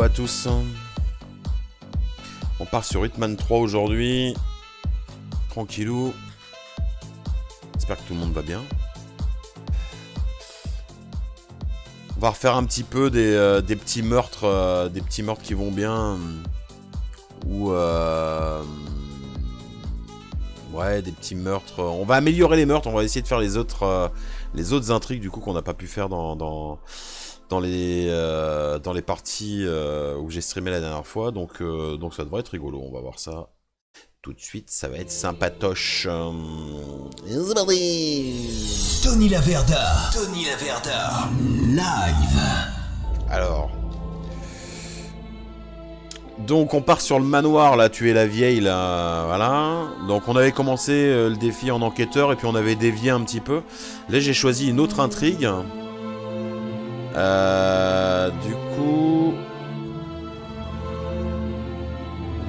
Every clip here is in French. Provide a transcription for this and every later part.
à tous. On part sur Hitman 3 aujourd'hui. Tranquillou. J'espère que tout le monde va bien. On va refaire un petit peu des petits meurtres qui vont bien. Ou ouais, des petits meurtres. On va améliorer les meurtres. On va essayer de faire les autres intrigues du coup qu'on n'a pas pu faire dans les parties où j'ai streamé la dernière fois. Donc ça devrait être rigolo. On va voir ça tout de suite. Ça va être sympatoche. Tony la Verda. Live. Alors. Donc on part sur le manoir là, tuer la vieille là, voilà. Donc on avait commencé le défi en enquêteur et puis on avait dévié un petit peu. Là j'ai choisi une autre intrigue. Du coup,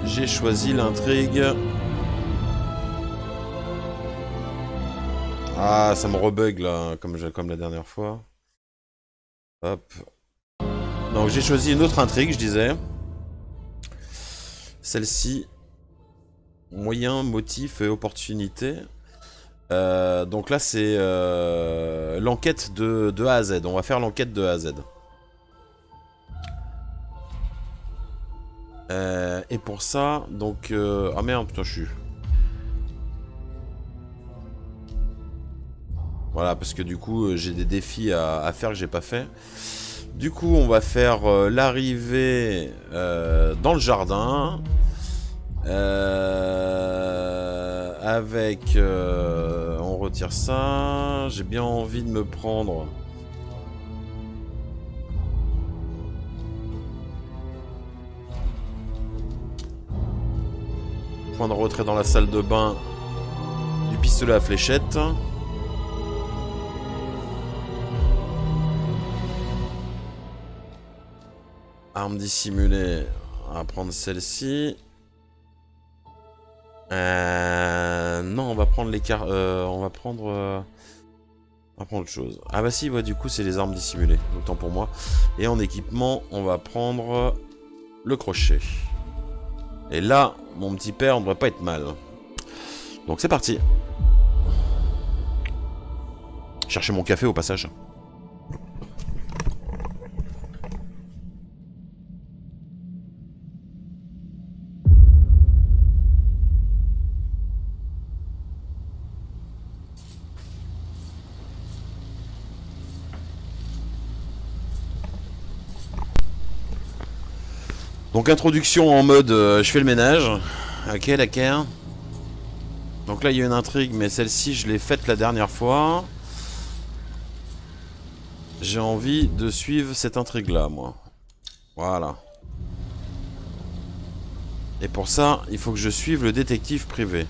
j'ai choisi l'intrigue. Ah, ça me rebug là, comme la dernière fois. Hop. Donc j'ai choisi une autre intrigue, je disais. Celle-ci, moyen, motif et opportunité. Donc là, c'est l'enquête de A à Z. On va faire l'enquête de A à Z. Et pour ça, donc... Ah merde, putain, je suis... Voilà, parce que du coup, j'ai des défis à faire que j'ai pas fait. Du coup, on va faire l'arrivée dans le jardin. Avec... on retire ça. J'ai bien envie de me prendre... Point de retrait dans la salle de bain. Du pistolet à fléchette. Arme dissimulée. On va prendre celle-ci. Non, on va prendre les cartes. On va prendre autre chose. Ah bah si, ouais, du coup, c'est les armes dissimulées. Autant pour moi. Et en équipement, on va prendre le crochet. Et là, mon petit père, on devrait pas être mal. Donc c'est parti. Chercher mon café au passage. Donc introduction en mode je fais le ménage. Ok, d'accord. Donc là il y a une intrigue, mais celle-ci je l'ai faite la dernière fois. J'ai envie de suivre cette intrigue là, moi. Voilà. Et pour ça, il faut que je suive le détective privé.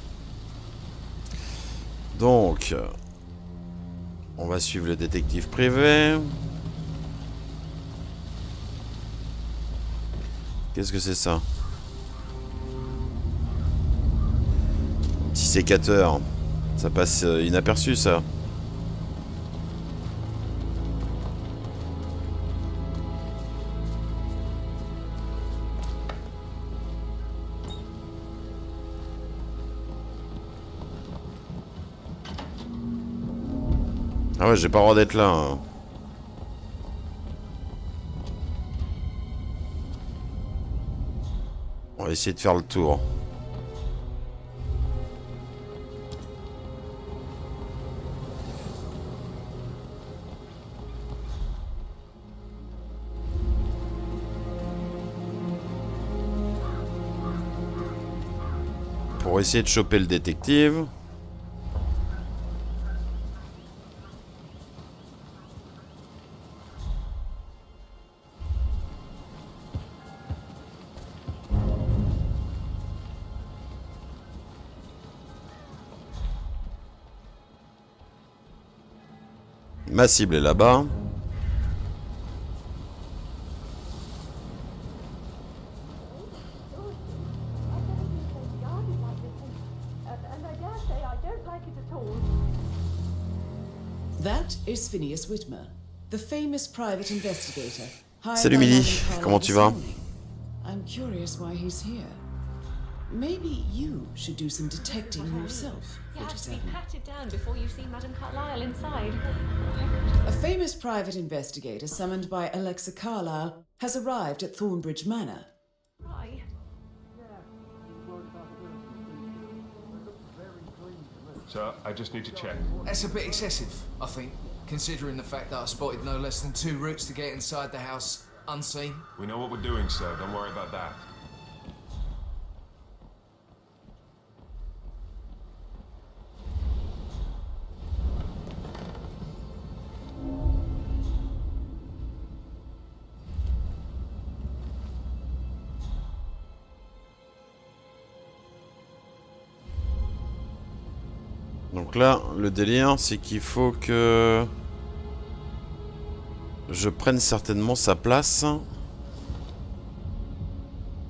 Donc, on va suivre le détective privé. Qu'est-ce que c'est ça? Un petit sécateur. Ça passe inaperçu, ça. Ah ouais, j'ai pas le droit d'être là. Hein. On va essayer de faire le tour. Pour essayer de choper le détective. Ma cible est là-bas. Salut Milly, comment tu vas? I'm curious why he's here. Maybe you should do some detecting yourself, You have to be 47. patted down before you see Madame Carlyle inside. A famous private investigator summoned by Alexa Carlyle has arrived at Thornbridge Manor. Why? So, I just need to check. That's a bit excessive, I think, considering the fact that I spotted no less than 2 routes to get inside the house unseen. We know what we're doing, sir. Don't worry about that. Donc là, le délire, c'est qu'il faut que je prenne certainement sa place.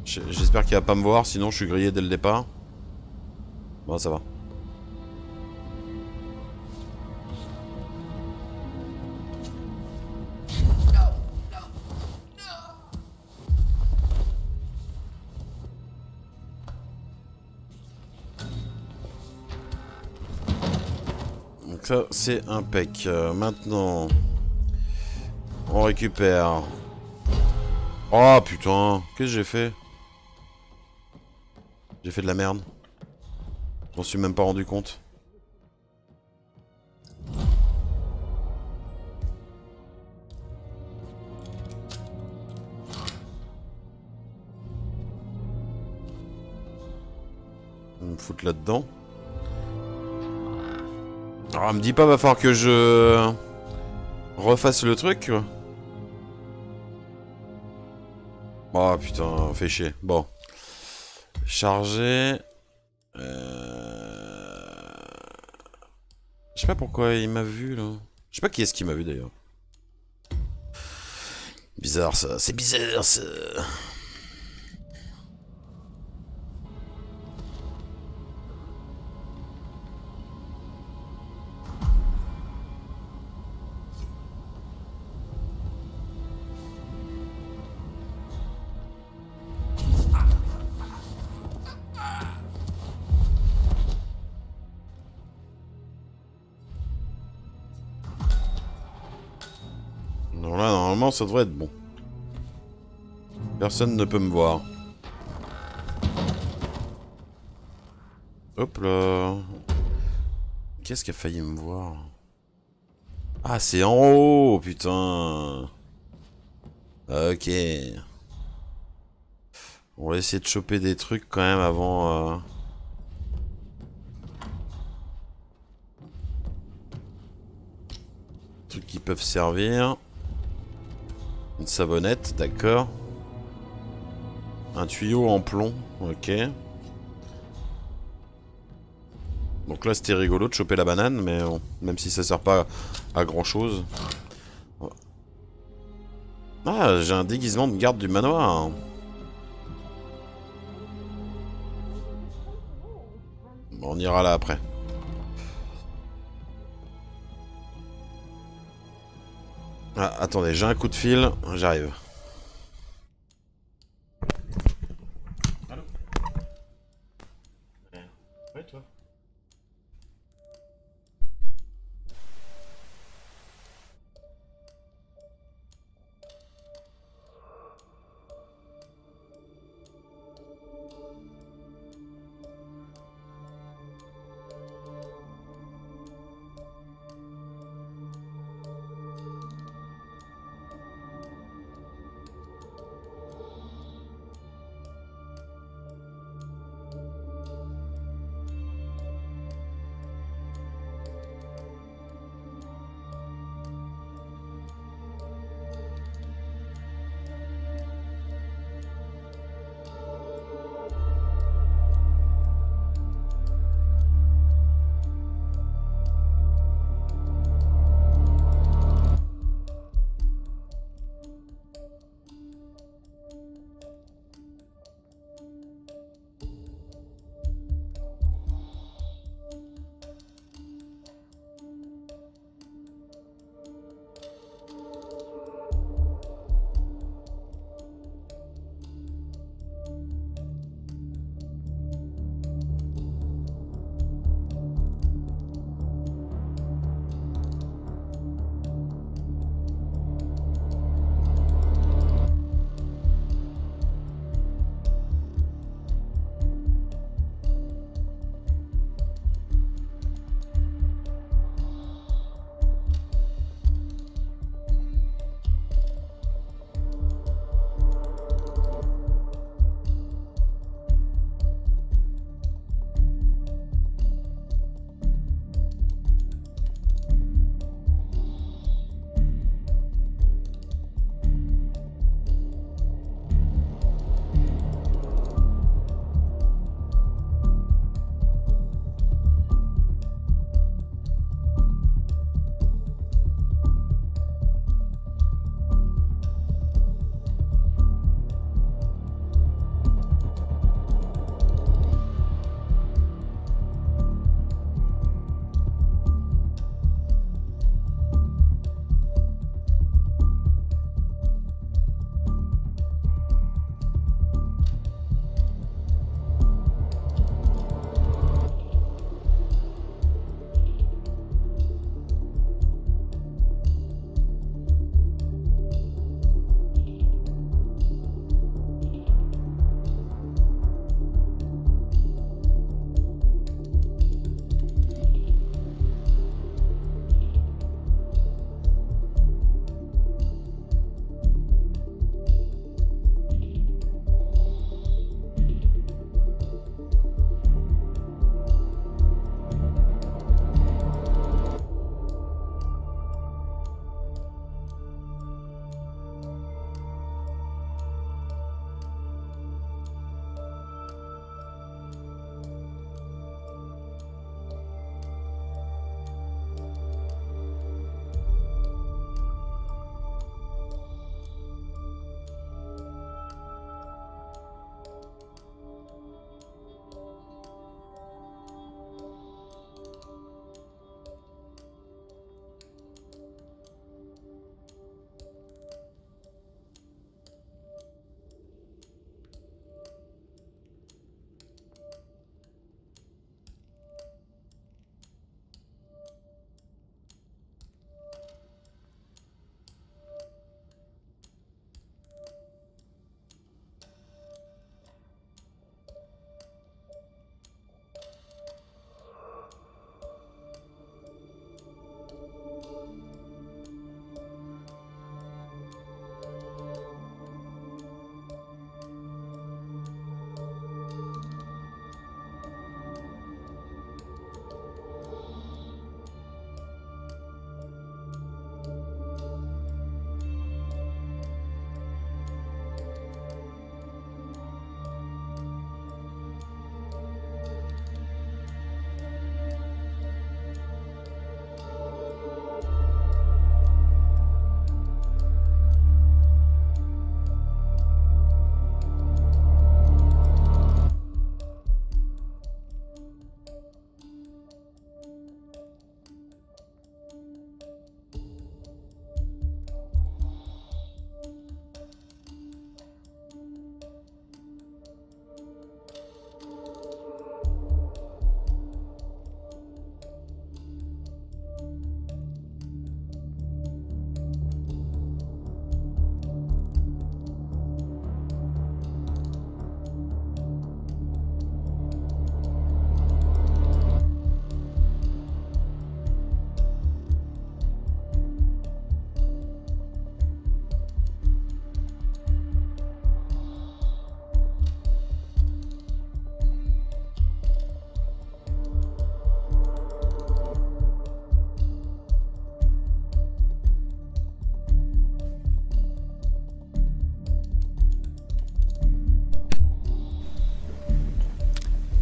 J'espère qu'il va pas me voir, sinon je suis grillé dès le départ. Bon, ça va. Donc ça, c'est impec. Maintenant, on récupère... Oh putain, qu'est-ce que j'ai fait? J'ai fait de la merde. Je m'en suis même pas rendu compte. Je vais me foutre là-dedans. Alors, me dis pas, va falloir que je refasse le truc, quoi. Oh putain, fait chier. Bon. Charger. Je sais pas pourquoi il m'a vu là. Je sais pas qui est-ce qui m'a vu d'ailleurs. Bizarre ça, c'est bizarre ça. Non, là, normalement, ça devrait être bon. Personne ne peut me voir. Hop là. Qu'est-ce qui a failli me voir? Ah, c'est en haut, putain. Ok. On va essayer de choper des trucs quand même avant... Trucs qui peuvent servir. Une savonnette, d'accord. Un tuyau en plomb, ok. Donc là c'était rigolo de choper la banane, mais bon, même si ça sert pas à grand chose. Ah, j'ai un déguisement de garde du manoir. Bon, on ira là après. Ah, attendez, j'ai un coup de fil, j'arrive. Allô? Ouais, toi?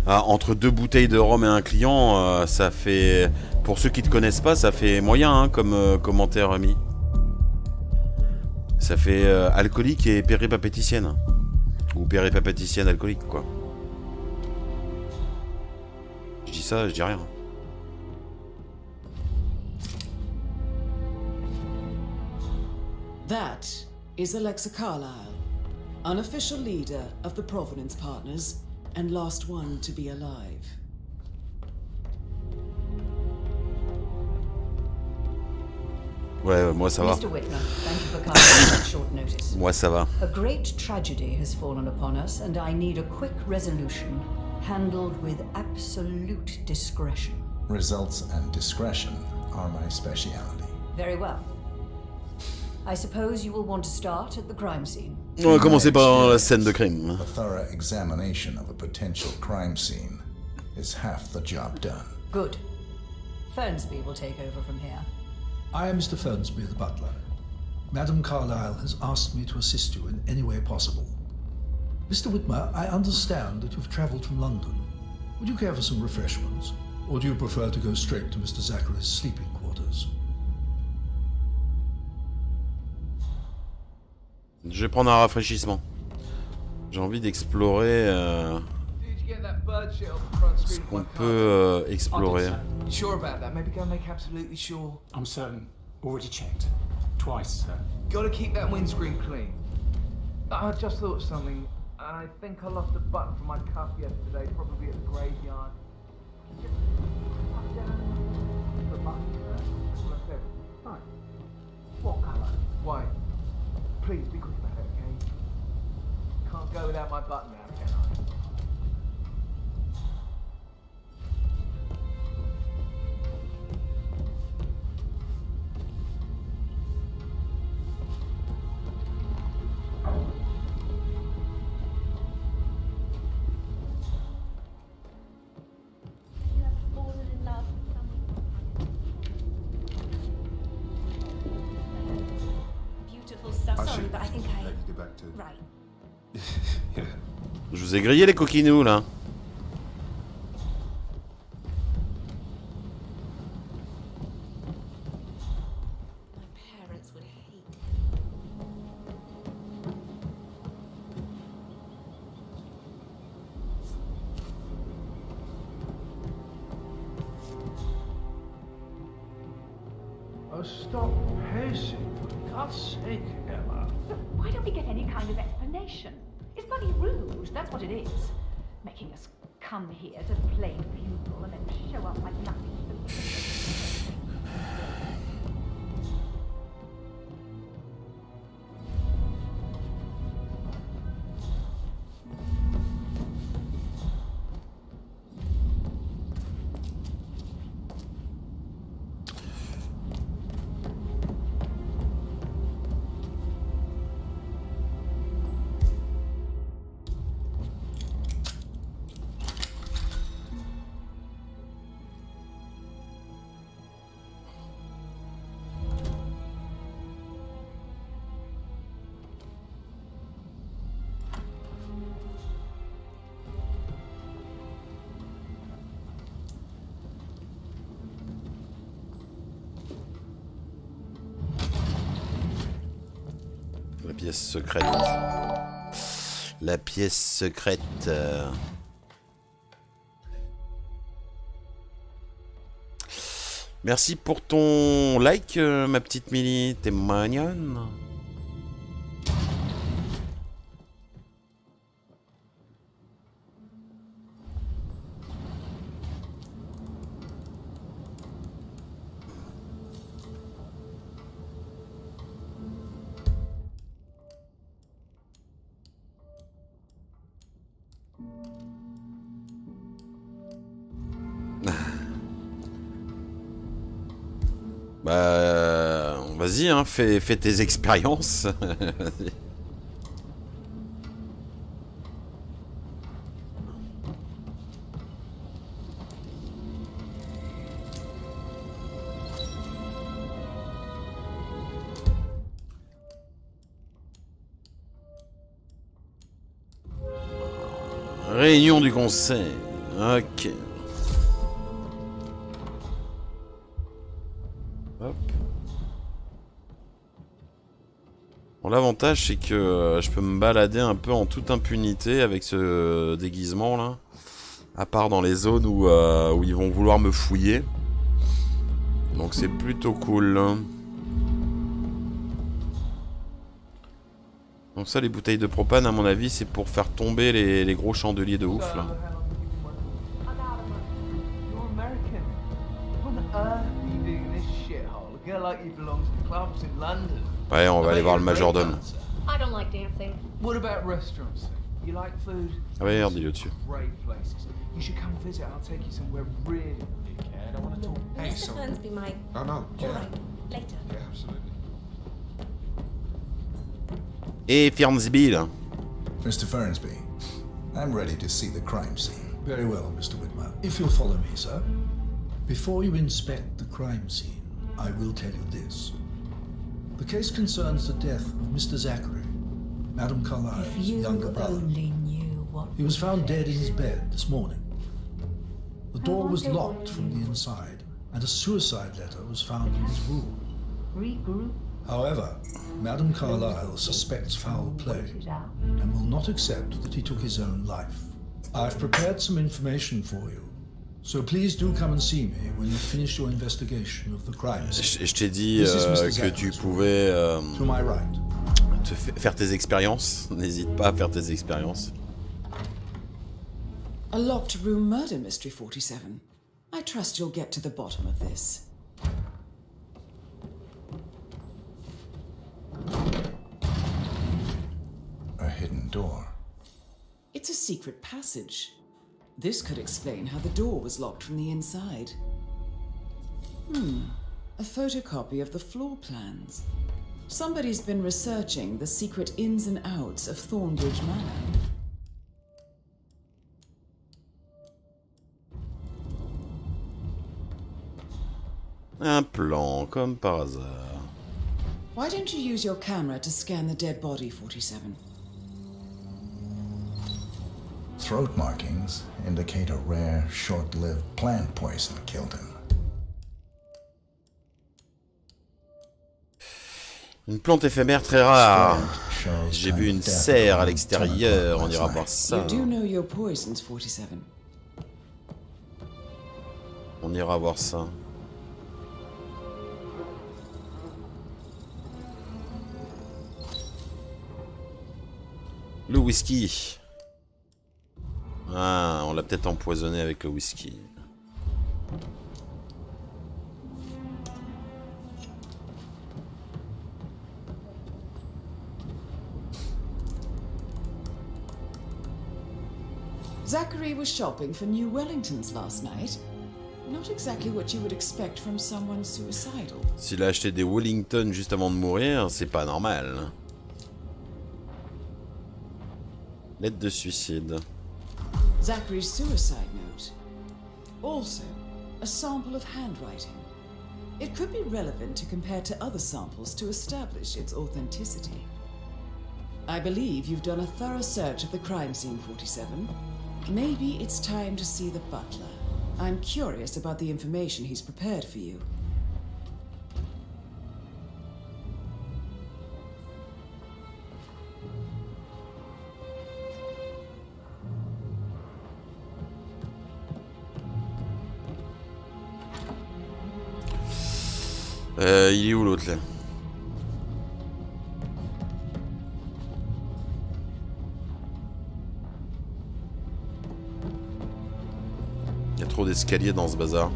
Ah, entre 2 bouteilles de rhum et un client, ça fait... Pour ceux qui ne te connaissent pas, ça fait moyen hein, comme commentaire ami. Ça fait alcoolique et péripapéticienne. Ou péripapéticienne alcoolique, quoi. Je dis ça, je dis rien. That is Alexa Carlyle, unofficial leader of the Provenance Partners and last one to be alive. Ouais, moi ça va. Mr. Whitmer, thank you for coming at such short notice. Moi ça va. A great tragedy has fallen upon us, and I need a quick resolution, handled with absolute discretion. Results and discretion are my speciality. Very well. I suppose you will want to start at the crime scene. On va commencer par la scène de crime. A thorough examination of a potential crime scene is half the job done. Good. Fernsby will take over from here. I am Mr. Fernsby, the butler. Madame Carlyle has asked me to assist you in any way possible. Mr. Whitmer, I understand that you've travelled from London. Would you care for some refreshments? Or do you prefer to go straight to Mr. Zachary's sleeping quarters? Je vais prendre un rafraîchissement. J'ai envie d'explorer Did you get that bird shit off the front ce screen of qu'on my car? peut explorer. You sure about that? Maybe go make absolutely sure. I'm certain. Already checked. Twice, sir. Gotta keep that windscreen clean. I just thought of something. I think I lost a button from my cuff yesterday, probably at the graveyard. Just up down the button, sir. That's what I said. Right. What colour? White. Please be quick about it, okay? Can't go without my button now, can I? You have fallen in love with someone. Beautiful stuff. Sorry, but I think I... get back to. Right. Je vous ai grillé les coquinous là. My parents would hate it. Oh, stop pacing, for God's sake, Emma. Look, why don't we get any kind of explanation? It's bloody rude, that's what it is. Making us come here to play bugle and then show up like nothing. La pièce secrète. La pièce secrète. Merci pour ton like, ma petite Milly. T'es mignonne. Bah, vas-y, hein, fais tes expériences. Vas-y. Réunion du conseil. Ok. Hop. Bon, l'avantage c'est que je peux me balader un peu en toute impunité avec ce déguisement là. À part dans les zones où ils vont vouloir me fouiller. Donc c'est plutôt cool. Donc ça, les bouteilles de propane, à mon avis, c'est pour faire tomber les gros chandeliers de ouf là. Ouais, on va aller voir le majordome. I don't like dancing. What about restaurants? You like food? Ah ouais, regarde, il est au-dessus. Great places. You should come visit. I'll take you somewhere really. I don't want to talk. Hey, Mr. Fernsby might. No, no, yeah. All right, later. Yeah, absolutely. Et Fernsby là. Mr. Fernsby, I'm ready to see the crime scene. Very well, Mr. Whitmer. If you'll follow me, sir. Before you inspect the crime scene, I will tell you this. The case concerns the death of Mr. Zachary, Madame Carlyle's If you younger brother. only knew what He was found dead in his bed this morning. The door was locked from the inside, and a suicide letter was found in his room. regroup. However, Madame Carlyle suspects foul play and will not accept that he took his own life. I've prepared some information for you, so please do come and see me when you finish your investigation of the crime scene. Je t'ai dit que tu pouvais To my right. faire tes expériences. N'hésite pas à faire tes expériences. A locked room murder mystery, 47. I trust you'll get to the bottom of this. A hidden door. It's a secret passage. This could explain how the door was locked from the inside. A photocopy of the floor plans. Somebody's been researching the secret ins and outs of Thornbridge Manor. Un plan, comme par hasard. Why don't you use your camera to scan the dead body, 47? Throat markings indicate a rare, short-lived plant poison killed him. Une plante éphémère très rare. Shows J'ai time vu of une death serre à around l'extérieur, 10 on o'clock ira last voir night. ça. You do know your poisons, 47. On ira voir ça. Le whisky. Ah, on l'a peut-être empoisonné avec le whisky. Zachary was shopping for new Wellingtons last night. Not exactly what you would expect from someone suicidal. S'il a acheté des Wellington juste avant de mourir, c'est pas normal. Lettre de suicide. Zachary's suicide note. Also, a sample of handwriting. It could be relevant to compare to other samples to establish its authenticity. I believe you've done a thorough search of the crime scene, 47. Maybe it's time to see the butler. I'm curious about the information he's prepared for you. Il est où l'autre là? Il y a trop d'escaliers dans ce bazar.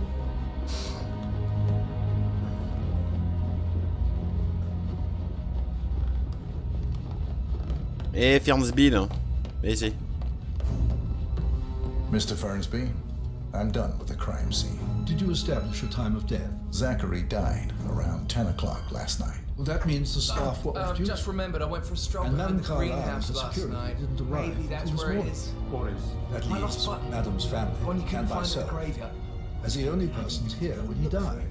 Et Fernsby là. Viens ici. Mr. Fernsby, I'm done with the crime scene. Did you establish a time of death? Zachary died around 10 o'clock last night. Well, that means the staff were off duty. Just remembered I went for a stroll And behind Madame the Carlyle, greenhouse the last security, night. didn't arrive Maybe that's until this where it morning. is. What is? That My lost leaves button. Madame's family One you can and find in the myself graveyard. as the only persons here when he died.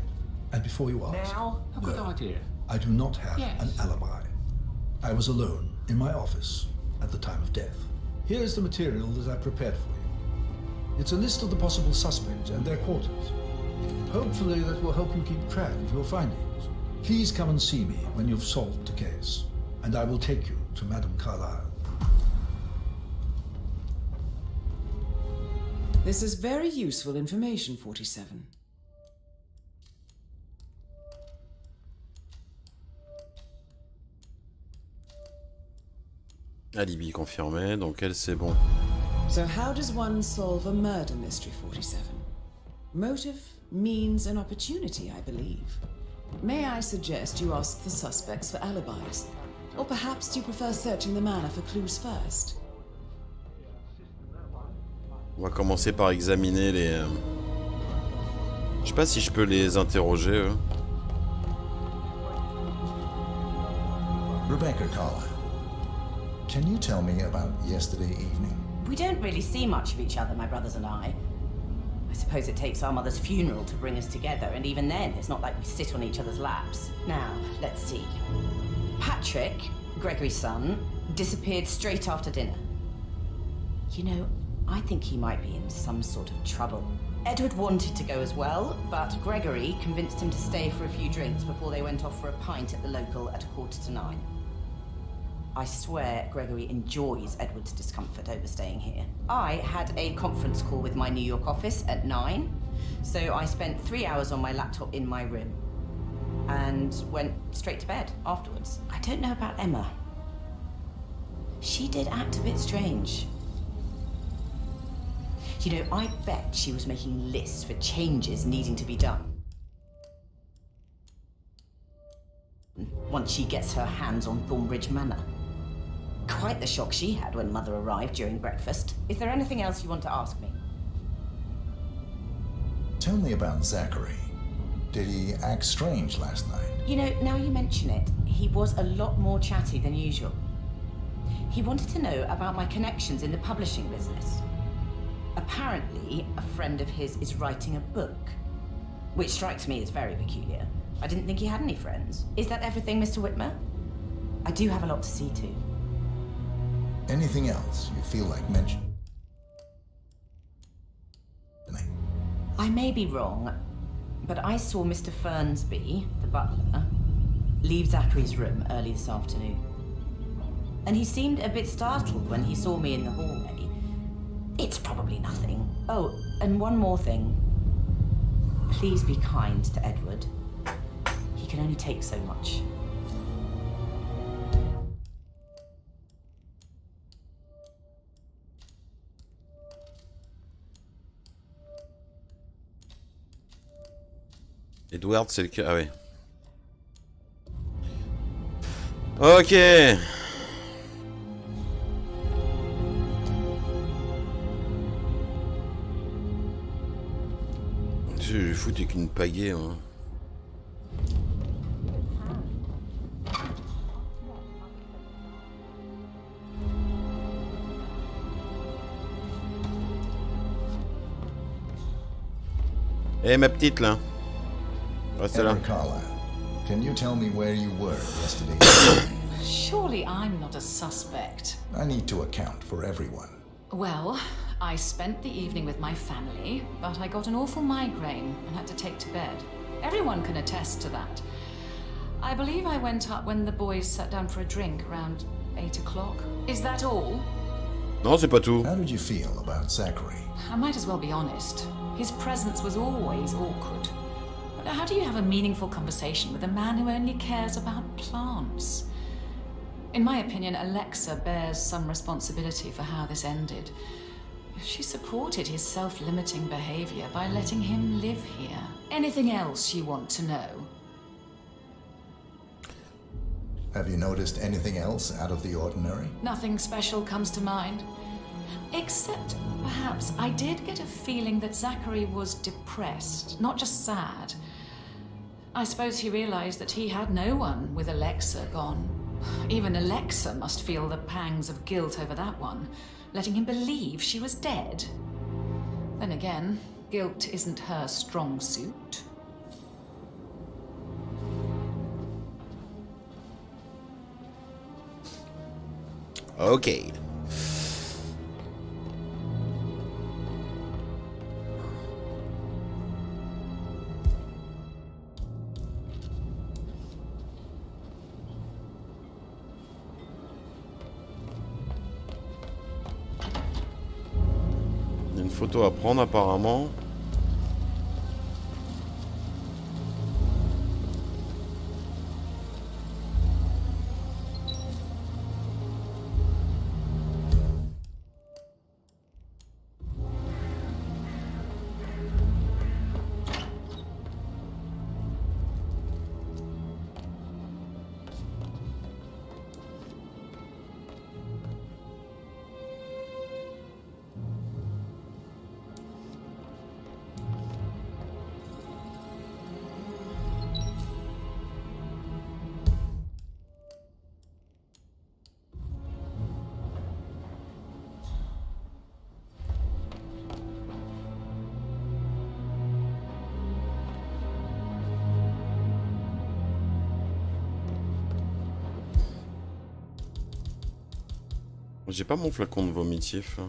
And before you ask, Now? A good no, idea. I do not have Yes. an alibi. I was alone in my office at the time of death. Here is the material that I prepared for you. It's a list of the possible suspects and their quarters. Hopefully that will help you keep track of your findings. Please come and see me when you've solved the case, and I will take you to Madame Carlyle. This is very useful information, 47. Alibi confirmé, donc elle c'est bon. So how does one solve a murder mystery, 47? Motive, means, and opportunity, I believe. May I suggest you ask the suspects for alibis? Or perhaps do you prefer searching the manor for clues first? On va commencer par examiner les... Je sais pas si je peux les interroger, eux. Rebecca Carlyle, can you tell me about yesterday evening? We don't really see much of each other, my brothers and I. I suppose it takes our mother's funeral to bring us together, and even then, it's not like we sit on each other's laps. Now, let's see. Patrick, Gregory's son, disappeared straight after dinner. You know, I think he might be in some sort of trouble. Edward wanted to go as well, but Gregory convinced him to stay for a few drinks before they went off for a pint at the local at 9:15. I swear Gregory enjoys Edward's discomfort overstaying here. I had a conference call with my New York office at 9, so I spent 3 hours on my laptop in my room and went straight to bed afterwards. I don't know about Emma. She did act a bit strange. You know, I bet she was making lists for changes needing to be done. Once she gets her hands on Thornbridge Manor. Quite the shock she had when Mother arrived during breakfast. Is there anything else you want to ask me? Tell me about Zachary. Did he act strange last night? You know, now you mention it, he was a lot more chatty than usual. He wanted to know about my connections in the publishing business. Apparently, a friend of his is writing a book, which strikes me as very peculiar. I didn't think he had any friends. Is that everything, Mr. Whitmer? I do have a lot to see to. Anything else you feel like mentioning? I may be wrong, but I saw Mr. Fernsby, the butler, leave Zachary's room early this afternoon. And he seemed a bit startled when he saw me in the hallway. It's probably nothing. Oh, and one more thing. Please be kind to Edward. He can only take so much. Edward, c'est le cas. Ah ouais. Ok. Je vais foutre avec une pagaie. Hein. Eh, ma petite là. Reste là. Edward Carlyle, can you tell me where you were yesterday? Surely I'm not a suspect. I need to account for everyone. Well, I spent the evening with my family, but I got an awful migraine and had to take to bed. Everyone can attest to that. I believe I went up when the boys sat down for a drink around 8 o'clock. Is that all? Non, c'est pas tout. How did you feel about Zachary? I might as well be honest. His presence was always awkward. But how do you have a meaningful conversation with a man who only cares about plants? In my opinion, Alexa bears some responsibility for how this ended. She supported his self-limiting behavior by letting him live here. Anything else you want to know? Have you noticed anything else out of the ordinary? Nothing special comes to mind. Except, perhaps, I did get a feeling that Zachary was depressed, not just sad. I suppose he realized that he had no one with Alexa gone. Even Alexa must feel the pangs of guilt over that one, letting him believe she was dead. Then again, guilt isn't her strong suit. Ok. une photo à prendre apparemment. J'ai pas mon flacon de vomitif.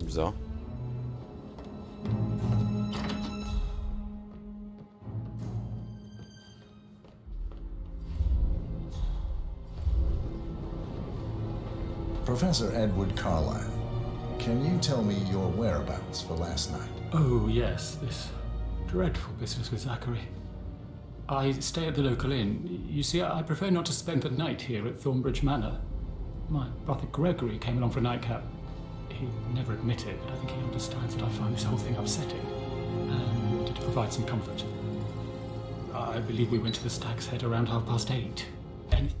Bizarre. Professor Edward Carlyle, can you tell me your whereabouts for last night? Oh, yes, this dreadful business with Zachary. I stay at the local inn. You see, I prefer not to spend the night here at Thornbridge Manor. My brother Gregory came along for a nightcap. He'll never admit it, but I think he understands that I find this whole thing upsetting, and wanted to provide some comfort. I believe we went to the Stag's Head around 8:30. And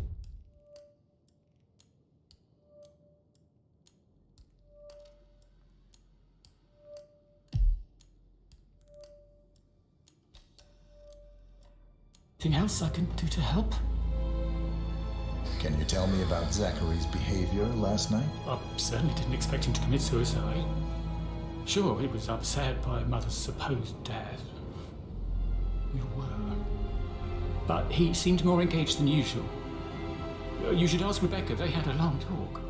anything else I can do to help? Can you tell me about Zachary's behavior last night? I certainly didn't expect him to commit suicide. Sure, he was upset by Mother's supposed death. We were. But he seemed more engaged than usual. You should ask Rebecca, they had a long talk.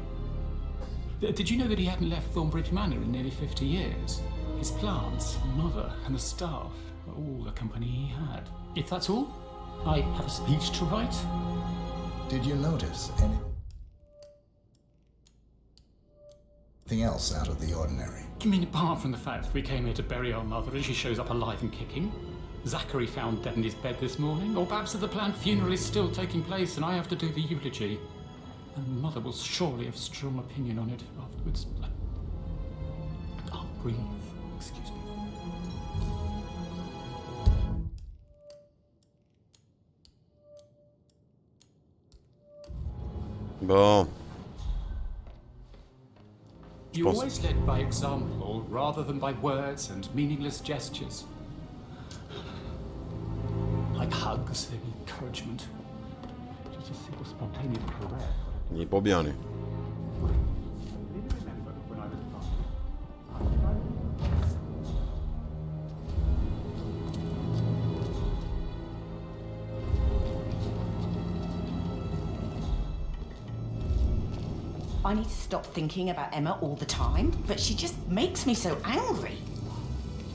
Did you know that he hadn't left Thornbridge Manor in nearly 50 years? His plants, Mother, and the staff were all the company he had. If that's all, I have a speech to write. Did you notice anything else out of the ordinary? You mean apart from the fact that we came here to bury our mother and she shows up alive and kicking? Zachary found dead in his bed this morning? Or perhaps that the planned funeral is still taking place and I have to do the eulogy? And Mother will surely have a strong opinion on it afterwards. I can't breathe. Excuse me. Bon. You always led by example rather than by words and meaningless gestures. Like hugs and encouragement. Just a simple spontaneous caress. Il est pas bien, lui. I need to stop thinking about Emma all the time, but she just makes me so angry.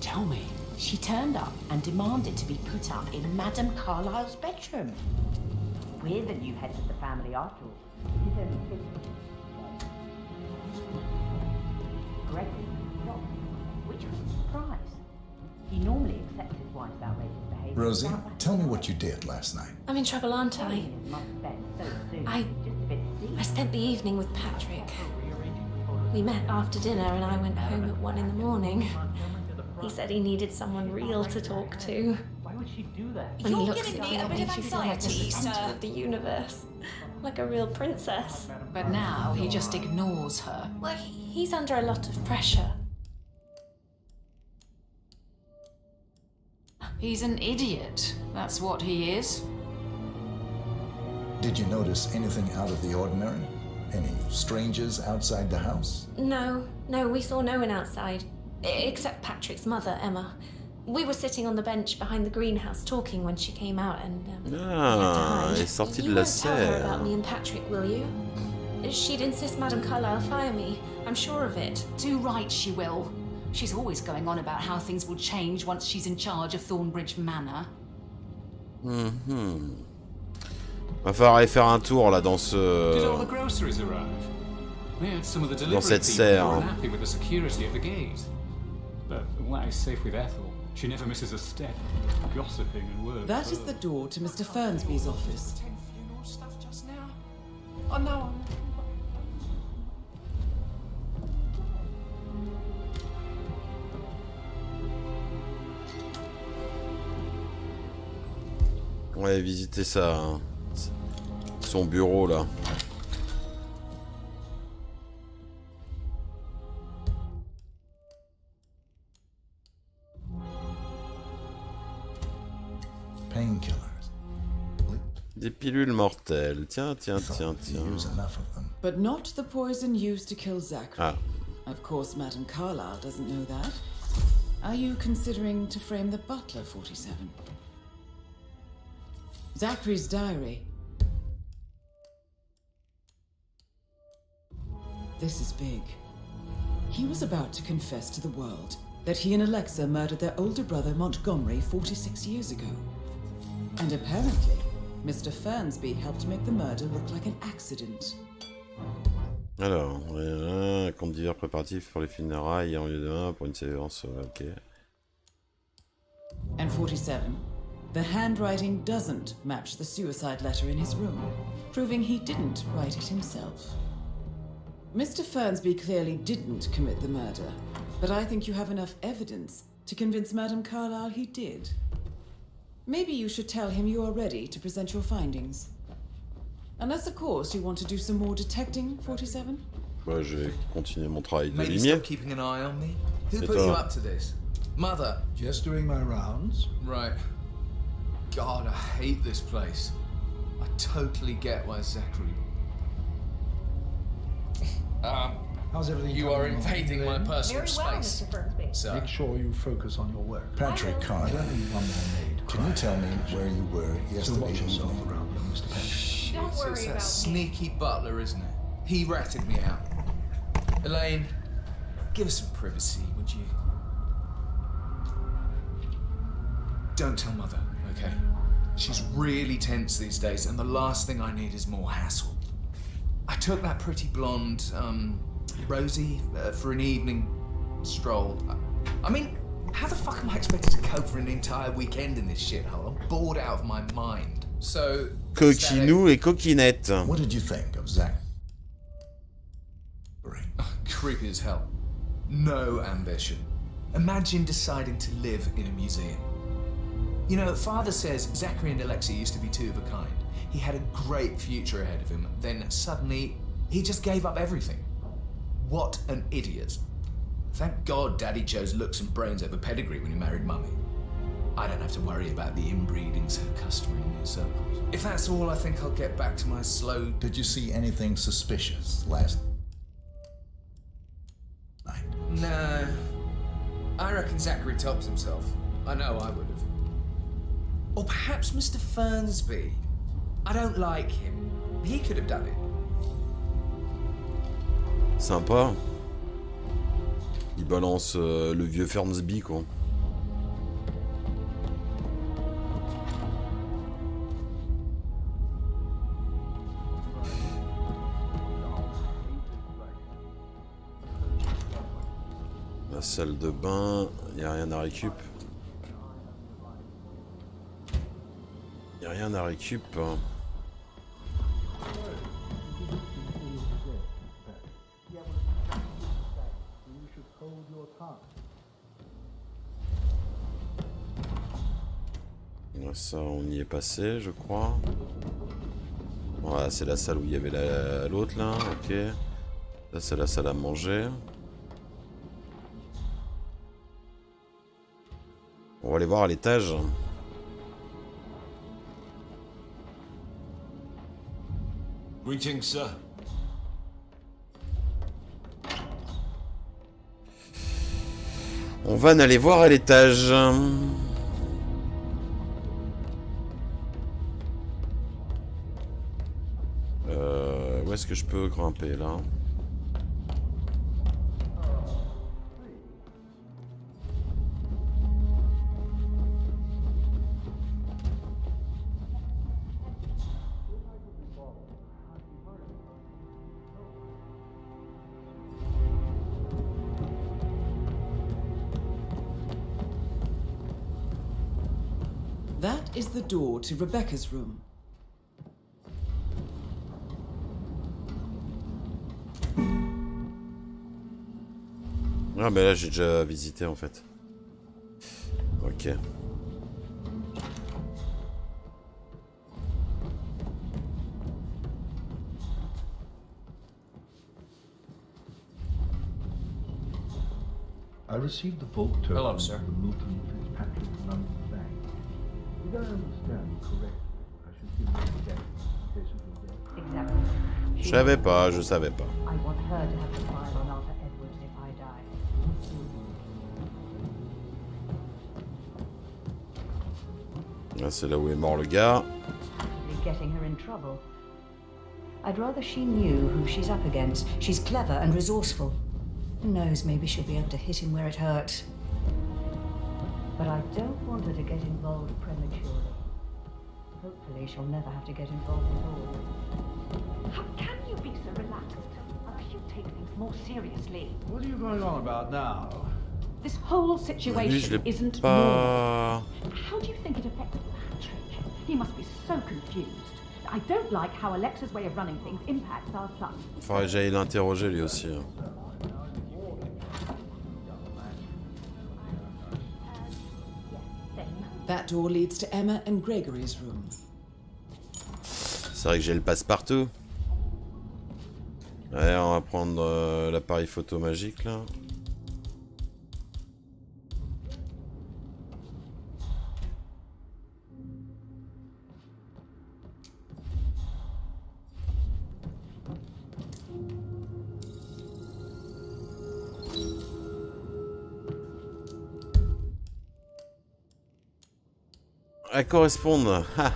Tell me. She turned up and demanded to be put up in Madame Carlyle's bedroom. We're the new heads of the family after all. It is only fitting. Gregory stopped, which was a surprise. He normally accepts his wife's outrageous behaviour. Rosie, tell me what you did last night. I'm in trouble, aren't I? I spent the evening with Patrick. We met after dinner and I went home at 1 in the morning. He said he needed someone real to talk to. Why would she do that? And he looks at me and makes you feel like the center of the universe. Like a real princess. But now he just ignores her. Well, he's under a lot of pressure. He's an idiot. That's what he is. Did you notice anything out of the ordinary? Any strangers outside the house? No, we saw no one outside. Except Patrick's mother, Emma. We were sitting on the bench behind the greenhouse talking when she came out and... Ah, elle est sortie de la Tell her serre. about me and Patrick, will you? She'd insist Madame Carlyle fire me. I'm sure of it. Too right she will. She's always going on about how things will change once she's in charge of Thornbridge Manor. Va falloir aller faire un tour là dans ce... Did all the groceries arrive? We had some of the Dans delivery cette people serre. who were unhappy with the security at the gate. But all that is safe with Ethel. She never misses a step, gossiping and word. That is the door to Mr. Fernsby's office. Funeral stuff just now. Oh no. Ouais, visiter ça. Hein. Son bureau là. Painkillers. Des pilules mortelles. Tiens, tiens, tiens, tiens. Use enough of them. But not the poison used to kill Zachary. Ah. Of course, Madame Carlyle doesn't know that. Are you considering to frame the butler, 47? Zachary's diary. This is big. He was about to confess to the world that he and Alexa murdered their older brother Montgomery 46 years ago. And apparently, Mr. Fernsby helped make the murder look like an accident. Alors, un compte divers préparatifs pour les funérailles en lieu de 1 pour une séance, ok. And 47, the handwriting doesn't match the suicide letter in his room, proving he didn't write it himself. Mr. Fernsby clearly didn't commit the murder, but I think you have enough evidence to convince Madame Carlyle he did. Maybe you should tell him you are ready to present your findings. Unless, of course, you want to do some more detecting, 47? Bah, je vais continuer mon travail de Maybe limier. stop keeping an eye on me. Who Et put toi? you up to this? Mother. Just doing my rounds. Right. God, I hate this place. I totally get why Zachary. How's everything You coming are along? invading my personal Very well, space. Mr. Fernsby. So, Make sure you focus on your work. Patrick I Carlyle, don't need one more maid. can you tell me where you were So yesterday watch yourself evening? around here, Mr. Patrick. Don't it's worry that about me. sneaky butler, isn't it? He ratted me out. Elaine, give us some privacy, would you? Don't tell Mother, okay? She's really tense these days, and the last thing I need is more hassle. I took that pretty blonde, Rosie, for an evening stroll. I mean, how the fuck am I expected to cope for an entire weekend in this shithole? I'm bored out of my mind. So, Coquinou et coquinette. What did you think of Zach? creepy as hell. No ambition. Imagine deciding to live in a museum. You know, Father says Zachary and Alexa used to be two of a kind. He had a great future ahead of him. Then suddenly, he just gave up everything. What an idiot. Thank God Daddy chose looks and brains over pedigree when he married Mummy. I don't have to worry about the inbreeding so customary in these circles. If that's all, I think I'll get back to my slow... Did you see anything suspicious last night? No. I reckon Zachary tops himself. I know I would have. Or perhaps Mr. Fernsby. I don't like him. He could have done it. Sympa. Il balance le vieux Fernsby, quoi. La salle de bain, il n'y a rien à récup. Il n'y a rien à récup. Ça, on y est passé, je crois. Voilà, c'est la salle où il y avait l'autre là, ok. Là, c'est la salle à manger. On va aller voir à l'étage. Greetings, sir. On va aller voir à l'étage. Où est-ce que je peux grimper là? That is the door to Rebecca's room. Ah mais là j'ai déjà visité en fait. Ok. I received the vault token Hello, sir. from Milton Fitzpatrick London Bank. Did I understand correctly? I should give you a check in case of your death. Exactly. Je savais pas, je savais pas. I want her to have the file on Arthur Edwards if I die. Là c'est là où est mort le gars. Possibly getting her in trouble. I'd rather she knew who she's up against. She's clever and resourceful. Who knows, maybe she'll be able to hit him where it hurts. But I don't want her to get involved prematurely. Hopefully she'll never have to get involved at all. How can you be so relaxed? I wish you'd take things more seriously. What are you going on about now? This whole Lui, je situation l'ai isn't pas... normal. How do you think it affected Patrick? He must be so confused. I don't like how Alexa's way of running things impacts our son. Faudrait que j'aille l'interroger lui aussi. Hein. That door leads to Emma and Gregory's room. C'est vrai que j'ai le passe-partout. Allez, on va prendre l'appareil photo magique là. Elles correspondent. Ha.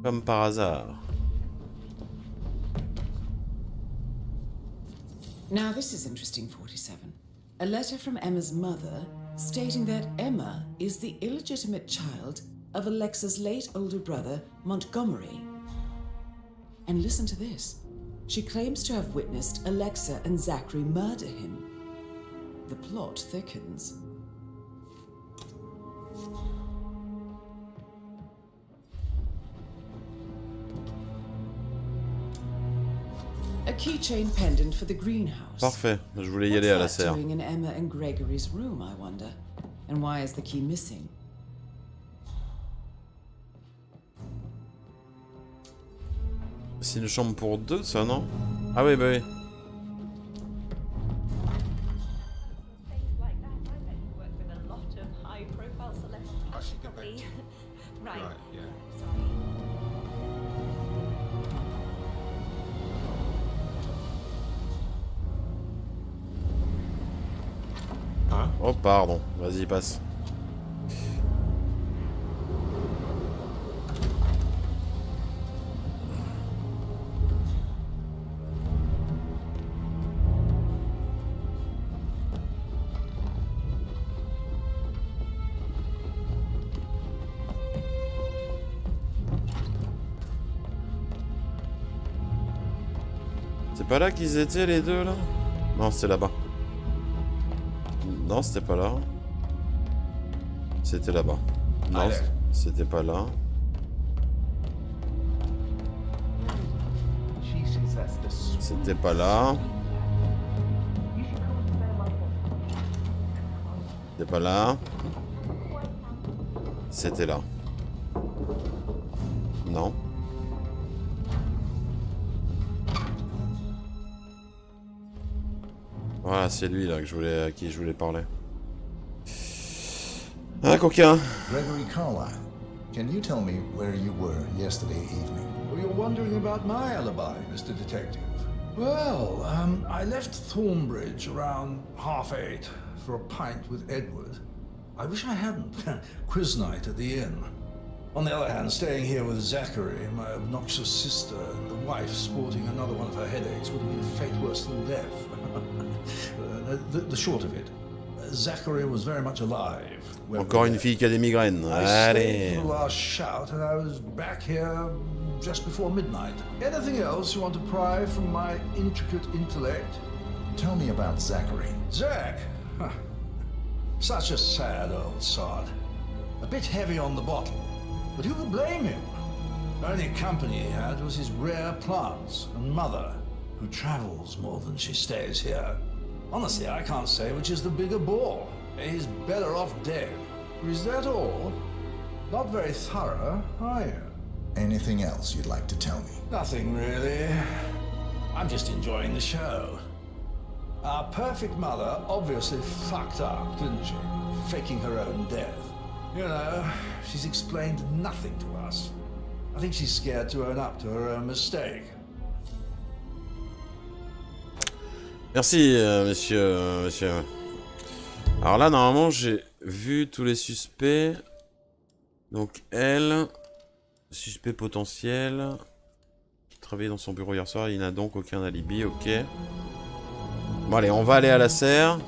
Comme par hasard. Now this is interesting, 47. A letter from Emma's mother stating that Emma is the illegitimate child of Alexa's late older brother, Montgomery. And listen to this. She claims to have witnessed Alexa and Zachary murder him. The plot thickens. A keychain pendant for the greenhouse. Parfait, je voulais y aller à la What's that serre. doing in Emma and Gregory's room, I wonder? And why is the key missing? C'est une chambre pour deux, ça, non? Ah oui, bah oui. Things like that, I bet you work with a lot of high-profile celebrities. I should get back to Probably. you. Right. Right, yeah. Sorry. Hein? Oh, pardon. Vas-y, passe. C'est pas là qu'ils étaient les deux là? Non, c'était là-bas. Non, c'était pas là. C'était là-bas. Non, Allez. c'était pas là. C'était pas là. C'était pas là. C'était là. Non. Voilà, c'est lui là que je voulais, à qui je voulais parler. Un coquin. Gregory Carlyle, can you tell me where you were yesterday evening? Well, you're wondering about my alibi, Mr. Detective. Well, I left Thornbridge around 8:30 for a pint with Edward. I wish I hadn't. Quiz night at the inn. On the other hand, staying here with Zachary, my obnoxious sister, and the wife sporting another one of her headaches would have been a fate worse than death. The short of it, Zachary was very much alive. Encore une fille qui a des migraines. I stayed Allez. for the last shout, and I was back here just before midnight. Anything else you want to pry from my intricate intellect? Tell me about Zachary. Zach! Huh. Such a sad old sod. A bit heavy on the bottle, but who could blame him? The only company he had was his rare plants and mother, who travels more than she stays here. Honestly, I can't say which is the bigger bore. He's better off dead. Is that all? Not very thorough, are you? Anything else you'd like to tell me? Nothing really. I'm just enjoying the show. Our perfect mother obviously fucked up, didn't she? Faking her own death. You know, she's explained nothing to us. I think she's scared to own up to her own mistake. Merci, monsieur. Alors là, normalement, j'ai vu tous les suspects. Donc, elle, suspect potentiel, qui travaillait dans son bureau hier soir, il n'a donc aucun alibi, ok. Bon, allez, on va aller à la serre.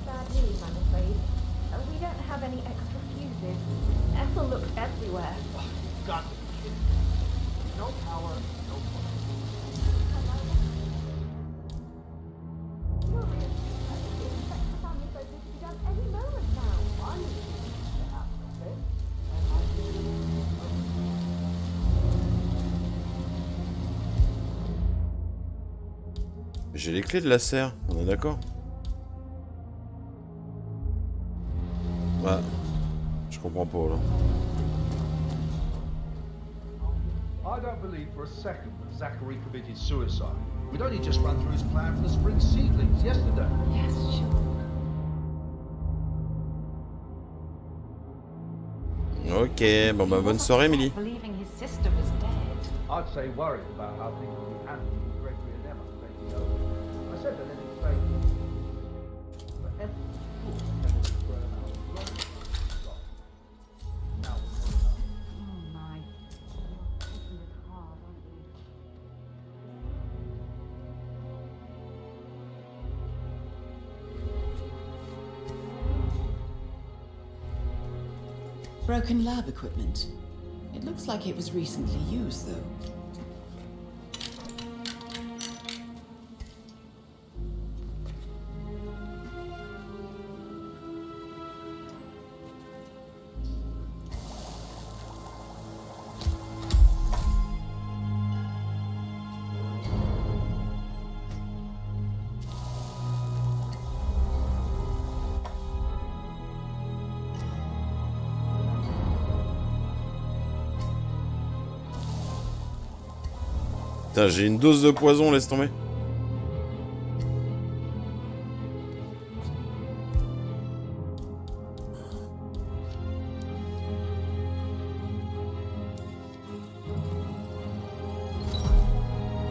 Bad news, I'm afraid. We don't have any extra fuses. Ethel looks everywhere. Got the kid. No power, no fun. You're really you expect the family focus to be done any moment now. I need to have something. J'ai les clés de la serre, on est d'accord? Ouais, je comprends pas là. I don't believe for a second that Zachary committed suicide. We'd only just run through his plan for the spring seedlings yesterday. Yes, sure. Ok, bon bah bonne soirée, Millie. Believing his sister was dead. I'd say worried about how things will be handled with Gregory and Emma taking over. I said that in his statement. But Ethel's thought Emma was thrown out long ago. Now we'll never know. Oh my. You're taking it hard, aren't you? Broken lab equipment. It looks like it was recently used, though. Putain, j'ai une dose de poison, laisse tomber.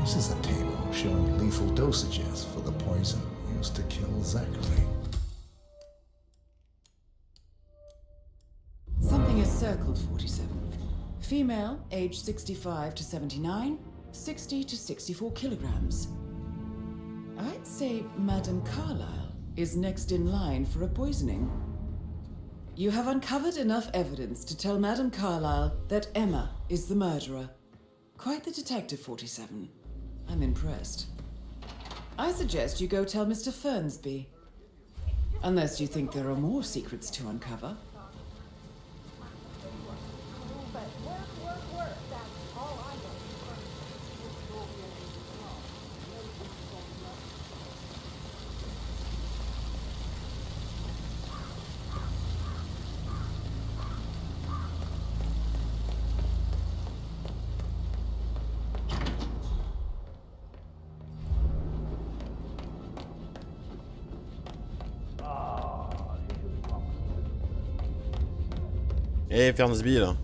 This is a table showing lethal dosages for the poison used to kill Zachary. Something is circled 47. Female, age 65 to 79, 60 to 64 kilograms. I'd say Madame Carlyle is next in line for a poisoning. You have uncovered enough evidence to tell Madame Carlyle that Emma is the murderer. Quite the detective, 47. I'm impressed. I suggest you go tell Mr. Fernsby. Unless you think there are more secrets to uncover. Eh, Fernsby, là.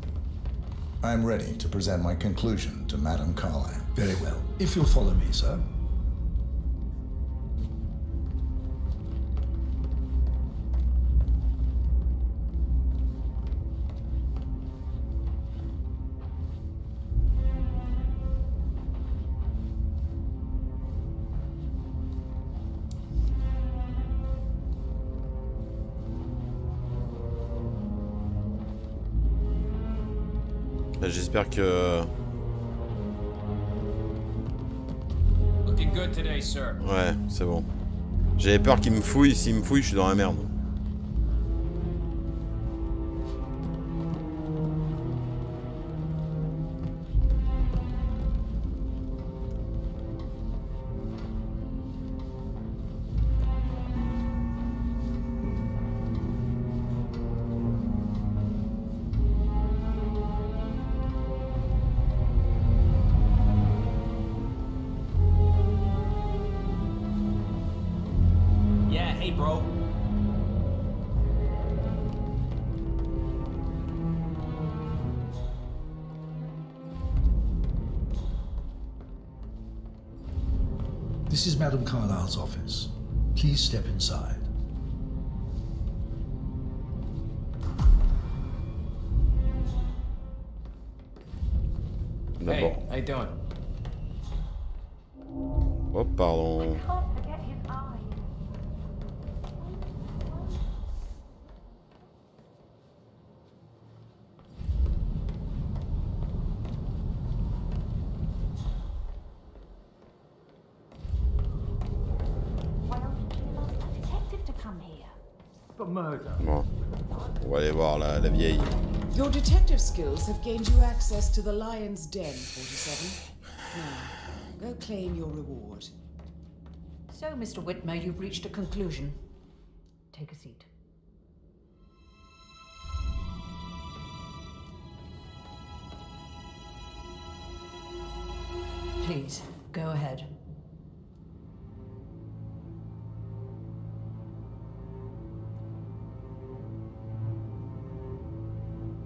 I'm ready to present my conclusion to Madame Carlyle. Very well. If you'll follow me, sir. J'espère que... Looking good today, sir. Ouais, c'est bon. J'avais peur qu'il me fouille. S'il me fouille, je suis dans la merde. Yeah, hey, bro. This is Madame Carlyle's office. Please step inside. Hey, D'abord. how you doing? Oh, pardon. Can't forget his eyes. Why don't you ask a detective to come here? For murder. Bon. On va aller voir la vieille. Your detective skills have gained you access to the Lion's Den, 47. Now, go claim your reward. So, Mr. Whitmer, you've reached a conclusion. Take a seat. Please, go ahead.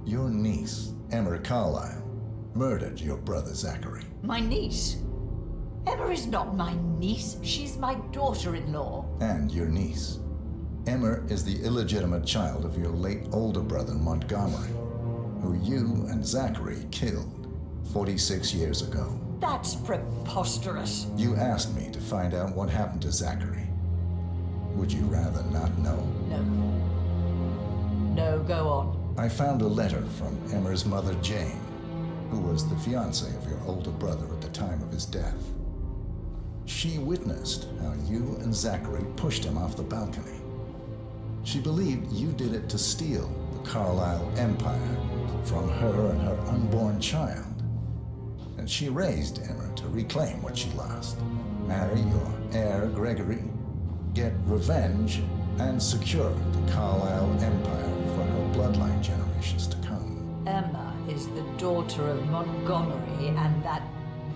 Your niece, Emma Carlyle, murdered your brother Zachary. My niece? Emma is not my niece. She's my daughter-in-law. And your niece. Emma is the illegitimate child of your late older brother Montgomery, who you and Zachary killed 46 years ago. That's preposterous. You asked me to find out what happened to Zachary. Would you rather not know? No. No, go on. I found a letter from Emma's mother, Jane, who was the fiancée of your older brother at the time of his death. She witnessed how you and Zachary pushed him off the balcony. She believed you did it to steal the Carlyle empire from her and her unborn child. And she raised Emma to reclaim what she lost. Marry your heir, Gregory, get revenge, and secure the Carlyle empire for her bloodline generations to come. Emma is the daughter of Montgomery and that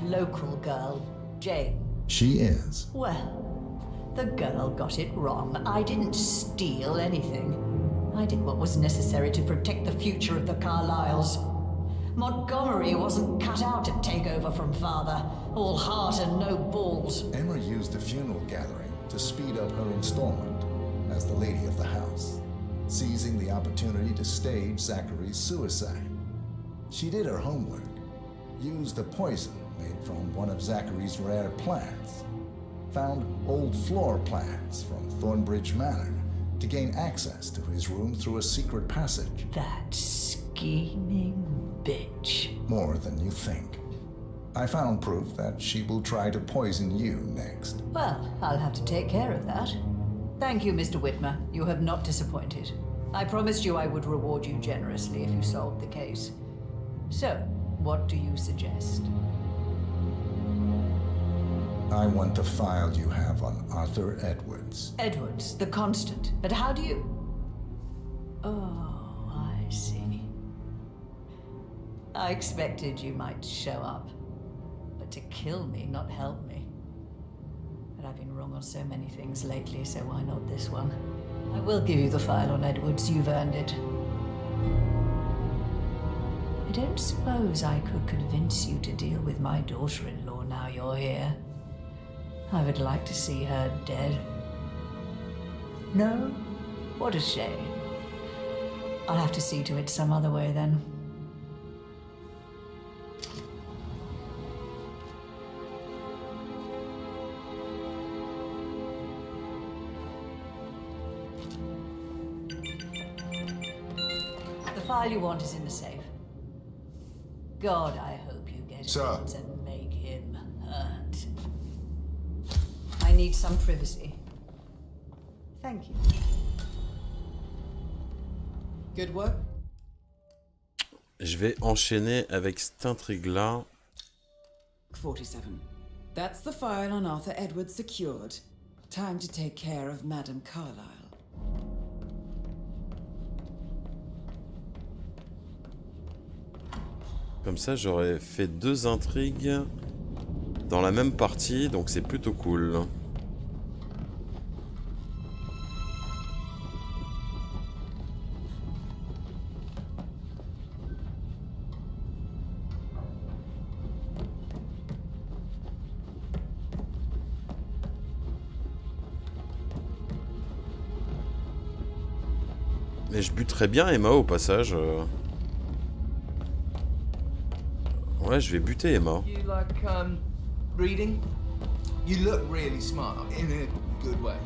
local girl, Jane. She is. Well, the girl got it wrong. I didn't steal anything. I did what was necessary to protect the future of the Carlyles. Montgomery wasn't cut out to take over from father. All heart and no balls. Emma used the funeral gathering to speed up her installment as the lady of the house, seizing the opportunity to stage Zachary's suicide. She did her homework, used a poison made from one of Zachary's rare plants, found old floor plans from Thornbridge Manor to gain access to his room through a secret passage. That scheming bitch. More than you think. I found proof that she will try to poison you next. Well, I'll have to take care of that. Thank you, Mr. Whitmer. You have not disappointed. I promised you I would reward you generously if you solved the case. So, what do you suggest? I want the file you have on Arthur Edwards. Edwards, the constant. But how do you... Oh, I see. I expected you might show up. But to kill me, not help me. But I've been wrong on so many things lately, so why not this one? I will give you the file on Edwards. You've earned it. I don't suppose I could convince you to deal with my daughter-in-law now you're here. I would like to see her dead. No? What a shame. I'll have to see to it some other way then. The file you want is in the safe. God, I hope you get it and make him hurt. I need some privacy. Thank you. Good work. Je vais enchaîner avec cette intrigue-là. 47. That's the file on Arthur Edwards secured. Time to take care of Madame Carlyle. Comme ça, j'aurais fait 2 intrigues dans la même partie, donc c'est plutôt cool. Mais je buterais bien Emma au passage. Ouais, je vais buter Emma. You like reading? You look really smart in a good way.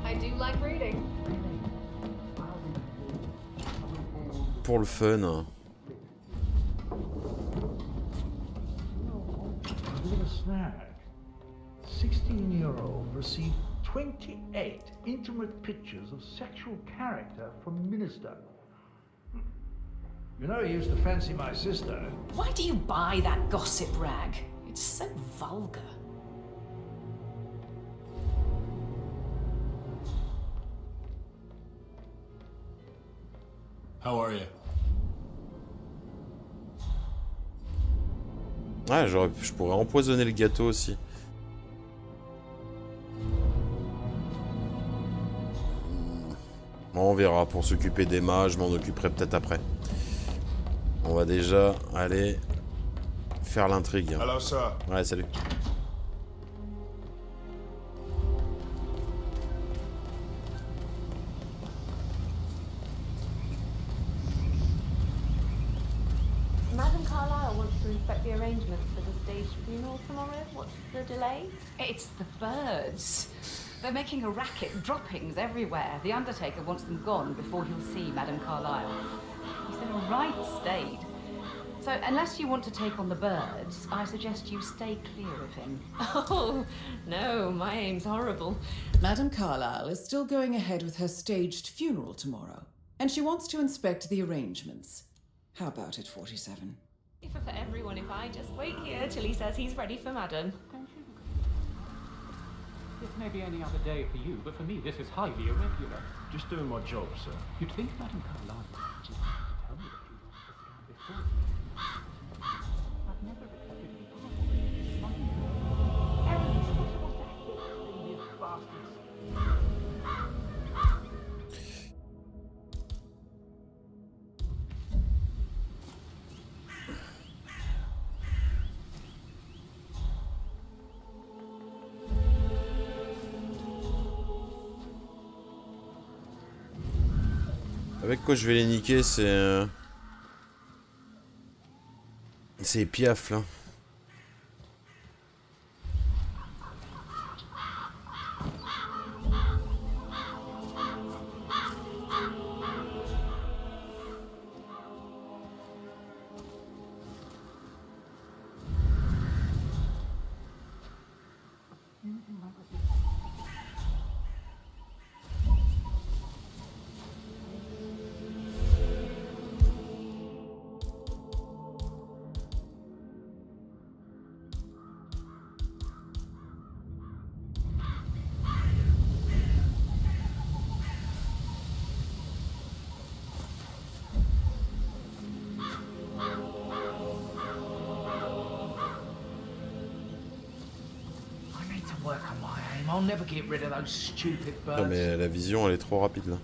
I do like reading. Pour le fun. A bit of a snag. 16-year-old received 28 intimate pictures of sexual character from minister. You know he used to fancy my sister. Why do you buy that gossip rag? It's so vulgar. How are you? Ouais, je pourrais empoisonner le gâteau aussi. Bon, on verra. Pour s'occuper d'Emma, je m'en occuperai peut-être après. On va déjà aller faire l'intrigue. Hello, sir. Ouais, salut. Madame Carlyle wants to inspect the arrangements for the staged funeral tomorrow. What's the delay? It's the birds. They're making a racket, droppings everywhere. The Undertaker wants them gone before he'll see Madame Carlyle. He's in a right state. So, unless you want to take on the birds, I suggest you stay clear of him. Oh, no, my aim's horrible. Madame Carlyle is still going ahead with her staged funeral tomorrow, and she wants to inspect the arrangements. How about it, 47? Safer for everyone if I just wait here till he says he's ready for Madam. This may be any other day for you, but for me this is highly irregular. Just doing my job, sir. You'd think Madame Carlyle would just tell me that he wants to stand before me. I've never accepted any part. Aaron, what's the hit, you bastards? Avec quoi je vais les niquer, c'est les piafs là. I'll never get rid of those stupid birds. Non mais la vision elle est trop rapide là.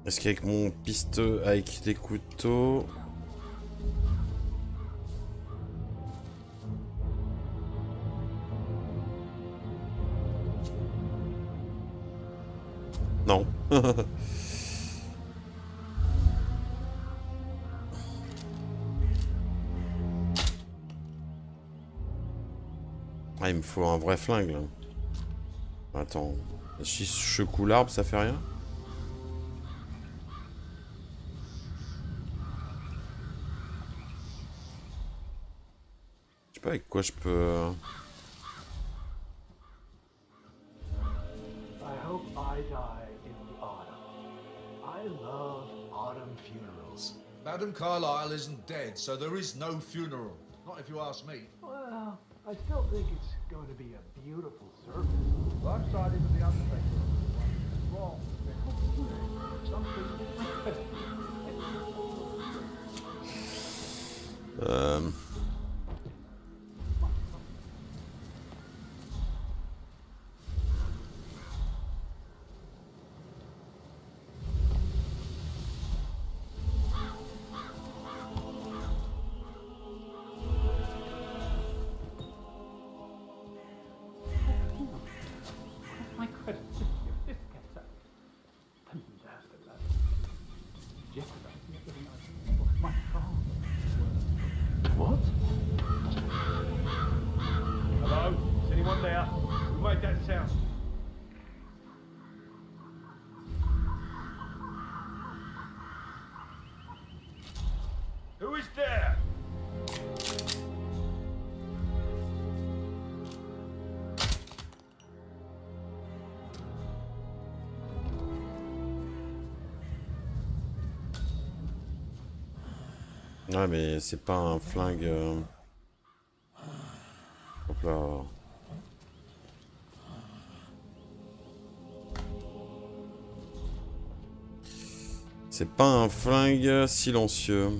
Est-ce qu'avec mon pistolet, avec les couteaux... Non. Ah, il me faut un vrai flingue, là. Attends. Si je secoue l'arbre, ça fait rien? Je sais pas avec quoi je peux... I hope I die in the autumn. I love autumn funerals. Madam Carlyle isn't dead, so there is no funeral. Not if you ask me. Well, I still think it's going to be a beautiful service. Well, I'm sorry to the undertaker. Wrong. My credit. If this gets out, then disaster that jeopardizing everything I do for my father. What? Hello? Is anyone there? Who made that sound? Who is there? Ouais, mais c'est pas un flingue... Hop là. C'est pas un flingue silencieux.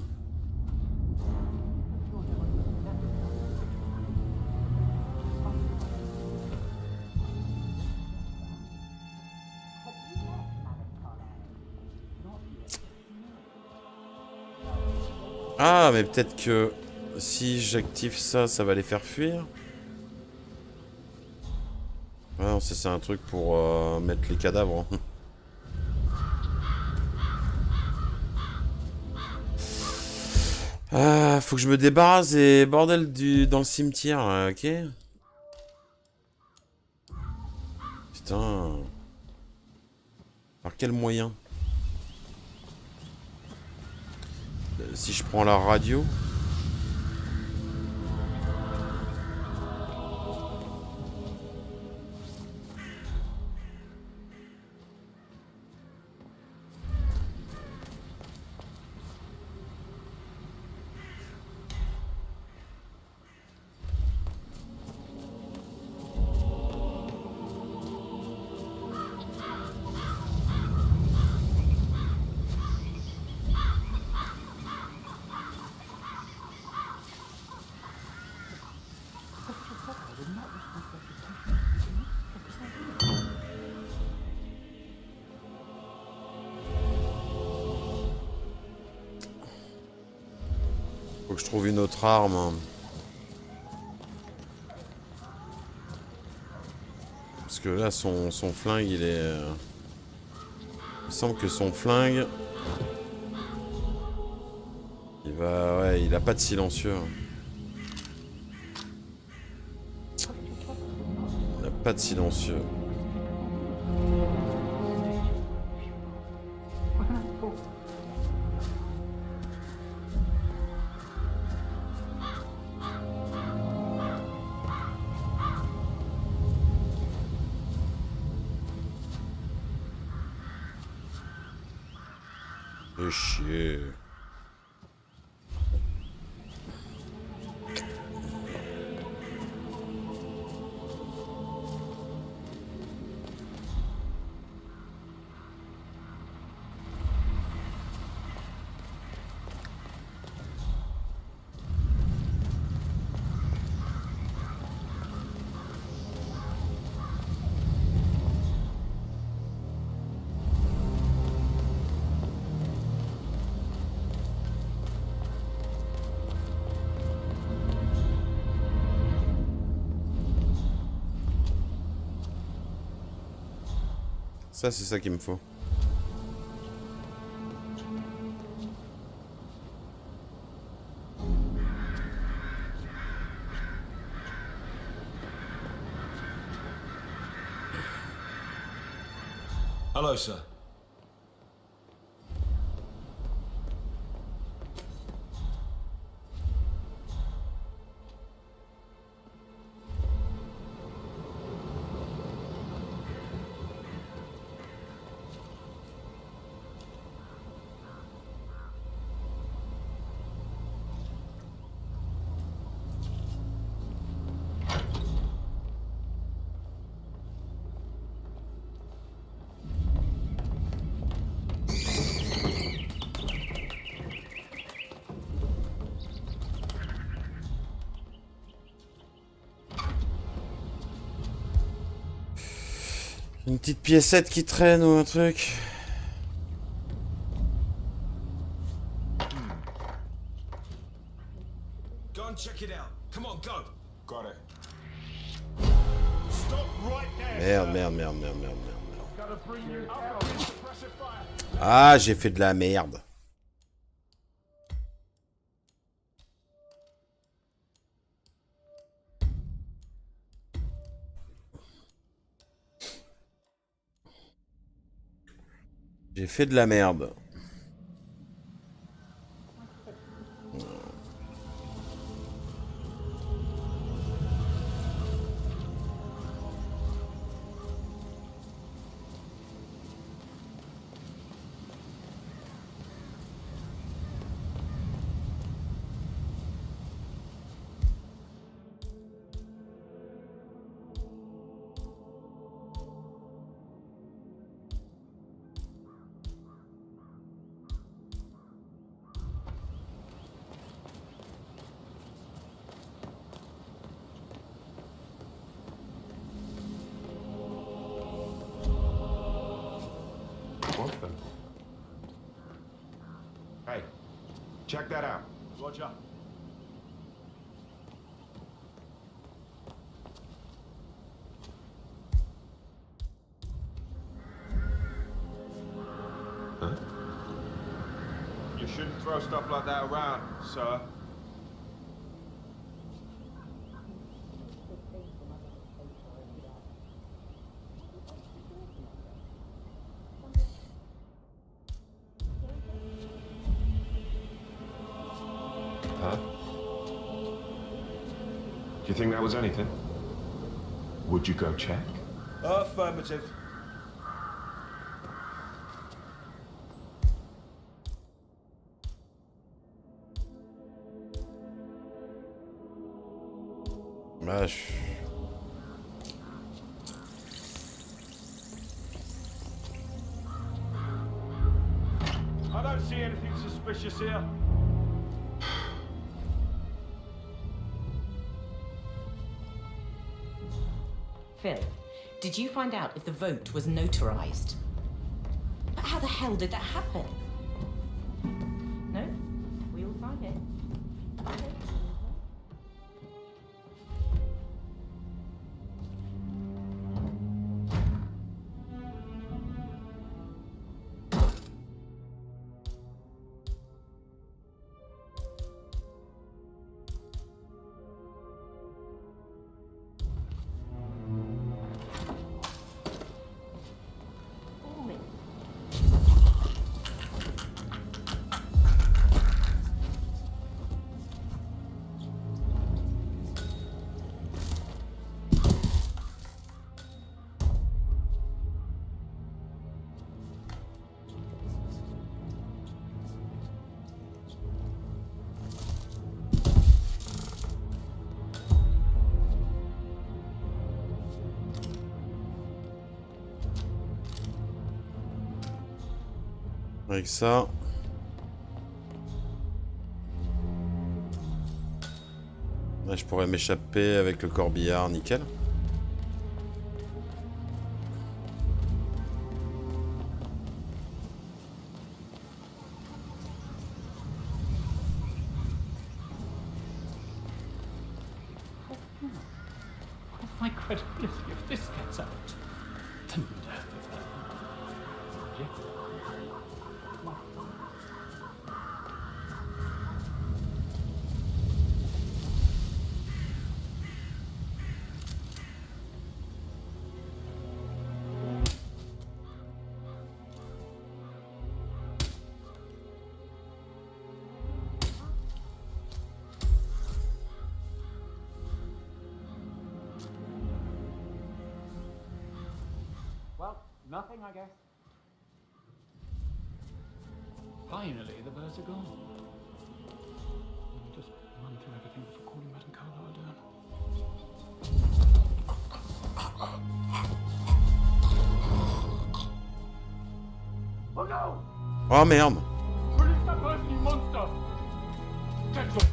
Ah, mais peut-être que si j'active ça, ça va les faire fuir. Ah non, ça c'est un truc pour mettre les cadavres. Ah, faut que je me débarrasse des bordels dans le cimetière, là, ok? Putain. Par quel moyen? Si je prends la radio... Faut que je trouve une autre arme. Parce que là, son flingue, il est... Il semble que son flingue... Il va... Ouais, il a pas de silencieux. Il a pas de silencieux. Fais chier. Ça, c'est ça qu'il me faut. Hello, sir. Une petite piécette qui traîne ou un truc. Go and check it out. Come on, go. Got it. Merde. Ah, j'ai fait de la merde. J'ai fait de la merde. Hey, check that out. Roger. Huh? You shouldn't throw stuff like that around, sir. Huh? Do you think that was anything? Would you go check? Affirmative. Bah, I don't see anything suspicious here. Phil, did you find out if the vote was notarized? But how the hell did that happen? No? We all sign it. Okay. avec ça. Là, je pourrais m'échapper avec le corbillard, nickel. My credibility if this gets out. The nerve of her. would you? Come on. Well, nothing, I guess. Finally, the birds are gone. Just run through everything before calling Madame Carlyle down. Oh no! Oh merde. Release that person, you monster! Catch them!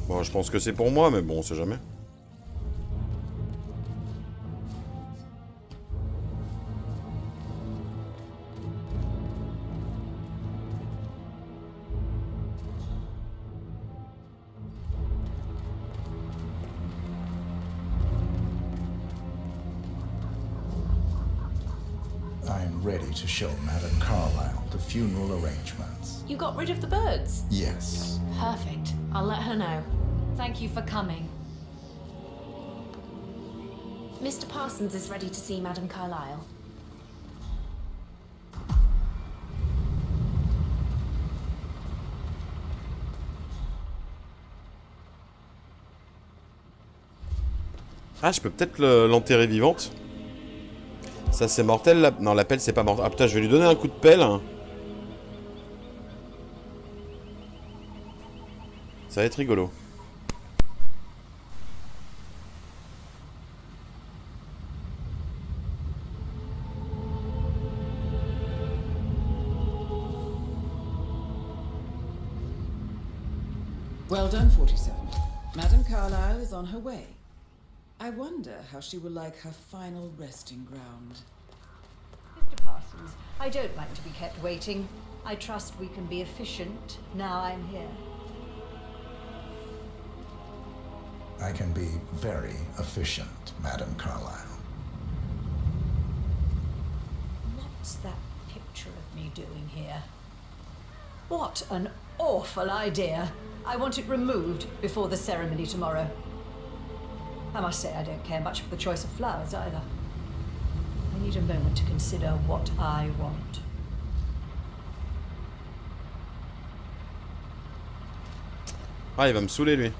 Bon, je pense que c'est pour moi, mais bon, on sait jamais. I'm ready to show Madame Carlyle the funeral arrangements. You got rid of the birds? Yes. Perfect. I'll let her know. Thank you for coming. Mr. Parsons is ready to see Madame Carlyle. Ah, je peux peut-être l'enterrer vivante. Ça, c'est mortel. Non, la pelle, c'est pas mortel. Ah, putain, je vais lui donner un coup de pelle. Ça va être rigolo. Well done, 47. Madame Carlyle is on her way. I wonder how she will like her final resting ground. Mr. Parsons, I don't like to be kept waiting. I trust we can be efficient now I'm here. I can be very efficient, Madame Carlyle. What's that picture of me doing here? What an awful idea. I want it removed before the ceremony tomorrow. I must say I don't care much for the choice of flowers either. I need a moment to consider what I want. Ah, il va me saouler, lui.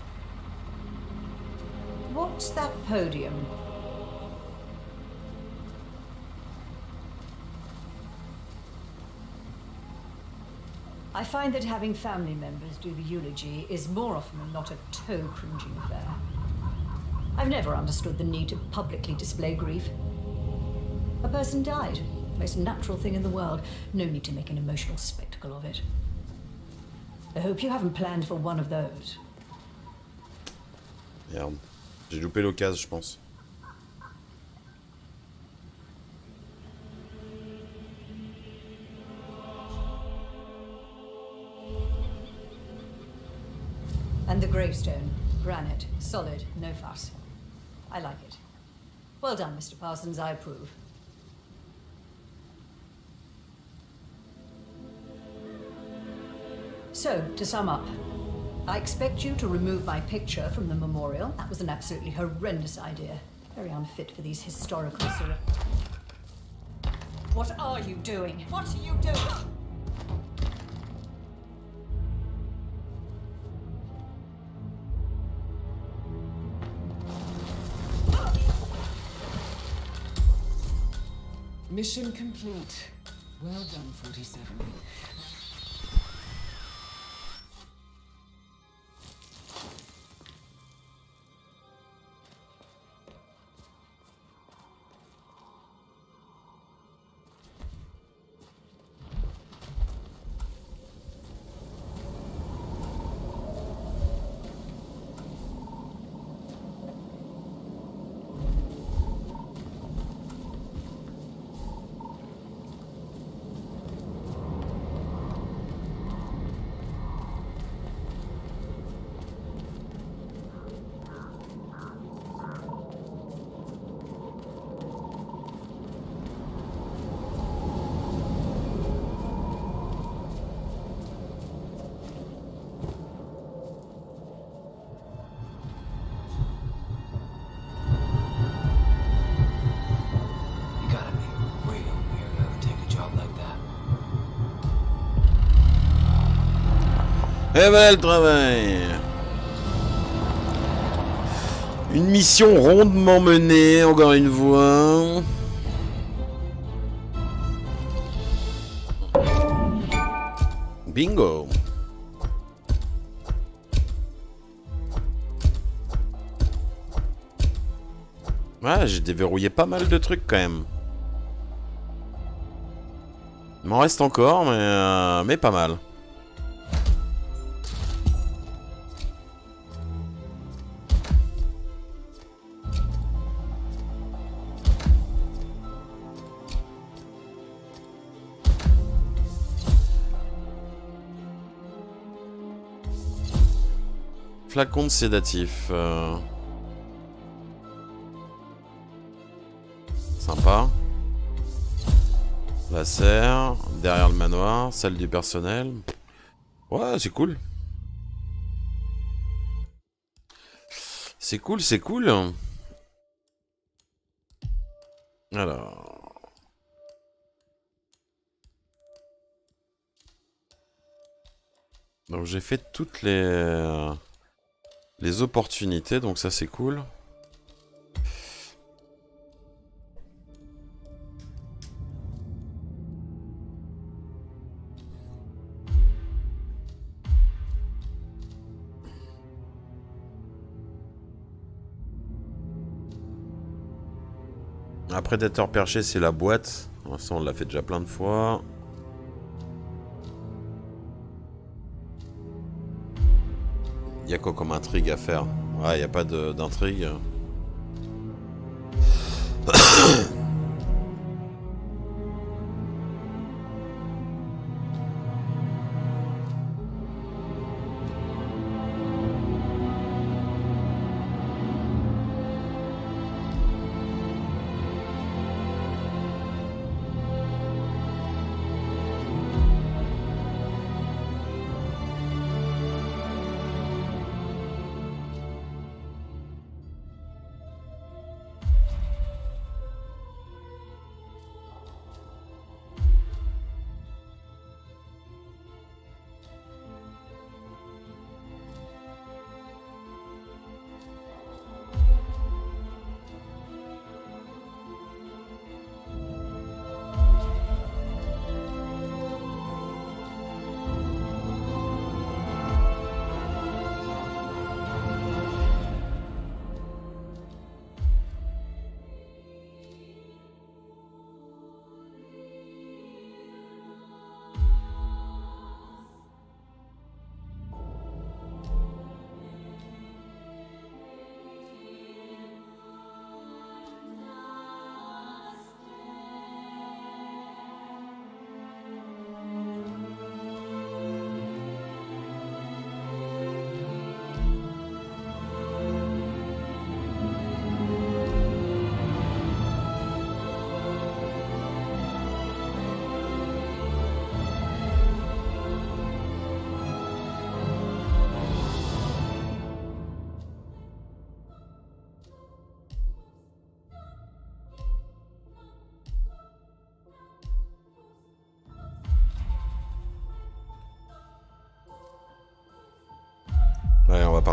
What's that podium? I find that having family members do the eulogy is more often than not a toe-cringing affair. I've never understood the need to publicly display grief. A person died. Most natural thing in the world. No need to make an emotional spectacle of it. I hope you haven't planned for one of those. Merde. J'ai loupé l'occasion, je pense. And the gravestone. Granite. Solid. No fuss. I like it. Well done, Mr. Parsons. I approve. So, to sum up, I expect you to remove my picture from the memorial. That was an absolutely horrendous idea. Very unfit for these historical sort of... What are you doing? What are you doing? Mission complete. Well done, 47. Et voilà le travail. Une mission rondement menée, encore une fois. Bingo. Ouais, j'ai déverrouillé pas mal de trucs quand même. Il m'en reste encore, mais pas mal. Flacon de sédatif. Sympa. La serre. Derrière le manoir. Salle du personnel. Ouais, c'est cool. C'est cool, c'est cool. Alors. Donc j'ai fait toutes les opportunités, donc ça c'est cool. Un prédateur perché, c'est la boîte. Ça, on l'a fait déjà plein de fois. Il y a quoi comme intrigue à faire? Ouais, il n'y a pas d'intrigue.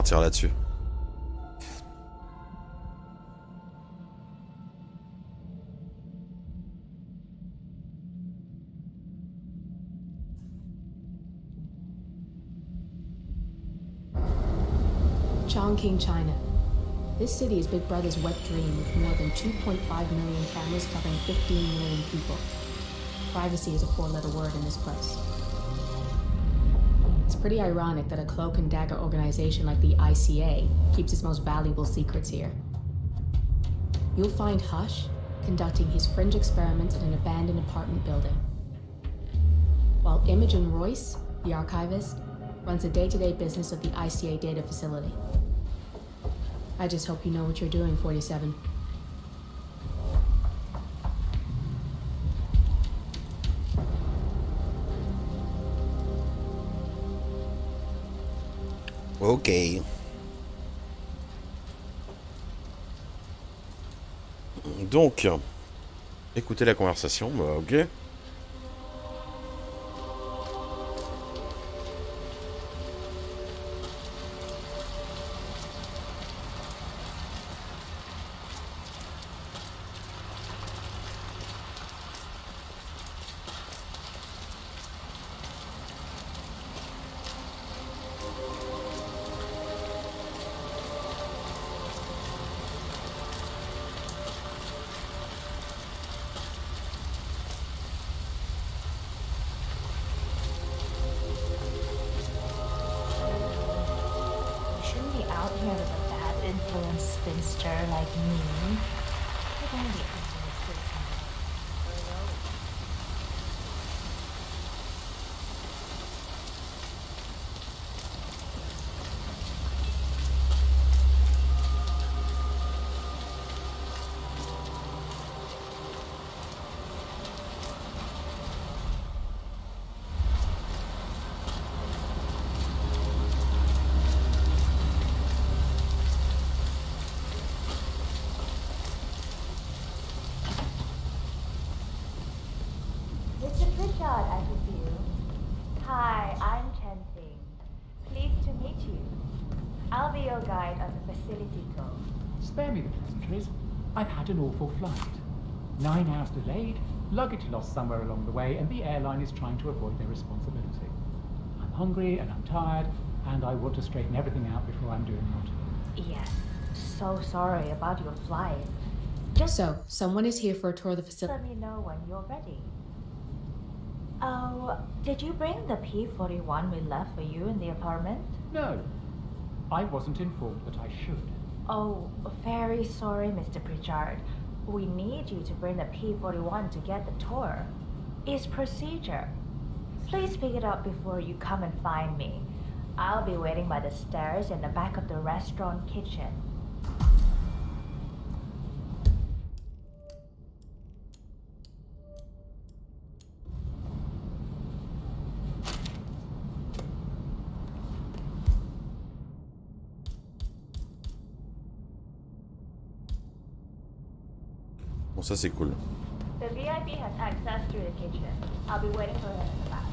partir là-dessus. Chongqing, China. This city is Big Brother's wet dream with more than 2.5 million cameras covering 15 million people. Privacy is a four-letter word in this place. It's pretty ironic that a cloak and dagger organization like the ICA keeps its most valuable secrets here. You'll find Hush conducting his fringe experiments in an abandoned apartment building, while Imogen Royce, the archivist, runs the day-to-day business of the ICA data facility. I just hope you know what you're doing, 47. Ok. Donc, écoutez la conversation, bah ok. Shouldn't be out here with a bad influence spinster like me. But then the Mr. Pritchard, I presume. Hi, I'm Chen-Ting. Pleased to meet you. I'll be your guide on the facility tour. Spare me the pleasantries. I've had an awful flight. 9 hours delayed, luggage lost somewhere along the way, and the airline is trying to avoid their responsibility. I'm hungry and I'm tired, and I want to straighten everything out before I'm doing more. Yes. So sorry about your flight. So, someone is here for a tour of the facility. Let me know when you're ready. Oh, did you bring the P-41 we left for you in the apartment? No, I wasn't informed that I should. Oh, very sorry, Mr. Pritchard. We need you to bring the P-41 to get the tour. It's procedure. Please pick it up before you come and find me. I'll be waiting by the stairs in the back of the restaurant kitchen. Bon, ça c'est cool. The VIP has access to the kitchen. I'll be waiting for her in the back.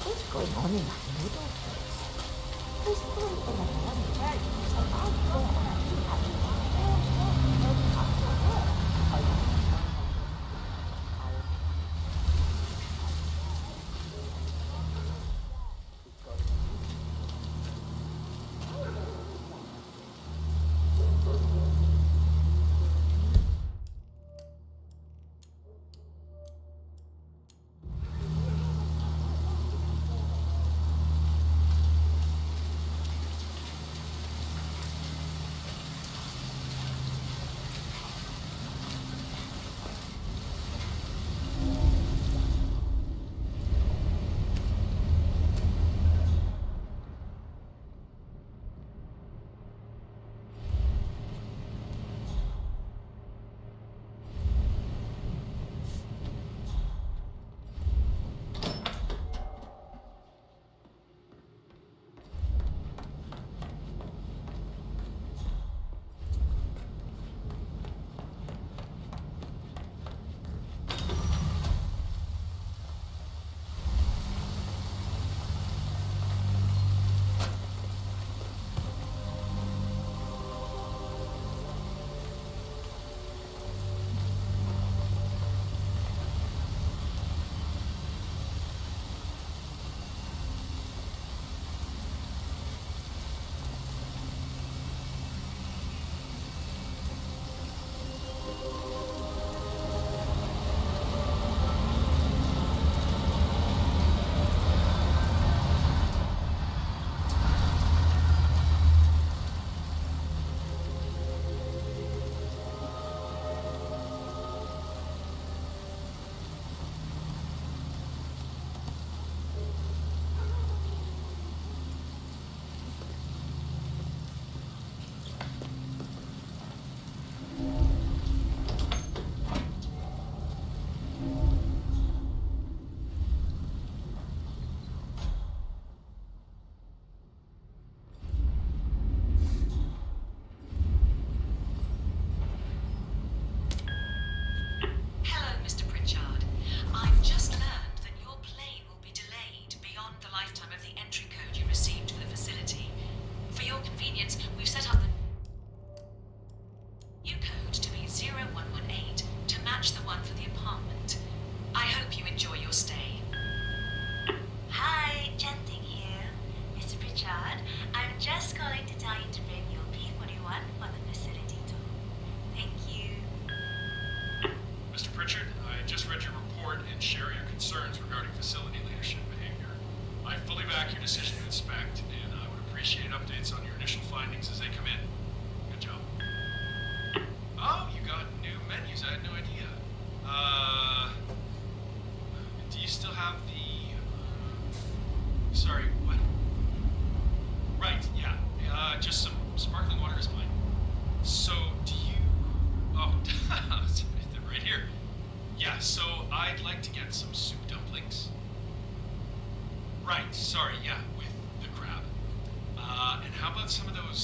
What's going on in that noodle place? There's food in the morning, and I don't actually have to no time for work.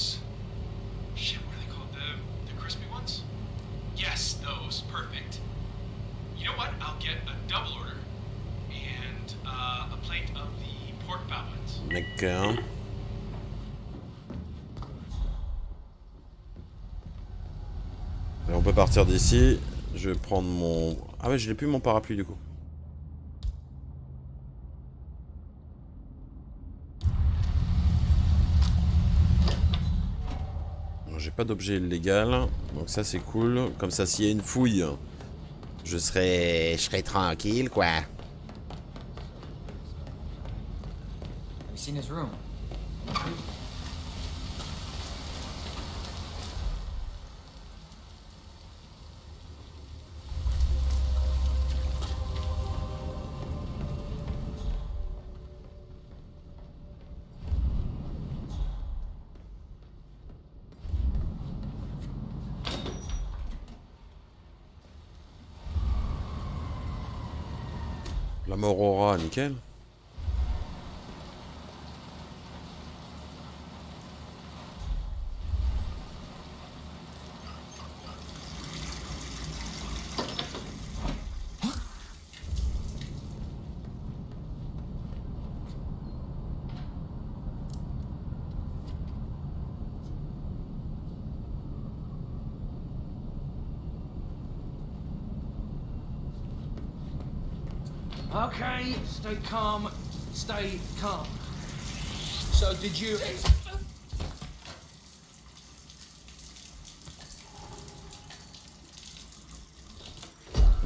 those... Shit, what are they called? The crispy ones? Yes, those. Perfect. You know what? I'll get a double order. And a plate of the pork boblins. D'accord. Et on peut partir d'ici. Je vais prendre mon... Ah ouais, je n'ai plus mon parapluie du coup. J'ai pas d'objet illégal, donc ça c'est cool. Comme ça, s'il y a une fouille, je serai tranquille, quoi. Have you seen his room? La mort aura, nickel. Okay, stay calm. Stay calm. So did you...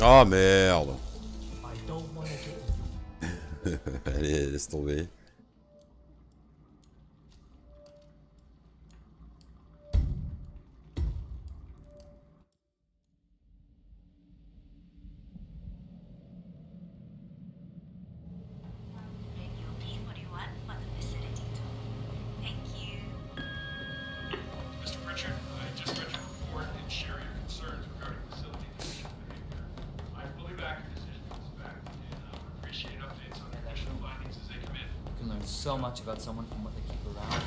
Oh merde. I don't want to get... Allez, laisse tomber. Mr. Pritchard, I just read your report and share your concerns regarding facility patient behavior. I fully back your decision on this fact, and I would appreciate updates on your additional findings as they come in. You can learn so much about someone from what they keep around.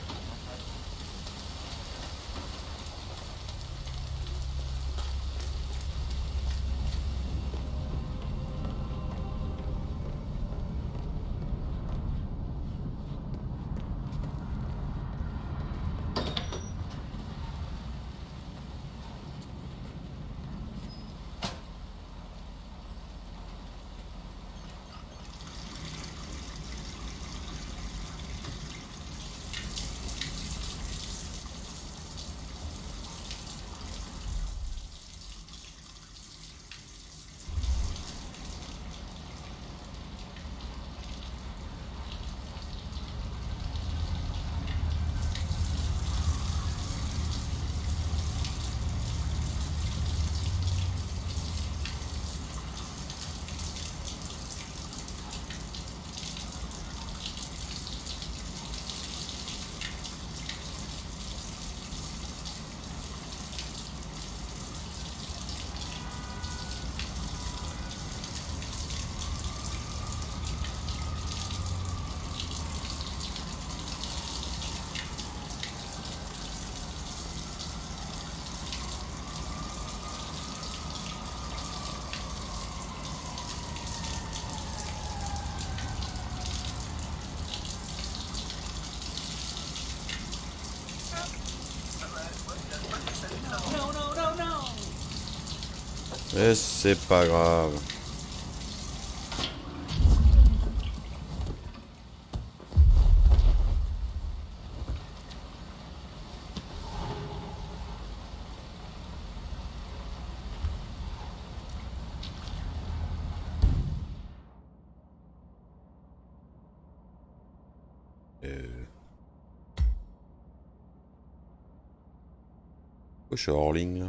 Et c'est pas grave. Je suis hors ligne là.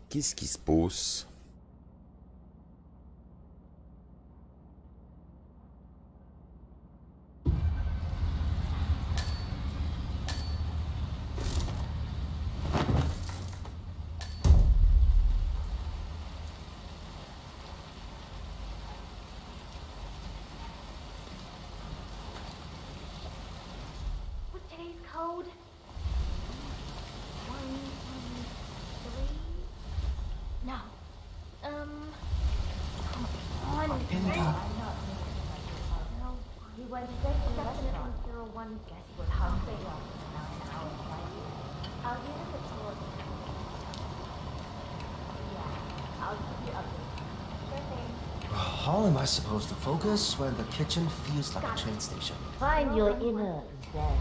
Qu'est-ce qui se passe? everyone guessed he was hungry after the 9-hour flight. I'll give him the tour. Yeah, I'll keep you updated. Sure thing. How am I supposed to focus when the kitchen feels like a train station? Find your inner zen.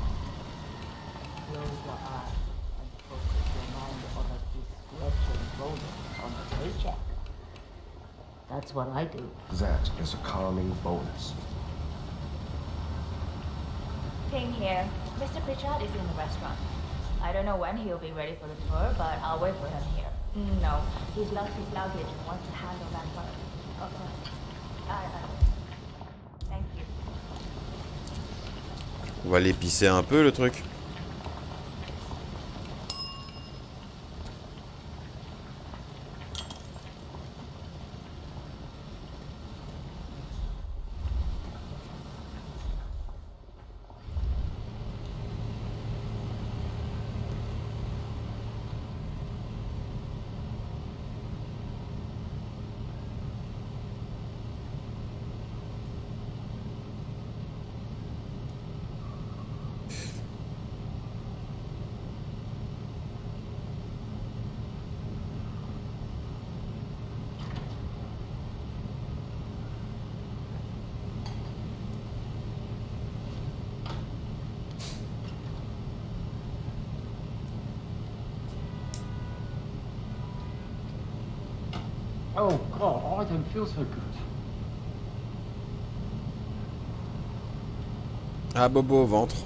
Close your eyes and focus your mind on a discretion bonus on the paycheck. That's what I do. That is a calming bonus. Ping here. Mr. Pritchard is in the restaurant. I don't know when he'll be ready for the tour, but I'll wait for him here. No, he's lost his luggage and wants to handle that first. Okay. Thank you. On va l'épicer un peu le truc. Oh God, I don't feel so good. Ah, bobo au ventre.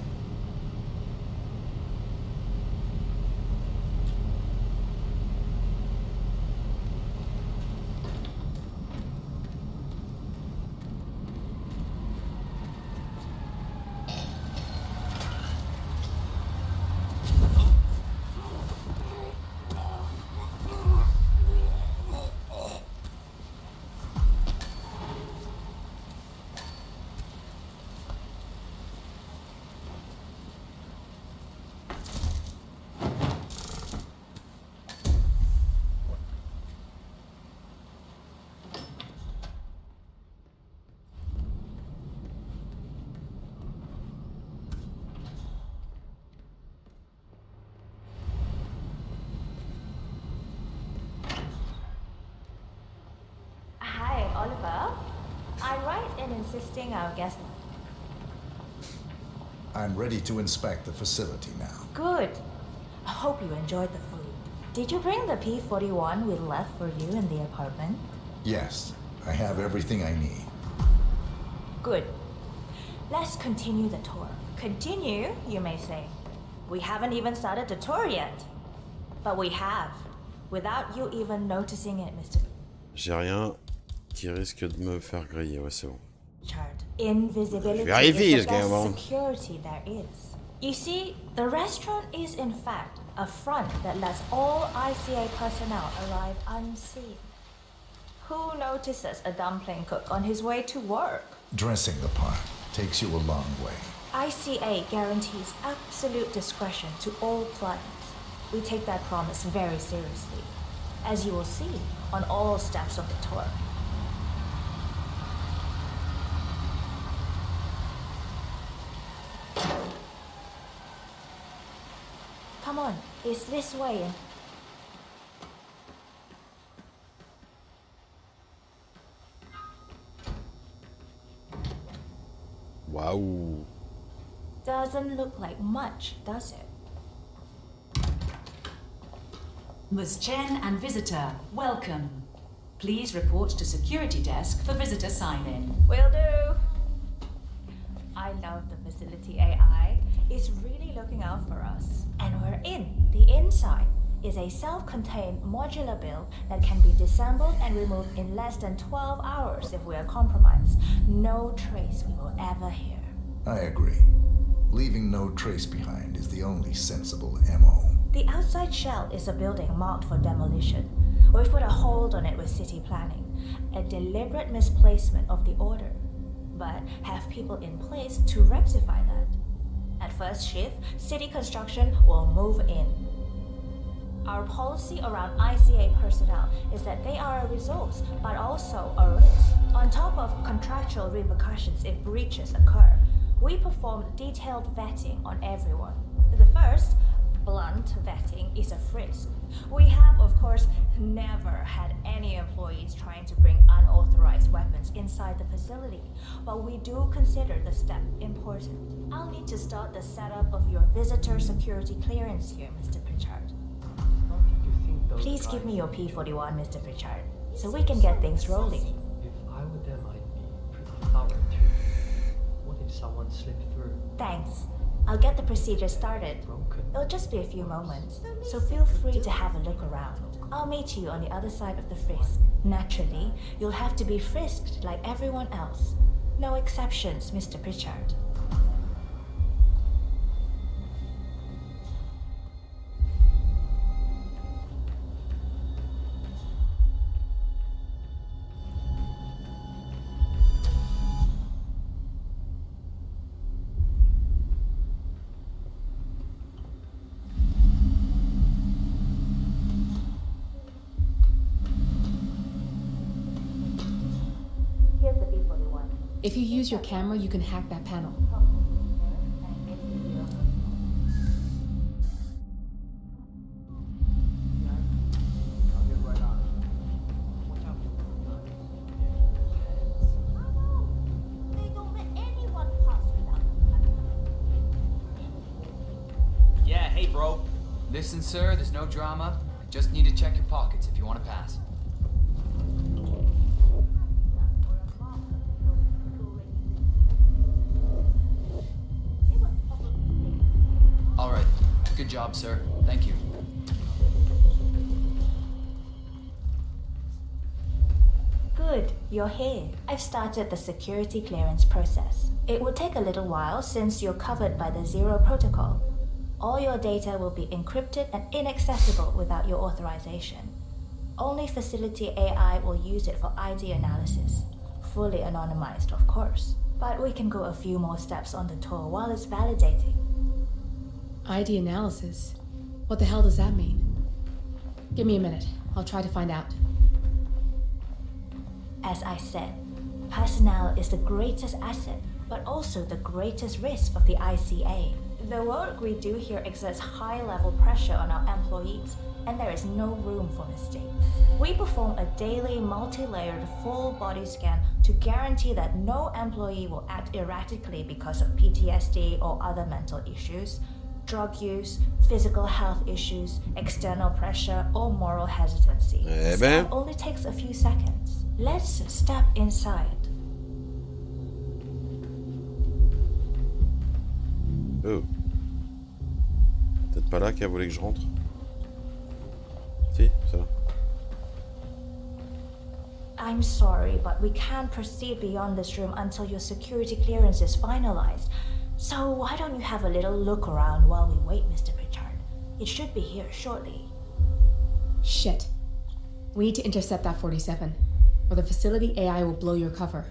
Hi, Oliver. I'm right in insisting our guest. I'm ready to inspect the facility now. Good. I hope you enjoyed the food. Did you bring the P-41 we left for you in the apartment? Yes, I have everything I need. Good. Let's continue the tour. Continue, you may say. We haven't even started the tour yet. But we have, without you even noticing it, Mr. J'ai rien qui risque de me faire griller, ouais c'est bon. Chart. Invisibility Vérifie, is the ce best security there is. You see, the restaurant is in fact a front that lets all ICA personnel arrive unseen. Who notices a dumpling cook on his way to work? Dressing the part takes you a long way. ICA guarantees absolute discretion to all clients. We take that promise very seriously, as you will see on all steps of the tour. Come on, it's this way. Wow. Doesn't look like much, does it? Ms. Chen and visitor, welcome. Please report to security desk for visitor sign-in. Will do. I love the facility AI. It's really looking out for us. And we're in. The inside is a self-contained modular build that can be disassembled and removed in less than 12 hours if we are compromised. No trace we will ever hear. I agree. Leaving no trace behind is the only sensible MO. The outside shell is a building marked for demolition. We've put a hold on it with city planning. A deliberate misplacement of the order. But have people in place to rectify that. At first shift, city construction will move in. Our policy around ICA personnel is that they are a resource, but also a risk. On top of contractual repercussions if breaches occur, We performed detailed vetting on everyone. The first, blunt vetting, is a frisk. We have, of course, never had any employees trying to bring unauthorized weapons inside the facility, but we do consider the step important. I'll need to start the setup of your visitor security clearance here, Mr. Pritchard. Please give me your P41, Mr. Pritchard, so we can get things rolling. If I were them, I'd be pretty thorough too. What if someone slipped through? Thanks. I'll get the procedure started. It'll just be a few moments, so feel free to have a look around. I'll meet you on the other side of the frisk. Naturally, you'll have to be frisked like everyone else. No exceptions, Mr. Pritchard. If you use your camera, you can hack that panel. Yeah, hey, bro. Listen, sir, there's no drama. I just need to check your pockets if you want to pass. All right. Good job, sir. Thank you. Good, you're here. I've started the security clearance process. It will take a little while since you're covered by the Zero Protocol. All your data will be encrypted and inaccessible without your authorization. Only facility AI will use it for ID analysis. Fully anonymized, of course. But we can go a few more steps on the tour while it's validating. ID analysis? What the hell does that mean? Give me a minute. I'll try to find out. As I said, personnel is the greatest asset, but also the greatest risk of the ICA. The work we do here exerts high-level pressure on our employees, and there is no room for mistakes. We perform a daily, multi-layered, full-body scan to guarantee that no employee will act erratically because of PTSD or other mental issues, drug use, physical health issues, external pressure, or moral hesitancy. The scan only takes a few seconds. Let's step inside. Oh. Peut-être pas là qu'elle voulait que je rentre. Si, ça va. I'm sorry, but we can't proceed beyond this room until your security clearance is finalized. So why don't you have a little look around while we wait, Mr. Pritchard? It should be here shortly. Shit. We need to intercept that 47, or the facility AI will blow your cover.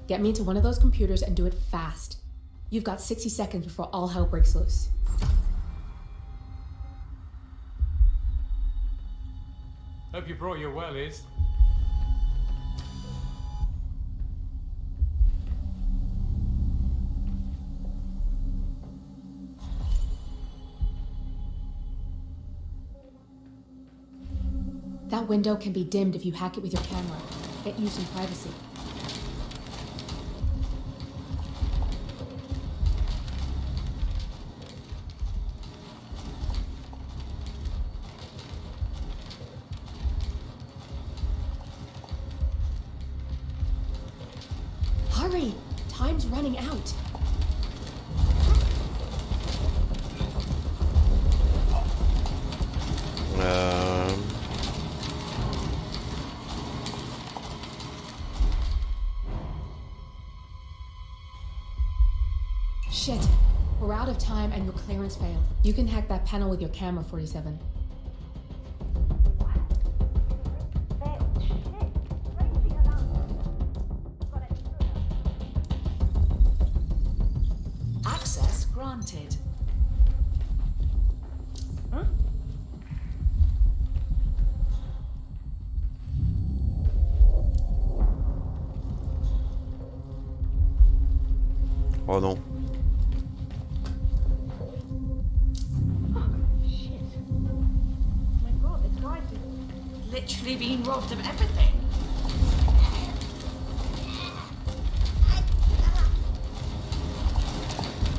Get me into one of those computers and do it fast. You've got 60 seconds before all hell breaks loose. Hope you brought your wellies. That window can be dimmed if you hack it with your camera. Get you some privacy. Hurry! Time's running out. Shit. We're out of time and your clearance failed. You can hack that panel with your camera, 47. Access granted. Oh non. Shit. My god, it's going to... Literally being robbed of everything.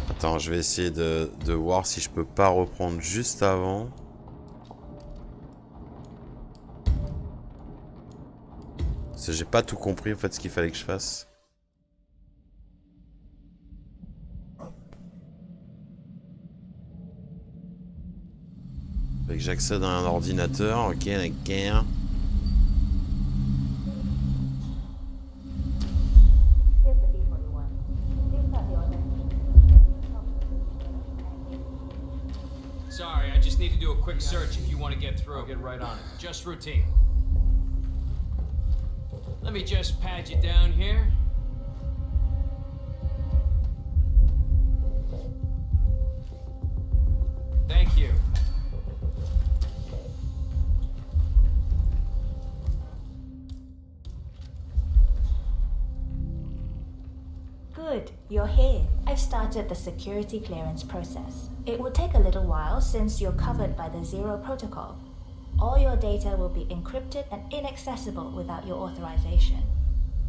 Attends, je vais essayer de voir si je peux pas reprendre juste avant. Parce que j'ai pas tout compris en fait ce qu'il fallait que je fasse. Fait que j'accède à un ordinateur, ok, d'accord. Sorry, I just need to do a quick search if you want to get through. I'll get right on it. Just routine. Let me just pat you down here. Thank you. Good, you're here. I've started the security clearance process. It will take a little while since you're covered by the Zero Protocol. All your data will be encrypted and inaccessible without your authorization.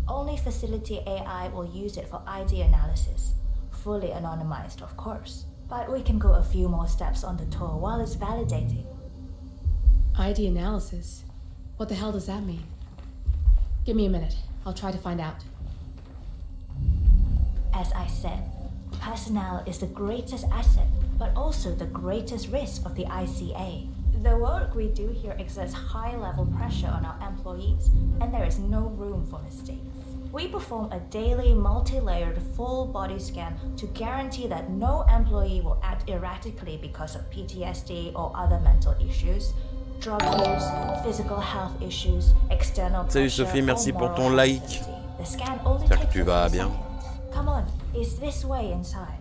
Only facility AI will use it for ID analysis. Fully anonymized, of course. But we can go a few more steps on the tour while it's validating. ID analysis? What the hell does that mean? Give me a minute. I'll try to find out. As I said, personnel is the greatest asset, but also the greatest risk of the ICA. The work we do here exerts high-level pressure on our employees, and there is no room for mistakes. We perform a daily, multi-layered, full-body scan to guarantee that no employee will act erratically because of PTSD or other mental issues, drug use, physical health issues, external pressure, Salut Sophie, merci pour ton like. The scan only J'espère que takes tu a vas few bien. seconds. Come on, it's this way inside.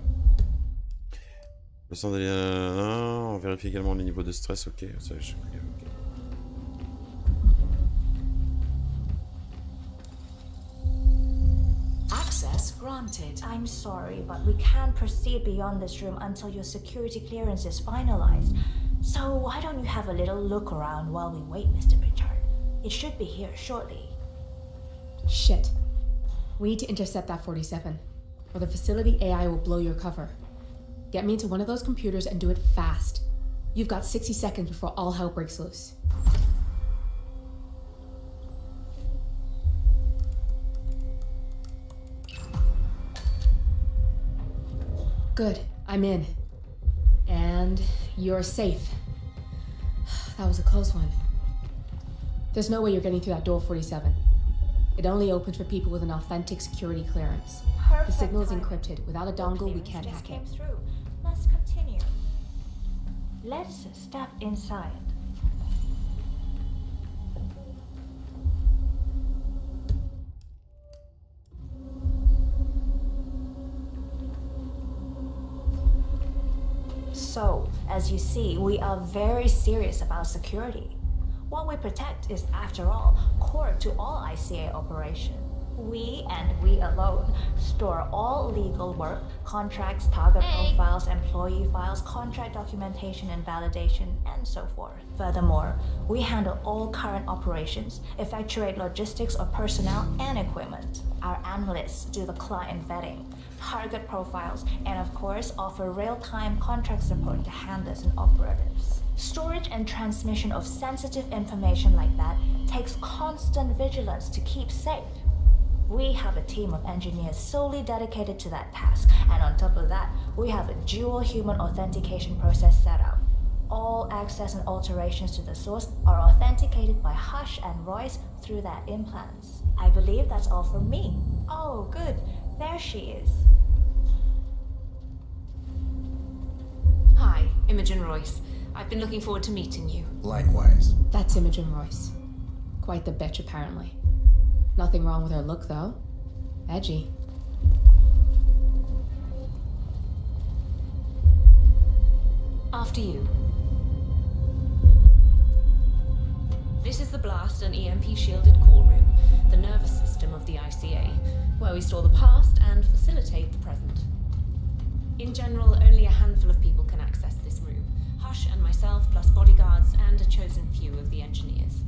Le sang de... On vérifie également les niveaux de stress, ok. Ça, ok. Access granted. I'm sorry, but we can't proceed beyond this room until your security clearance is finalized. So why don't you have a little look around while we wait, Mr. Pritchard? It should be here shortly. Shit. We need to intercept that 47, or the facility AI will blow your cover. Get me into one of those computers and do it fast. You've got 60 seconds before all hell breaks loose. Good, I'm in. And you're safe. That was a close one. There's no way you're getting through that door 47. It only opens for people with an authentic security clearance. The signal is encrypted. Without a dongle, we can't hack it. Through. Let's continue. Let's step inside. So, as you see, we are very serious about security. What we protect is, after all, core to all ICA operation. We, and we alone, store all legal work, contracts, target profiles, employee files, contract documentation and validation, and so forth. Furthermore, we handle all current operations, effectuate logistics of personnel and equipment. Our analysts do the client vetting, target profiles, and of course offer real-time contract support to handlers and operatives. Storage and transmission of sensitive information like that takes constant vigilance to keep safe. We have a team of engineers solely dedicated to that task, and on top of that, we have a dual human authentication process set up. All access and alterations to the source are authenticated by Hush and Royce through their implants. I believe that's all from me. Oh, good. There she is. Hi, Imogen Royce. I've been looking forward to meeting you. Likewise. That's Imogen Royce. Quite the bitch, apparently. Nothing wrong with her look, though. Edgy. After you. This is the blast and EMP shielded call room, the nervous system of the ICA, where we store the past and facilitate the present. engineers.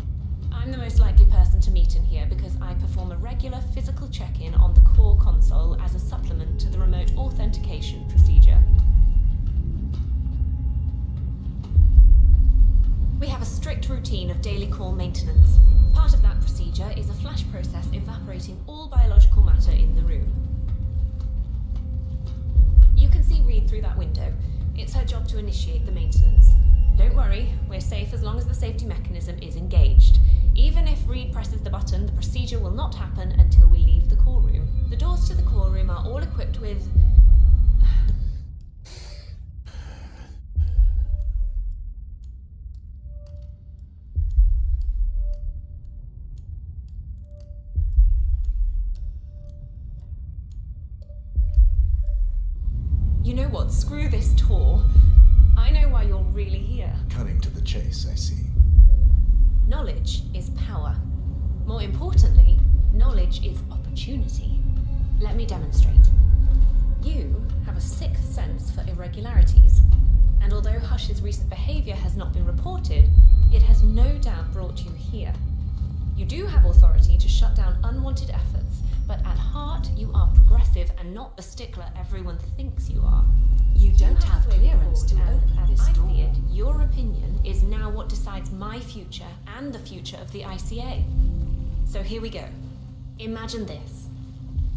I'm the most likely person to meet in here because I perform a regular physical check-in on the core console as a supplement to the remote authentication procedure. We have a strict routine of daily core maintenance. Part of that procedure is a flash process evaporating all biological matter in the room. You can see Reed through that window. It's her job to initiate the maintenance. Don't worry, we're safe as long as the safety mechanism is engaged. Even if Reed presses the button, the procedure will not happen until we leave the core room. The doors to the core room are all equipped with... You know what? Screw this tour. I know why you're really here. Cutting to the chase, I see. Knowledge is power. More importantly, knowledge is opportunity. Let me demonstrate. You have a sixth sense for irregularities, and although Hush's recent behavior has not been reported, it has no doubt brought you here. You do have authority to shut down unwanted efforts, but at heart you are progressive and not the stickler everyone thinks you are. You don't have clearance to open this door. I see it, your opinion is now what decides my future and the future of the ICA. So here we go. Imagine this.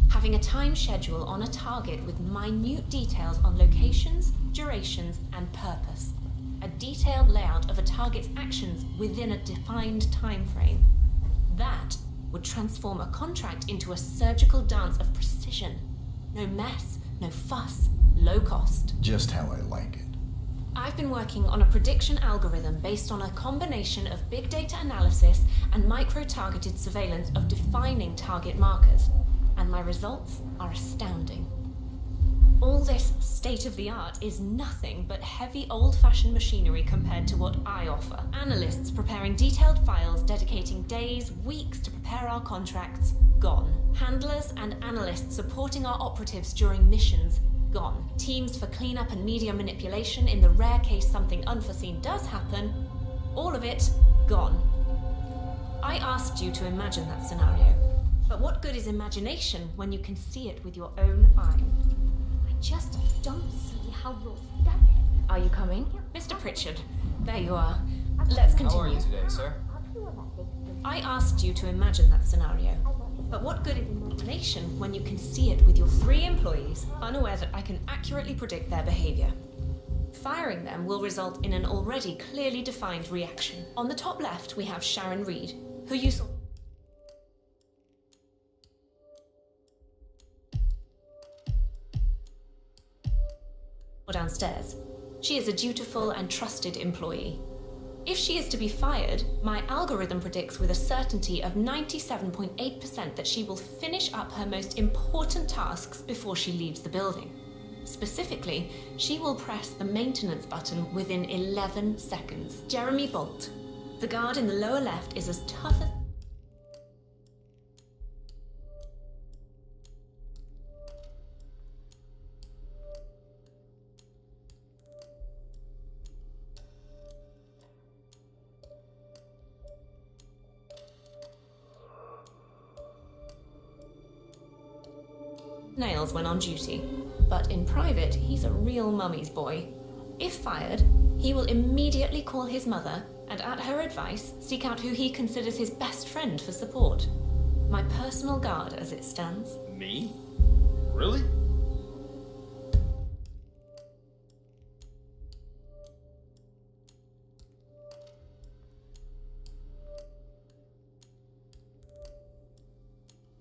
Having a time schedule on a target with minute details on locations, durations, and purpose. A detailed layout of a target's actions within a defined time frame. That would transform a contract into a surgical dance of precision. No mess, no fuss, low cost. Just how I like it. I've been working on a prediction algorithm based on a combination of big data analysis and micro-targeted surveillance of defining target markers, and my results are astounding. All this state-of-the-art is nothing but heavy old-fashioned machinery compared to what I offer. Analysts preparing detailed files, dedicating days, weeks to prepare our contracts, gone. Handlers and analysts supporting our operatives during missions, gone. Teams for cleanup and media manipulation in the rare case something unforeseen does happen, all of it, gone. I asked you to imagine that scenario. But what good is imagination when you can see it with your own eyes? Just don't see how you'll step it. Are you coming? Mr. Pritchard, there you are. Let's continue. How are you today, sir? I asked you to imagine that scenario. But what good is imagination when you can see it with your 3 employees, unaware that I can accurately predict their behavior? Firing them will result in an already clearly defined reaction. On the top left, we have Sharon Reed, who you saw downstairs. She is a dutiful and trusted employee. If she is to be fired, my algorithm predicts with a certainty of 97.8% that she will finish up her most important tasks before she leaves the building. Specifically, she will press the maintenance button within 11 seconds. Jeremy Bolt, the guard in the lower left, is as tough as... nails when on duty, but in private, he's a real mummy's boy. If fired, he will immediately call his mother and, at her advice, seek out who he considers his best friend for support. My personal guard, as it stands. Me? Really?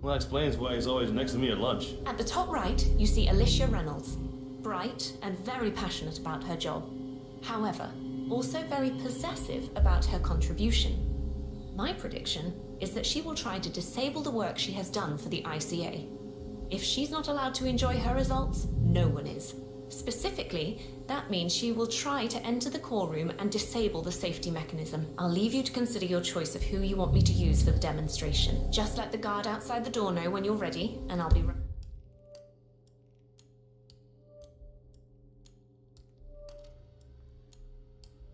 Well, that explains why he's always next to me at lunch. At the top right, you see Alicia Reynolds. Bright and very passionate about her job. However, also very possessive about her contribution. My prediction is that she will try to disable the work she has done for the ICA. If she's not allowed to enjoy her results, no one is. Specifically, that means she will try to enter the core room and disable the safety mechanism. I'll leave you to consider your choice of who you want me to use for the demonstration. Just let the guard outside the door know when you're ready, and I'll be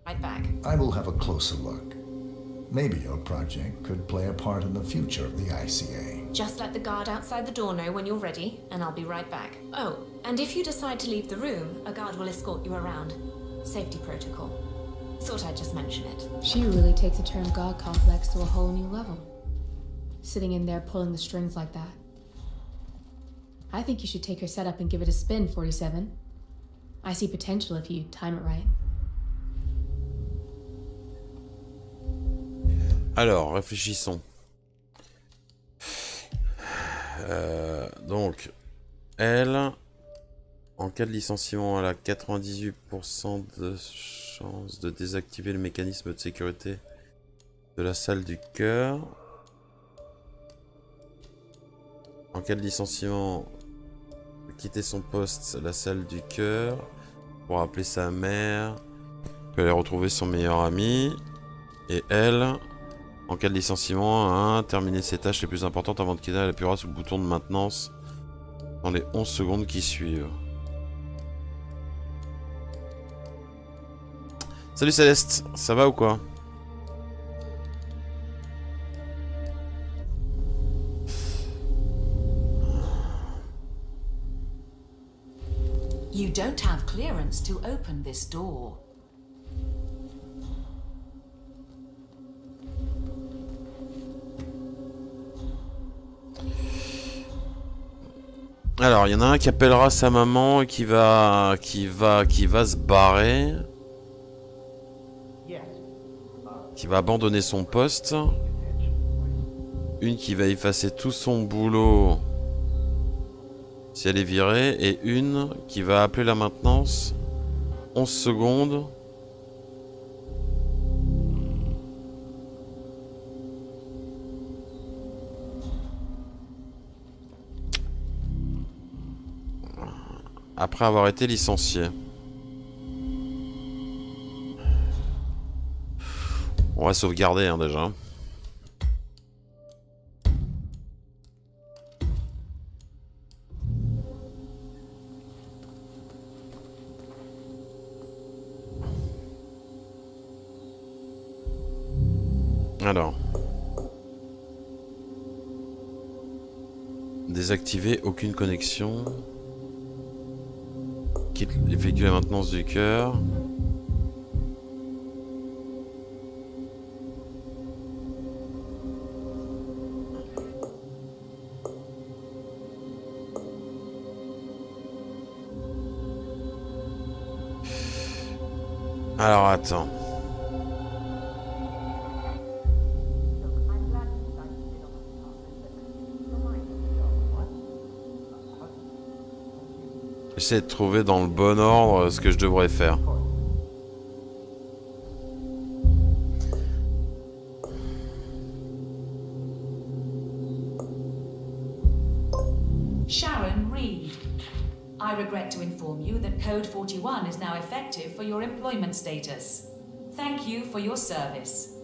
right back. I will have a closer look. Maybe your project could play a part in the future of the ICA. Just let the guard outside the door know when you're ready, and I'll be right back. Oh, and if you decide to leave the room, a guard will escort you around. Safety protocol. Thought I'd just mention it. She really takes the term god complex to a whole new level. Sitting in there pulling the strings like that. I think you should take her setup and give it a spin, 47. I see potential if you time it right. Alors, réfléchissons. Donc, elle, en cas de licenciement, elle a 98% de chance de désactiver le mécanisme de sécurité de la salle du cœur. En cas de licenciement, quitter son poste, la salle du cœur, pour appeler sa mère, peut aller retrouver son meilleur ami. Et elle, en cas de licenciement, terminer ses tâches les plus importantes avant de quitter, elle appuiera sur le bouton de maintenance dans les 11 secondes qui suivent. Salut Céleste, ça va ou quoi? You don't have clearance to open this door. Alors, il y en a un qui appellera sa maman et qui va se barrer. Qui va abandonner son poste. Une qui va effacer tout son boulot si elle est virée. Et une qui va appeler la maintenance 11 secondes. Après avoir été licencié. On va sauvegarder hein, déjà. Alors. Désactiver aucune connexion. Quitte effectue la maintenance du cœur. Alors attends. J'essaie de trouver dans le bon ordre ce que je devrais faire. Sharon Reed. I regret to inform you that Code 41 is now effective for your employment status. Thank you for your service.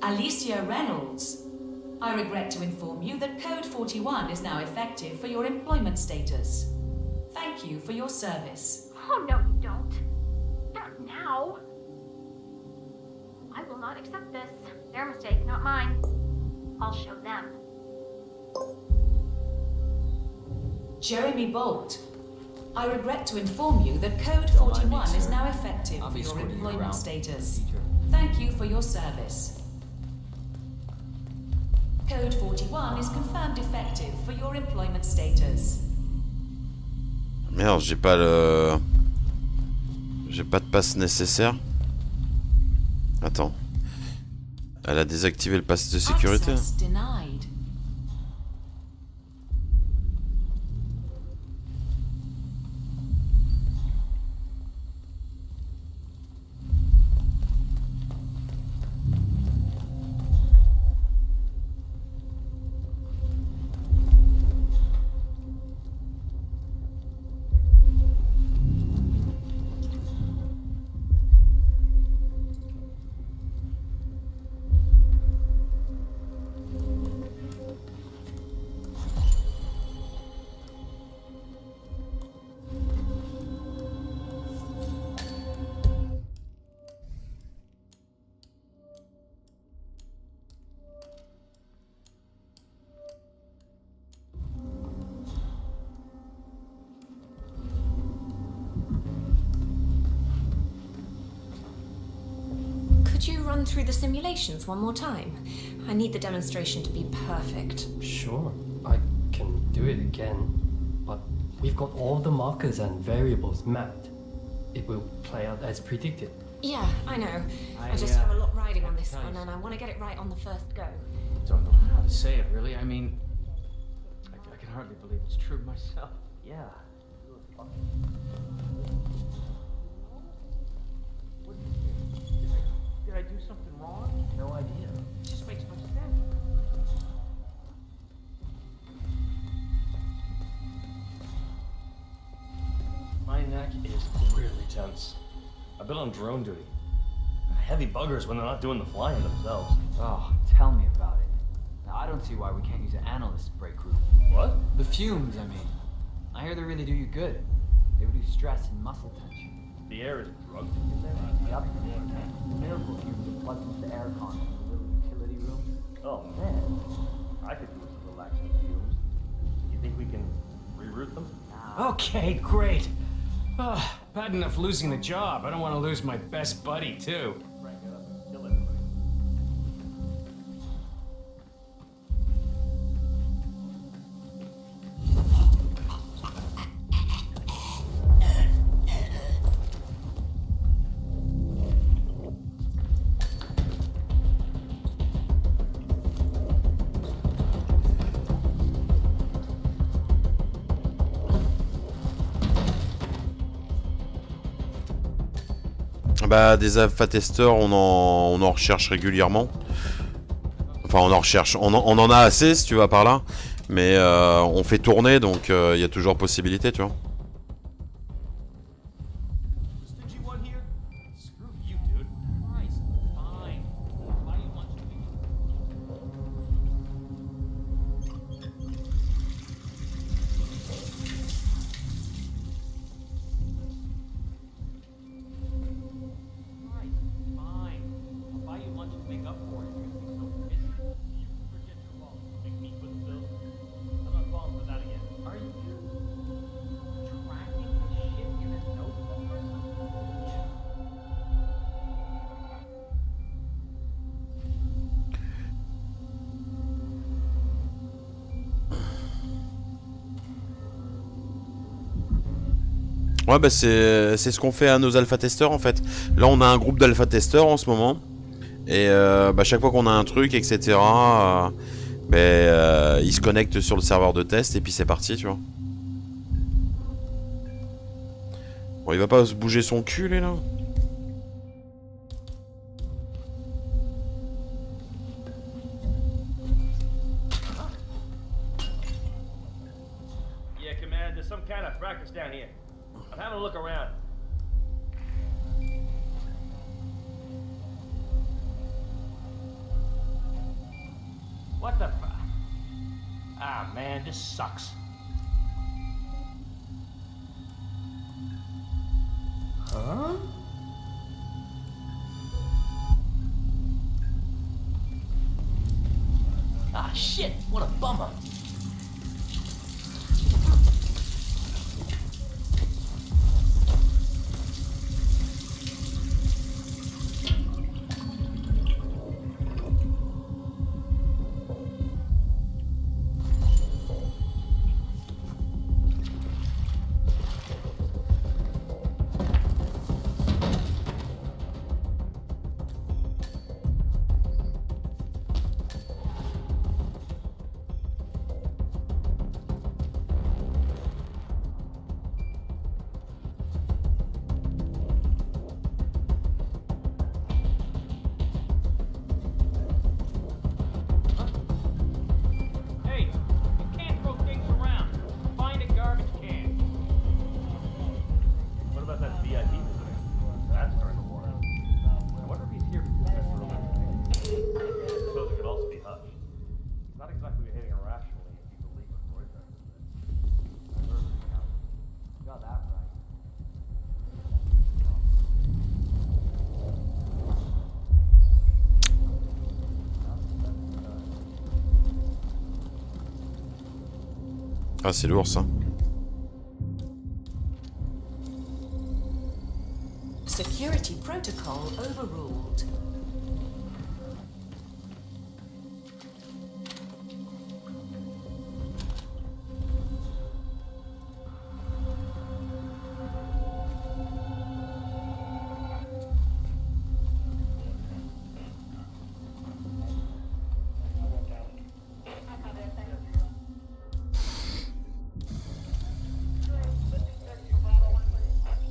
Alicia Reynolds. I regret to inform you that Code 41 is now effective for your employment status. Thank you for your service. Oh, no, you don't. Not now. I will not accept this. Their mistake, not mine. I'll show them. Jeremy Bolt. I regret to inform you that Code 41 is now effective for your employment status. Thank you for your service. Code 41 is confirmed effective for your employment status. Merde, j'ai pas le... J'ai pas de passe nécessaire. Attends. Elle a désactivé le pass de sécurité. Access denied. Could you run through the simulations one more time? I need the demonstration to be perfect. Sure, I can do it again, but we've got all the markers and variables mapped. It will play out as predicted. Yeah, I know. I just have a lot riding on this one, and I want to get it right on the first go. Don't know how to say it, really. I mean, I can hardly believe it's true myself. Yeah. Did I do something wrong? No idea. It just makes no sense. My neck is really tense. I've been on drone duty. Heavy buggers when they're not doing the flying themselves. Oh, tell me about it. Now, I don't see why we can't use an analyst break room. What? The fumes, I mean. I hear they really do you good. They reduce stress and muscle tension. The air is drugged. Yep. The miracle fumes are plugged into the aircon in the little utility room. Oh man, I could use some relaxing fumes. You think we can reroute them? Okay, great. Oh, bad enough losing the job. I don't want to lose my best buddy, too. Crank it up and kill everybody. Bah, des alpha testeurs, on en recherche régulièrement. Enfin, on en recherche. On en a assez, si tu vas par là. Mais on fait tourner, donc il y a toujours possibilité, tu vois. Ouais, bah c'est ce qu'on fait à nos alpha testeurs en fait. Là on a un groupe d'alpha testeurs en ce moment. Et bah, chaque fois qu'on a un truc, etc. Ils se connectent sur le serveur de test et puis c'est parti, tu vois. Bon, il va pas se bouger son cul, lui, là. Yeah, Command, there's some kind of fracas down here. I'm having a look around. What the fuck? Ah, man, this sucks. Huh? Ah, shit! What a bummer! about that VIP visitor? That's starting to warm. I wonder if he's here because that's real. I suppose it could also be Hush. He's not exactly behaving irrationally if you believe what Roy said. You got that right. Ah, c'est lourd ça. Security protocol overruled.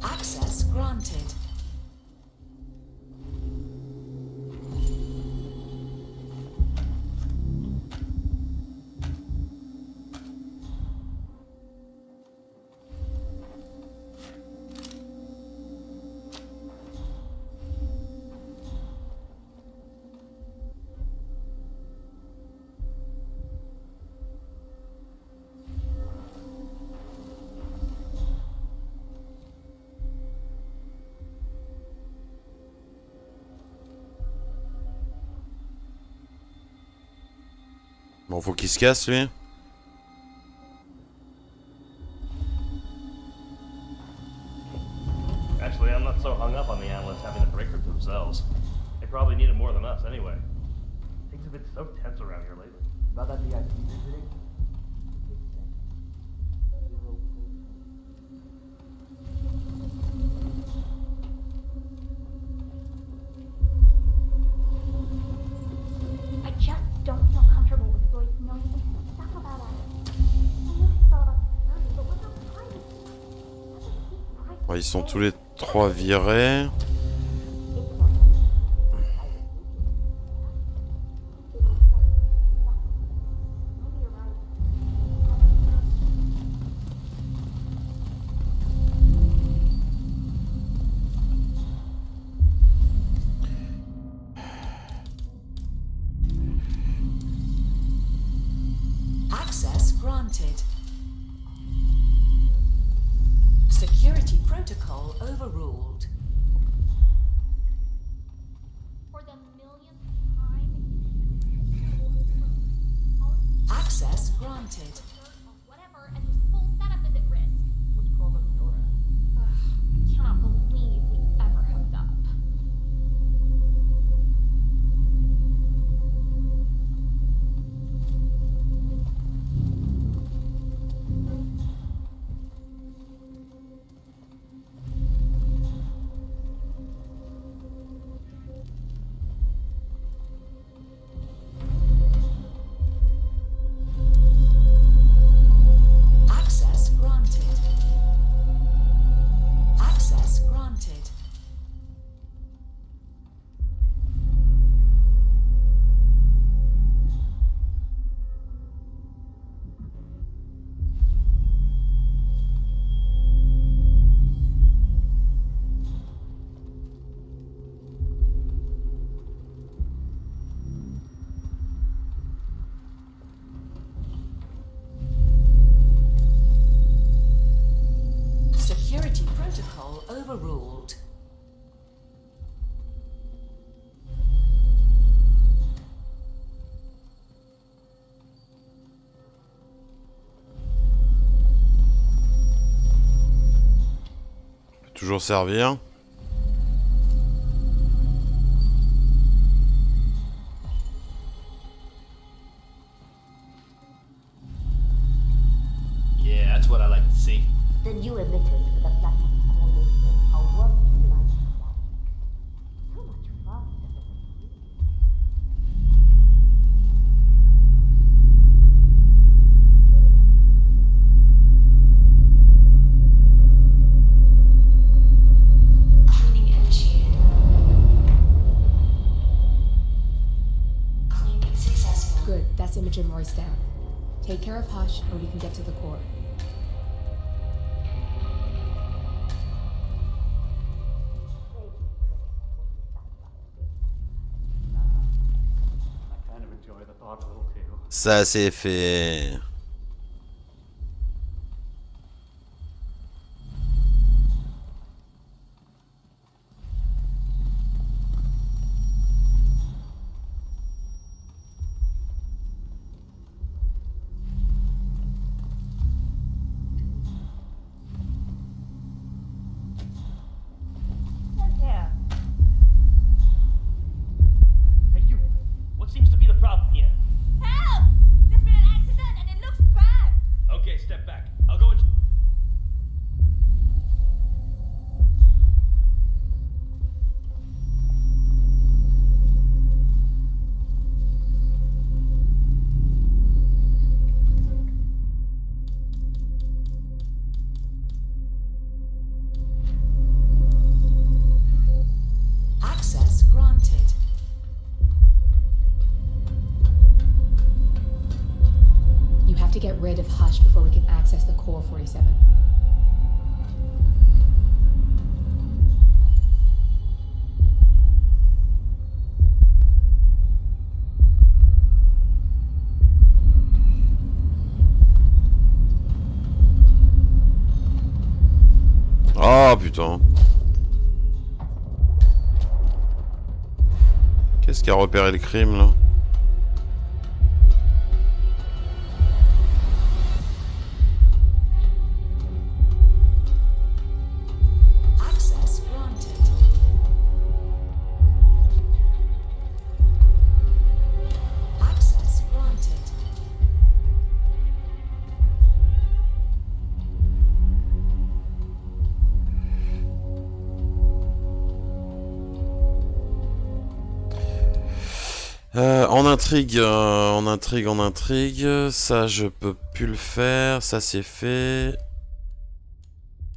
Access granted. Bon, faut qu'il se casse lui. Actually, I'm not so hung up on the analysts having the break room to themselves. They probably need it more than us anyway. Things have been so tense around here lately. About that VIP visiting? I just don't feel comfortable with Royce knowing any stuff about us. I know he's all about security, but without privacy. Bon, ils sont tous les trois virés. Access granted. Security protocol overruled. For the millionth time, Access granted. whatever, and his full setup is at risk. What's crawled up your ass? I cannot believe we ever hooked up. Access granted. Access granted. Security protocol overruled. Toujours servir. Yeah, that's what I like to see. The new emitters for the Flatland School Basement are working like magic. So much fun. Cleaning initiated. Cleaning successful. Good, that's Imogen Royce down. Take care of Hush, and we can get to the core. Ça c'est fait. Hey, you! What seems to be the problem here? Help! There's been an accident and it looks bad. Okay, step back. I'll go and... Access granted. You have to get rid of Hush before we can access the Core 47. Oh putain. Qu'est-ce qui a repéré le crime là? Access granted. Access granted. En intrigue, ça je peux plus le faire, ça c'est fait.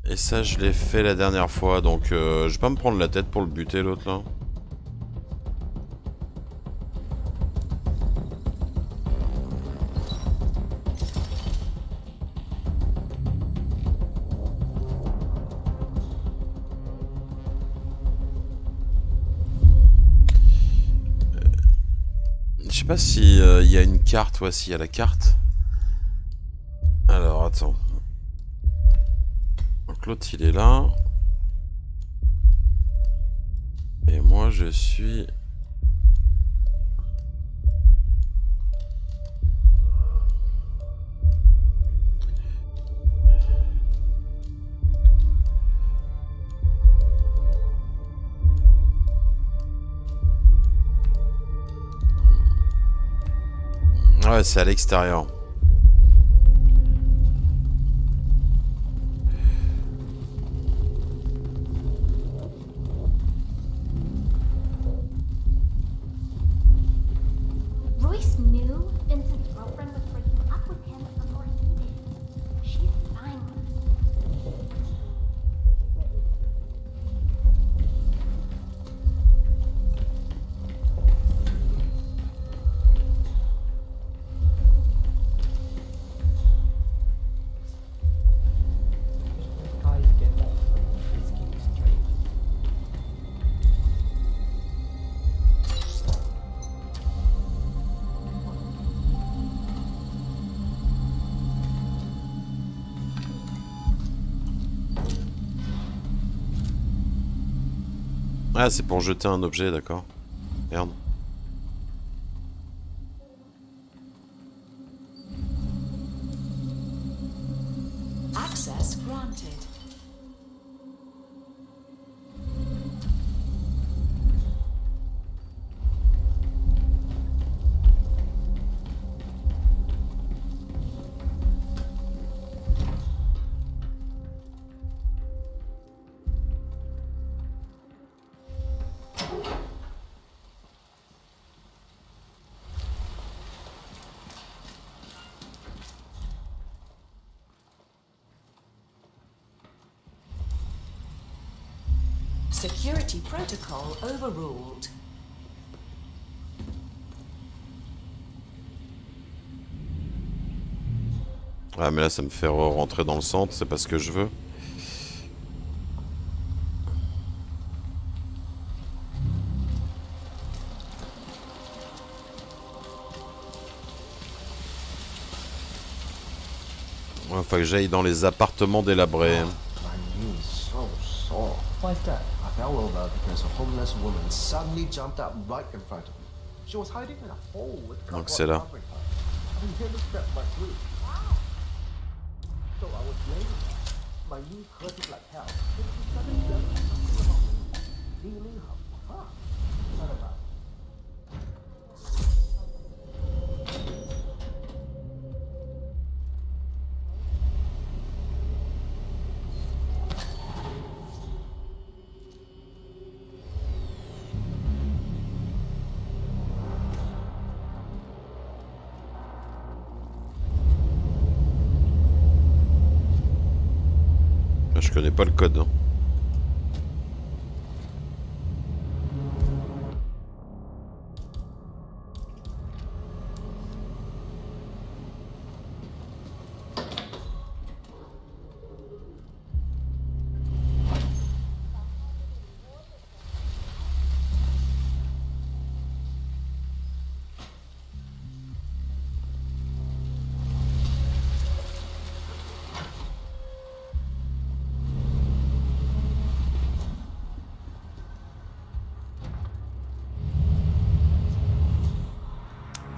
Et ça je l'ai fait la dernière fois, donc je vais pas me prendre la tête pour le buter l'autre là. Je sais pas si il y a une carte, ouais, s'il y a la carte. Alors attends. Donc l'autre il est là. Et moi je suis... Ouais, c'est à l'extérieur. Royce knew Vincent's girlfriend was breaking up with him before he did. She's fine. Guys get all frisky straight. Ah, c'est pour jeter un objet, d'accord. Merde. Access granted. Security protocol overruled. Ah mais là ça me fait rentrer dans le centre, c'est pas ce que je veux. Ouais, faut que j'aille dans les appartements délabrés. My knee is so sore. Why's that? I fell over because a homeless woman suddenly jumped up right in front of me. She was hiding in a hole with Donc c'est là. covering her. I nearly stepped my foot. So I was laying there. My knee hurting like hell. Then she suddenly jumped up, feeling her pulse. What about? Je connais pas le code. Hein.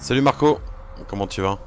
Salut Marco, comment tu vas?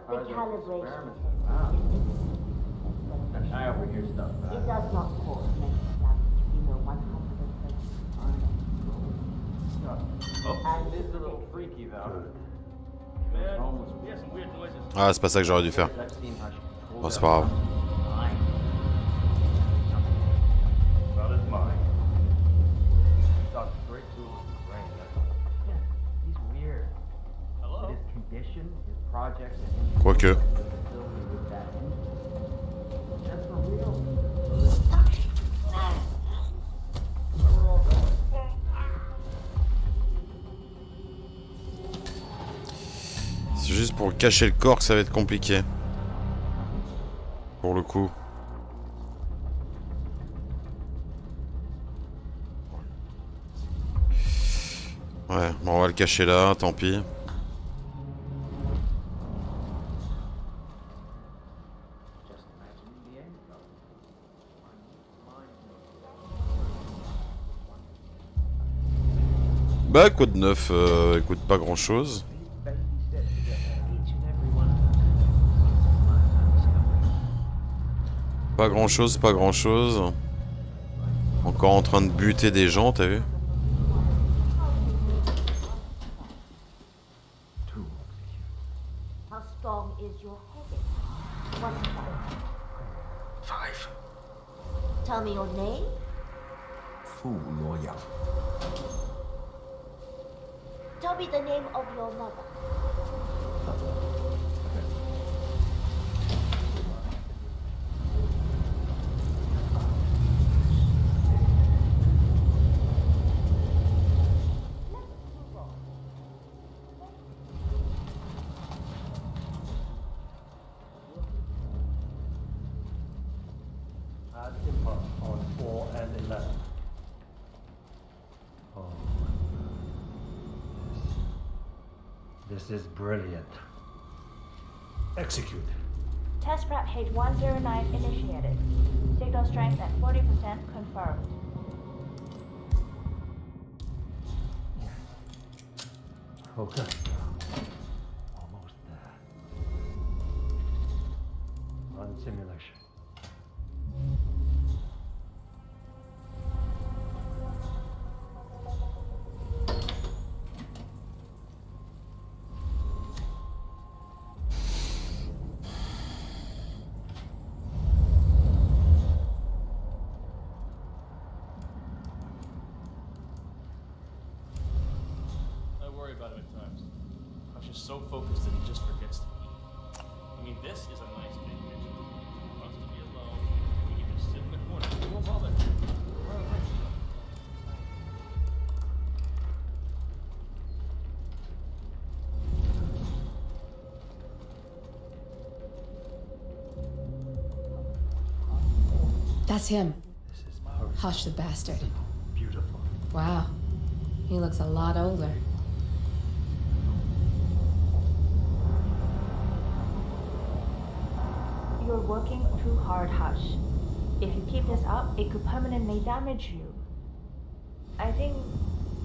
Recalibration. I overhear stuff. It does not cause mental damage. We know 100%. Oh, it is a little freaky though. Man, we have some weird noises. Ah, c'est pas ça que j'aurais dû faire. Bon, c'est pas grave. Well, it's mine. Talk straight to his brain. Yeah, he's weird. Hello? His condition, his projects, and Quoique. that's for real. C'est juste pour cacher le corps que ça va être compliqué. Pour le coup. Ouais, bon, on va le cacher là, tant pis. Bah, quoi de neuf? Écoute, pas grand chose. Pas grand chose, pas grand chose. Encore en train de buter des gens, t'as vu? How strong is your headache? What's that? 5. Tell me your name. Fu Luoyang. Tell me the name of your mother. Input on 4 and 11. Oh. This is brilliant. Execute. Test prep H109 initiated. Signal strength at 40% confirmed. Okay. Almost there. Run simulation. I worry about him at times. I'm just so focused that he just forgets to eat. I mean, this is a nice big kitchen. He wants to be alone. He can just sit in the corner. He won't bother. That's him. Hush the bastard. Beautiful. Wow. He looks a lot older. You're working too hard, Hush. If you keep this up, it could permanently damage you. I think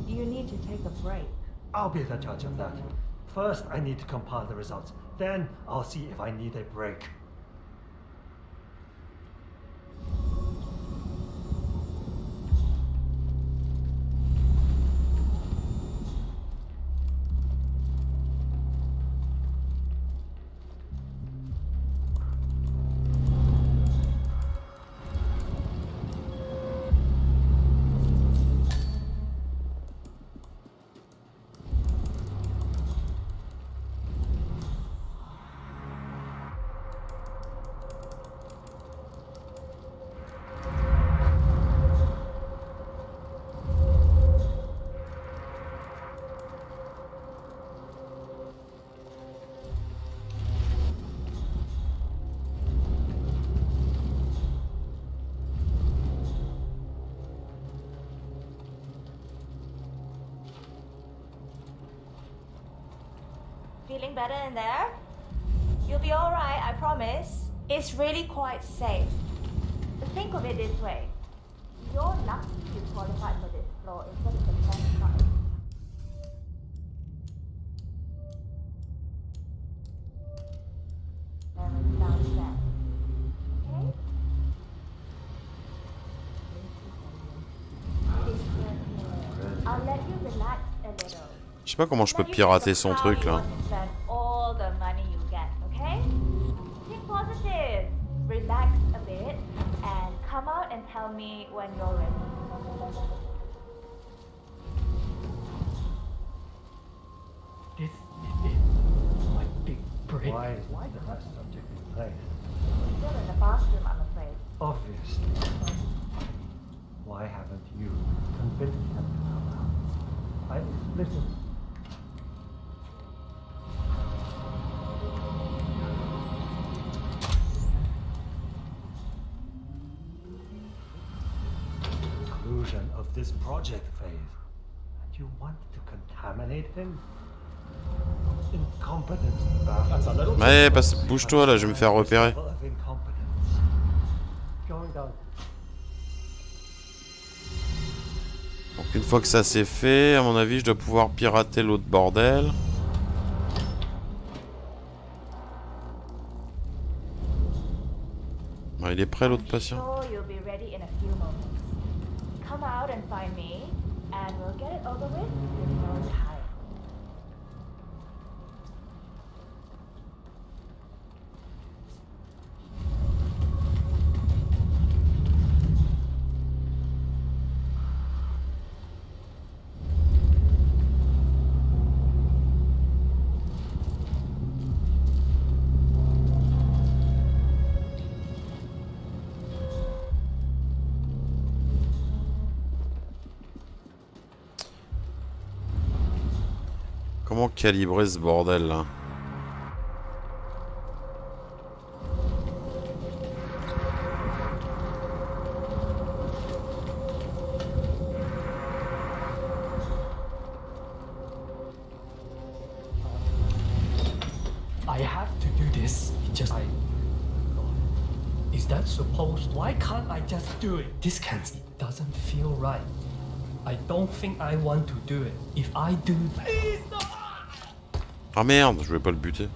you need to take a break. I'll be the judge of that. First, I need to compile the results. Then, I'll see if I need a break. Feeling better in there? You'll be alright, I promise. It's really quite safe. Think of it this way. You're lucky you qualified for this floor instead of the best part. Downstairs. Okay? I'll let you relax a little. Je sais pas comment je peux pirater son truc là. Spend all the money you get, okay? Think positive. Relax a bit and come out and tell me when you're ready. This is it. My big break. Why the rest subject in place? Still in the bathroom, I'm afraid. Obviously. Why haven't you convinced him to come out? Listen. Conclusion of this project phase. And you want to contaminate him? Incompetence. That's a little. Ouais, bouge-toi là, je vais me faire repérer. Donc une fois que ça c'est fait, à mon avis, je dois pouvoir pirater l'autre bordel. Ah, il est prêt l'autre patient. Sure you'll be ready in a few moments. Come out and find me, and we'll get it over with no time. Comment calibrer ce bordel là? I have to do this. Is that supposed? Why can't I just do it? This doesn't feel right. I don't think I want to do it. If I do, please no! Ah merde, je vais pas le buter.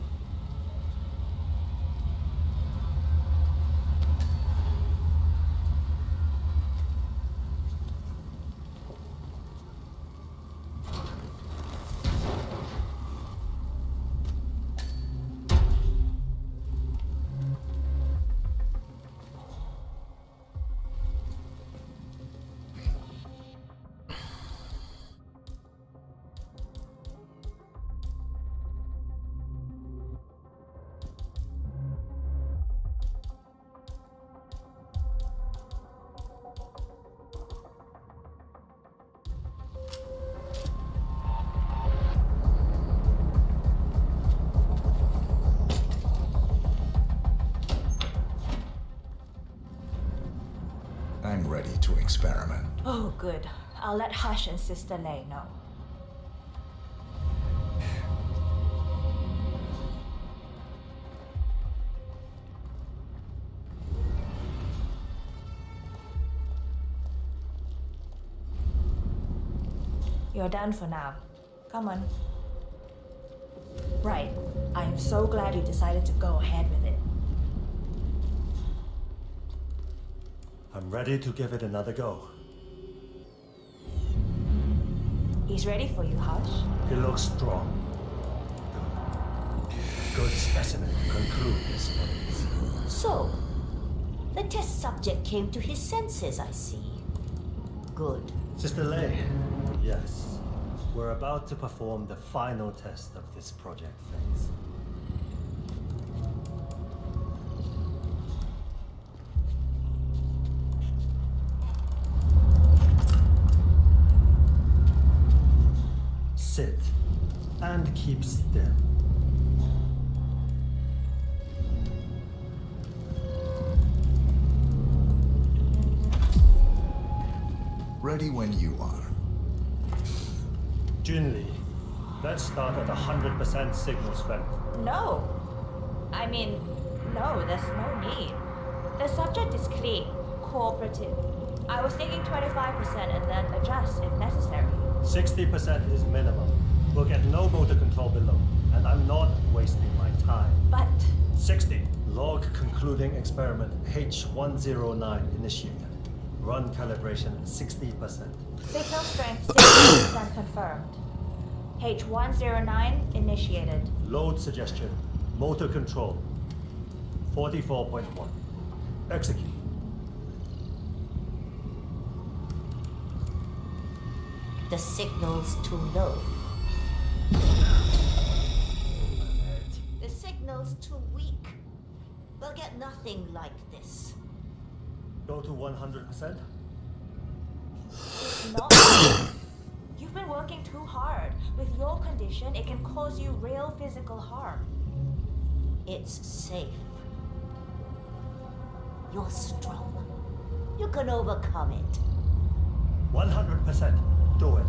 I'm ready to experiment. Oh, good. I'll let Hush and Sister Lei know. You're done for now. Come on. Right. I'm so glad you decided to go ahead with it. I'm ready to give it another go. He's ready for you, Hush. He looks strong. Good specimen to conclude this phase. So, the test subject came to his senses, I see. Good. Sister Lei, yes. We're about to perform the final test of this project phase. Sit and keep still. Ready when you are. Junli, let's start at 100% signal strength. No. I mean, no, there's no need. The subject is clean, cooperative. I was thinking 25% and then adjust if necessary. 60% is minimum. We'll get no motor control below, and I'm not wasting my time. But 60. Log concluding experiment H109 initiated. Run calibration 60%. signal strength 60% confirmed. H109 initiated. Load suggestion. Motor control 44.1. Execute. The signal's too low. The signal's too weak. We'll get nothing like this. Go to 100%. It's not. You've been working too hard. With your condition, it can cause you real physical harm. It's safe. You're strong. You can overcome it. 100%. Do it.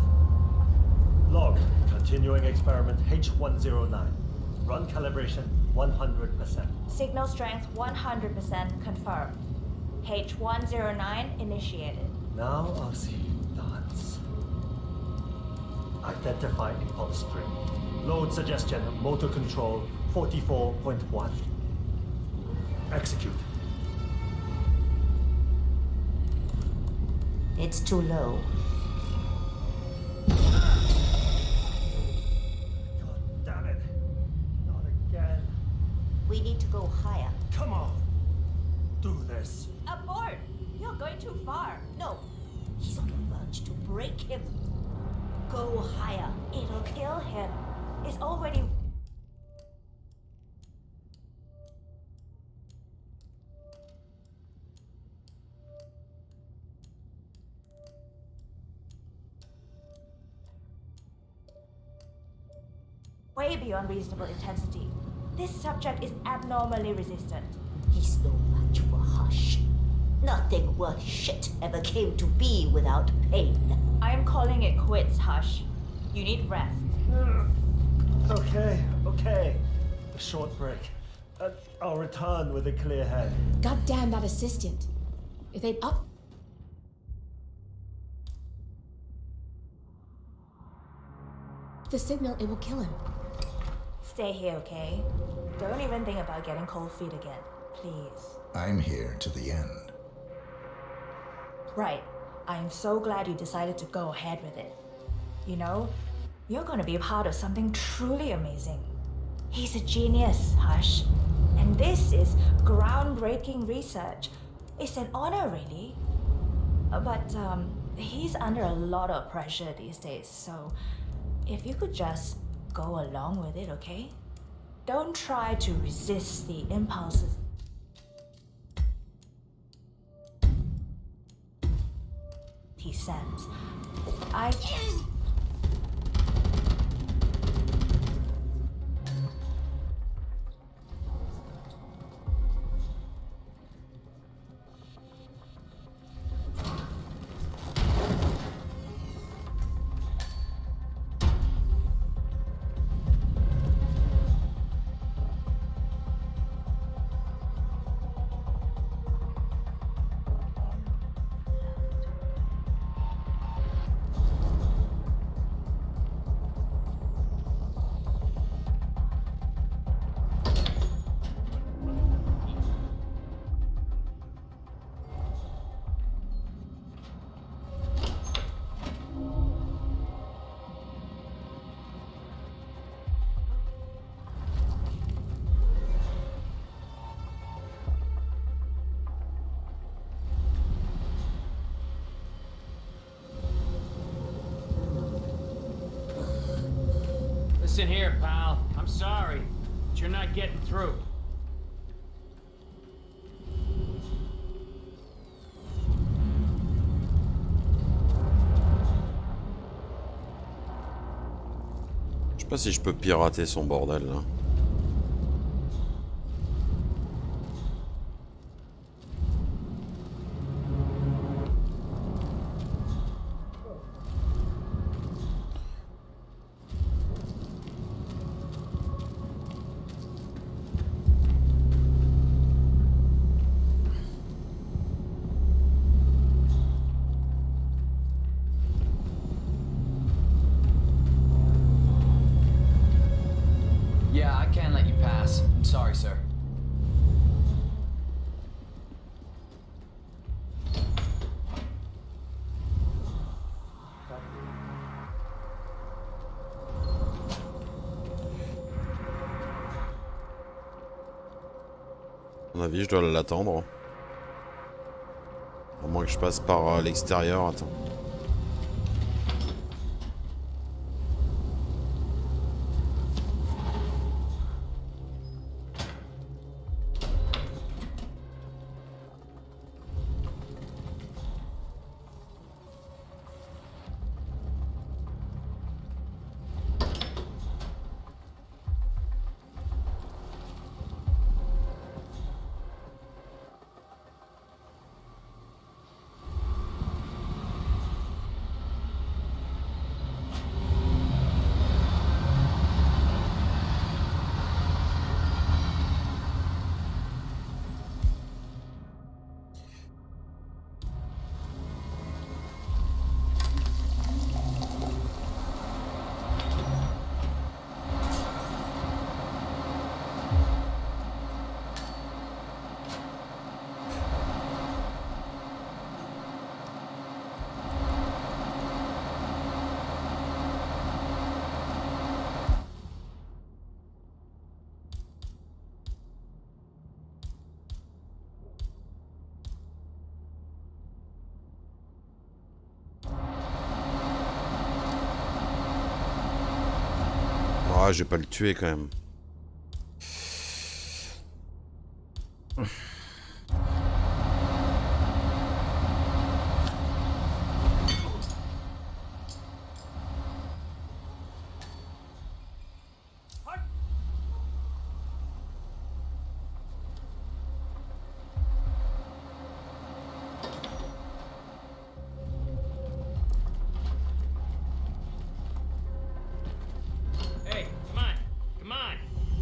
Log continuing experiment H109. Run calibration 100%. Signal strength 100% confirmed. H109 initiated. Now I'll see you dance. Identify impulse string. Load suggestion, motor control 44.1. Execute. It's too low. God damn it. Not again. We need to go higher. Come on. Do this. Abort! You're going too far. No. He's on the verge to break him. Go higher. It'll kill him. It's already... way beyond reasonable intensity. This subject is abnormally resistant. He's no match for Hush. Nothing worth shit ever came to be without pain. I am calling it quits, Hush. You need rest. Okay. A short break. I'll return with a clear head. God damn that assistant. If they'd up... the signal, it will kill him. Stay here, okay? Don't even think about getting cold feet again, please. I'm here to the end. Right. I'm so glad you decided to go ahead with it. You know, you're gonna be part of something truly amazing. He's a genius, Hush. And this is groundbreaking research. It's an honor, really. But he's under a lot of pressure these days, so if you could just go along with it, okay? Don't try to resist the impulses. He sends. Listen here, pal. I'm sorry, but you're not getting through. Je sais pas si je peux pirater son bordel là. Yeah, I can't let you pass. I'm sorry, sir. À mon avis, je dois l'attendre. À moins que je passe par l'extérieur. Attends. Ah, je vais pas le tuer quand même. Hey, come on. Come on.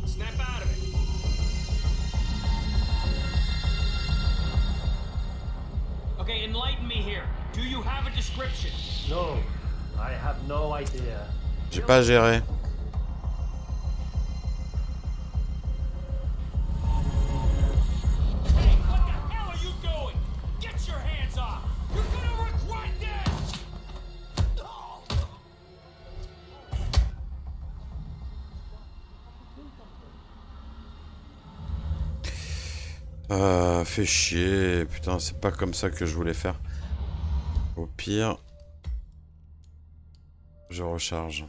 Snap out of it. Okay, enlighten me here. Do you have a description? No, I have no idea. J'ai pas géré. Fais chier. Putain, c'est pas comme ça que je voulais faire. Au pire, je recharge.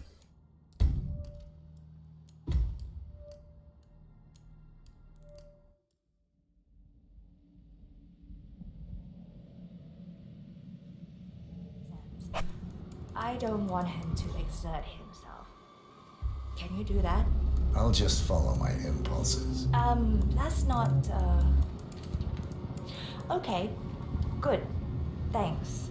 I don't want him to exert himself. Can you do that? I'll just follow my impulses. That's not, Okay, good. Thanks.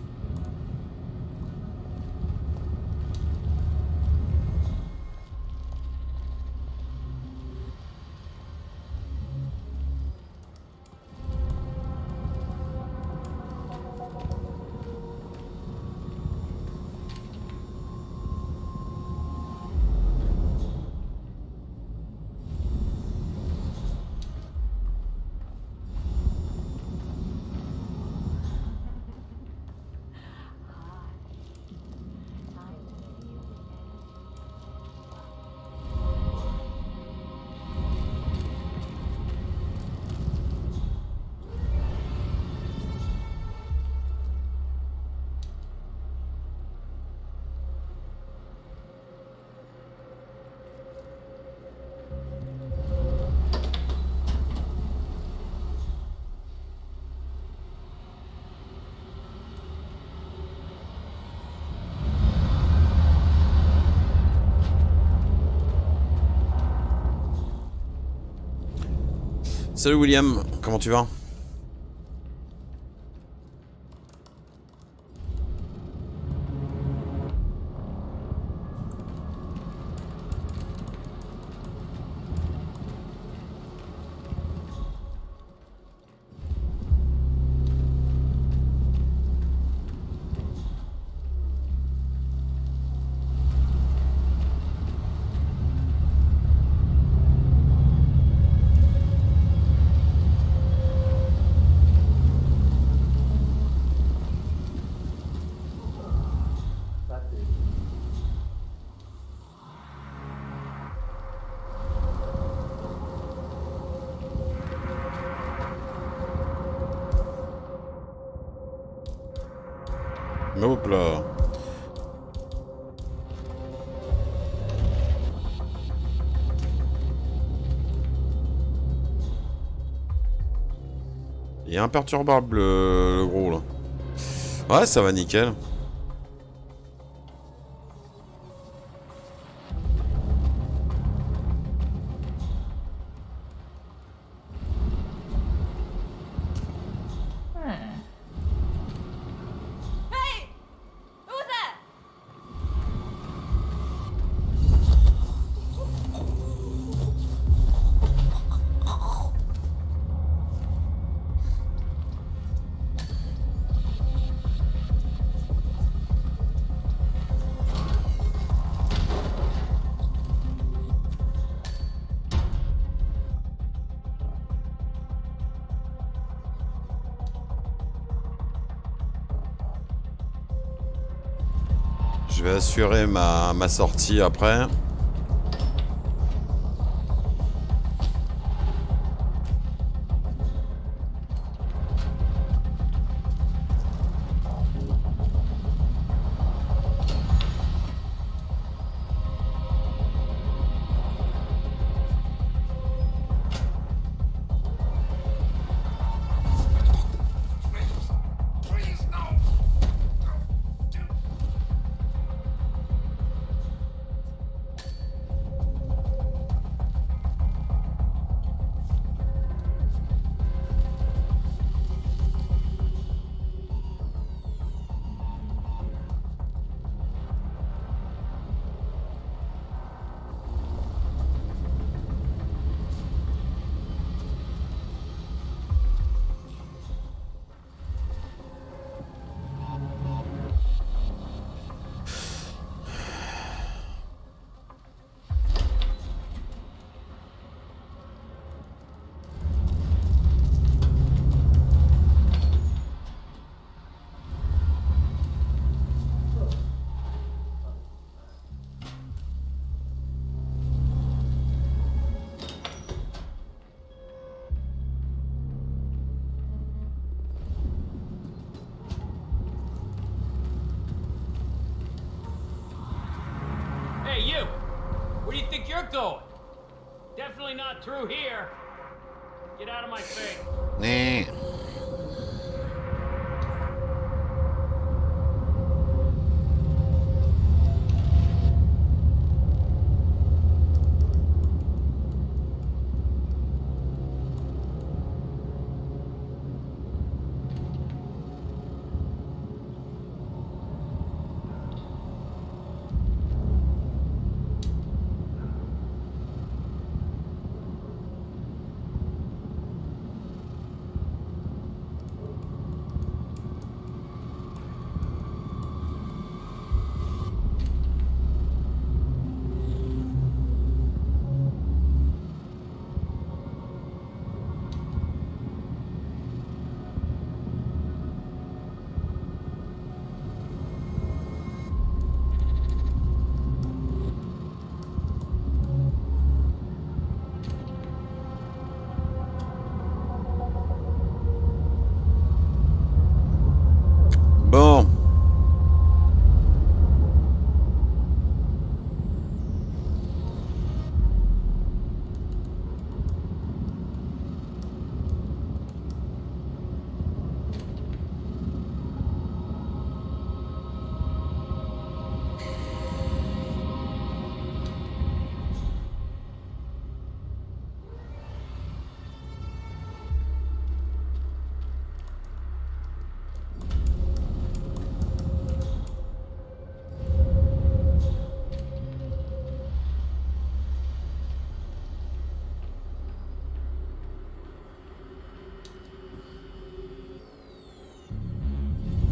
Salut William, comment tu vas? Hop là. Il est imperturbable le gros là. Ouais, ça va nickel. Je vais assurer ma sortie après. going. Definitely not through here. Get out of my face. Nah. Bon.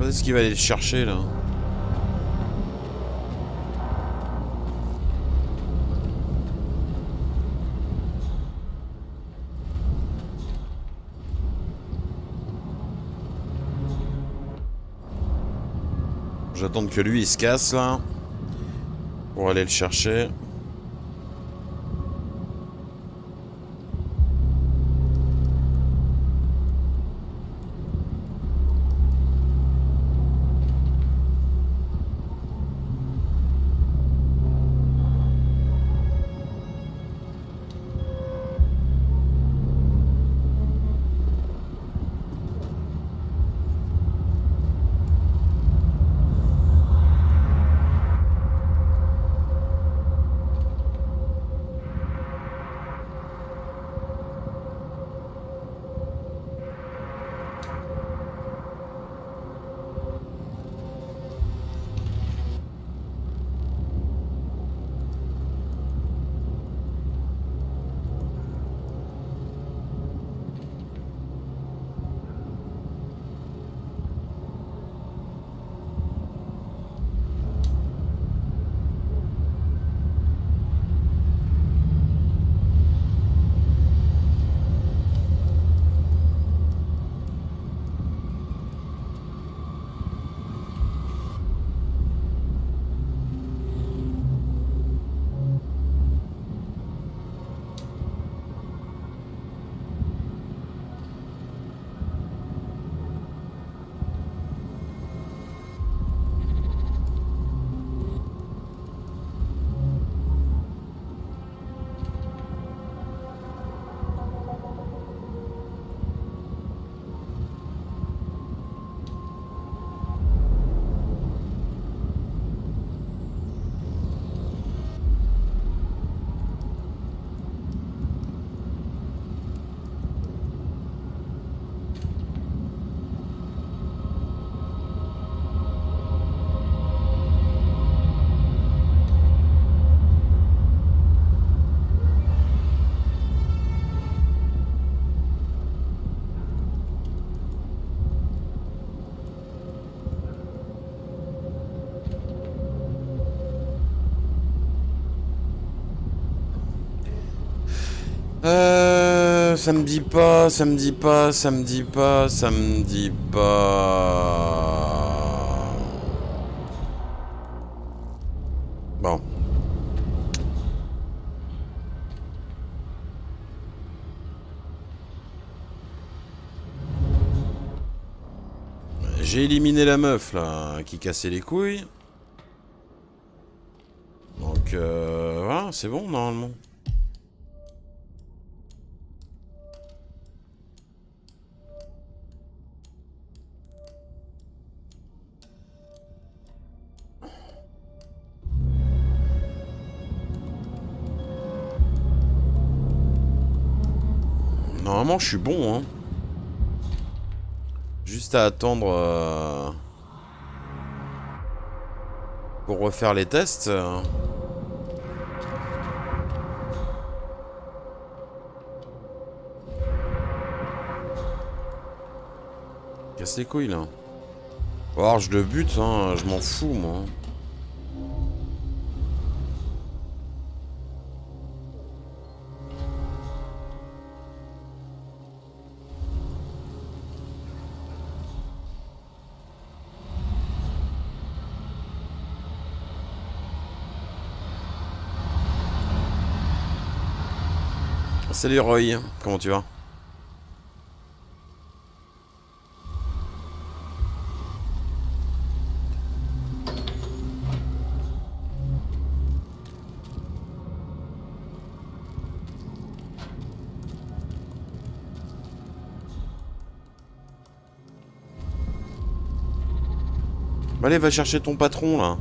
Est-ce qu'il va aller le chercher là? J'attends que lui il se casse là pour aller le chercher. Ça me dit pas, ça me dit pas, ça me dit pas, ça me dit pas. Bon. J'ai éliminé la meuf là, qui cassait les couilles. Donc voilà, c'est bon normalement. Normalement, je suis bon, hein. Juste à attendre pour refaire les tests. Casse les couilles, là. Alors, je le bute, hein. Je m'en fous, moi. Salut Roy, comment tu vas? Allez, va chercher ton patron là.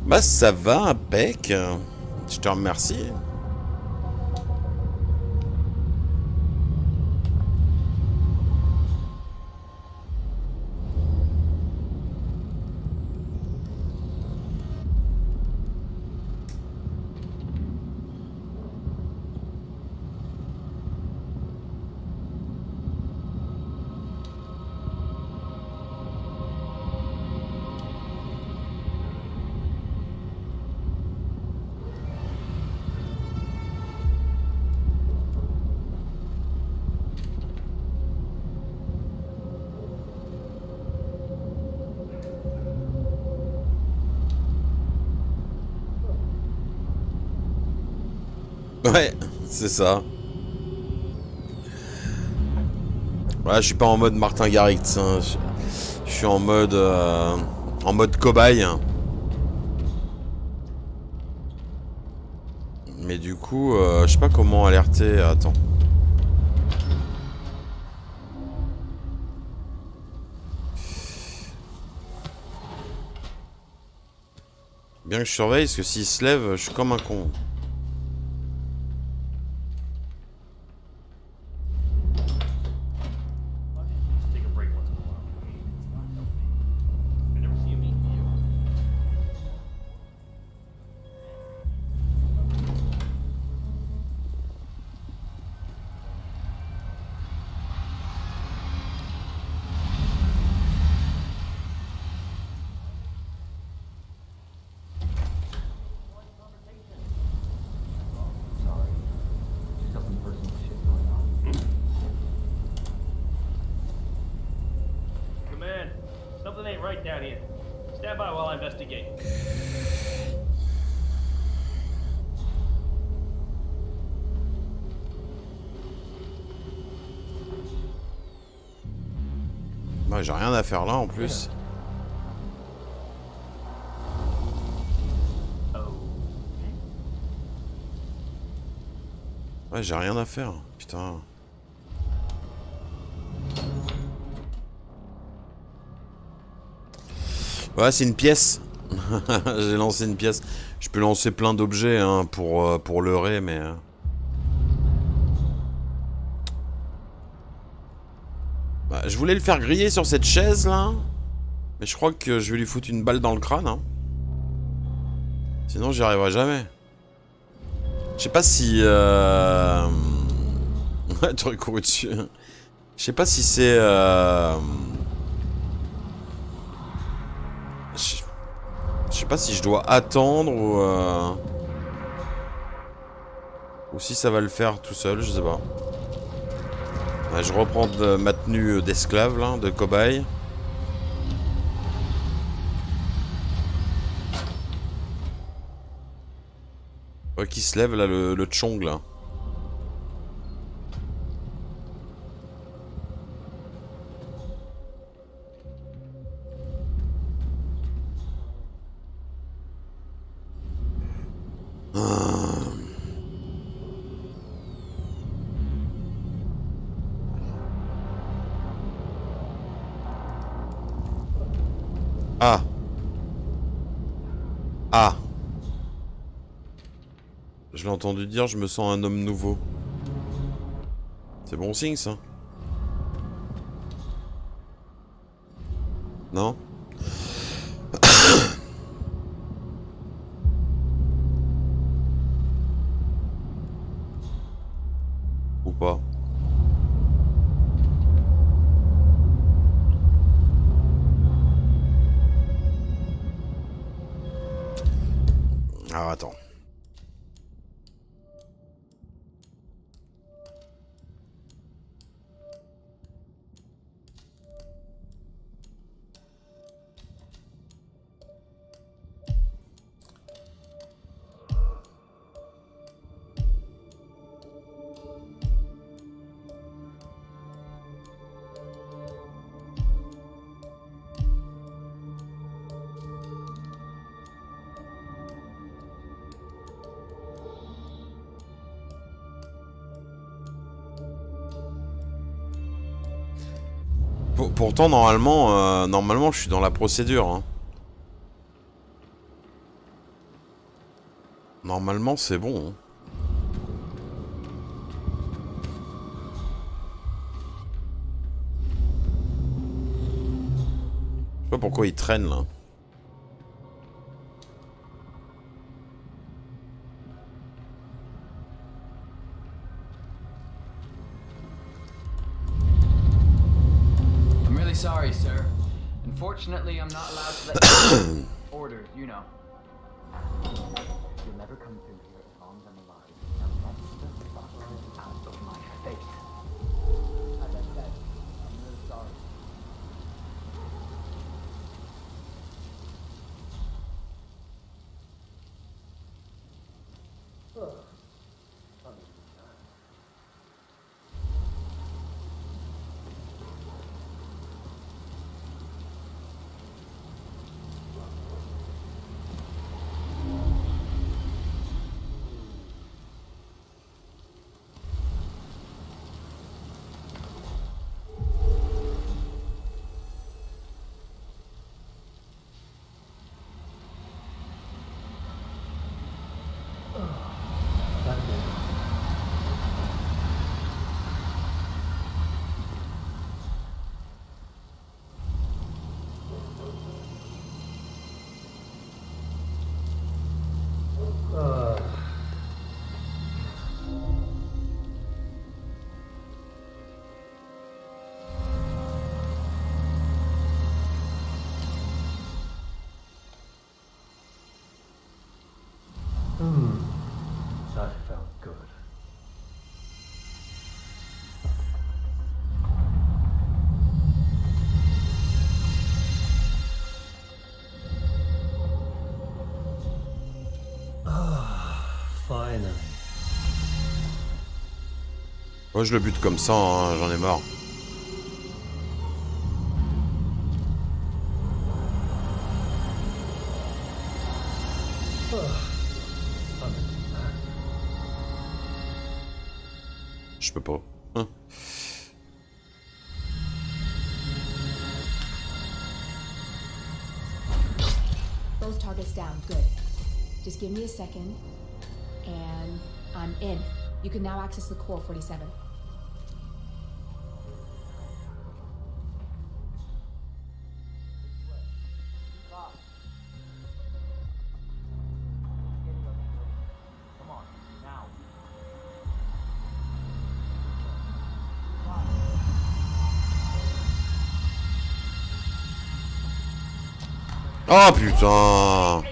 Bah ça va, impec. Je te remercie. Ouais, c'est ça. Ouais, je suis pas en mode Martin Garrix, hein. Je suis en mode cobaye. Mais du coup, je sais pas comment alerter. Attends. Bien que je surveille, parce que s'il se lève, je suis comme un con. Something ain't right down here. Stand by while I investigate. Bah, j'ai rien à faire là en plus. Ouais, j'ai rien à faire. Putain. Ouais, c'est une pièce. J'ai lancé une pièce. Je peux lancer plein d'objets hein, pour leurrer, mais... Bah, je voulais le faire griller sur cette chaise, là. Mais je crois que je vais lui foutre une balle dans le crâne. Hein. Sinon, j'y arriverai jamais. Je sais pas si... Ouais, tu aurais couru dessus. Je sais pas si c'est... Je sais pas si je dois attendre ou si ça va le faire tout seul, je sais pas. Ouais, je reprends ma tenue d'esclave, là, de cobaye. Ouais, qui se lève, là, le tchong, là. Ah. Ah. Je l'ai entendu dire, je me sens un homme nouveau. C'est bon signe ça. Non? Ou pas? Alors attends. Pourtant, normalement, je suis dans la procédure. Hein. Normalement, c'est bon. Hein. Je sais pas pourquoi il traîne là. Sorry, sir. Unfortunately, I'm not allowed to let you orders, you know. You'll never come through here as long as I'm alive. Now get the fuck out of my face. As I said, I'm really sorry. That felt good. Finally. Moi, je le bute comme ça, hein, j'en ai marre. Je peux pas. Hein. Both targets down. Good. Just give me a second, and I'm in. You can now access the core 47. Come on, now. Oh putain!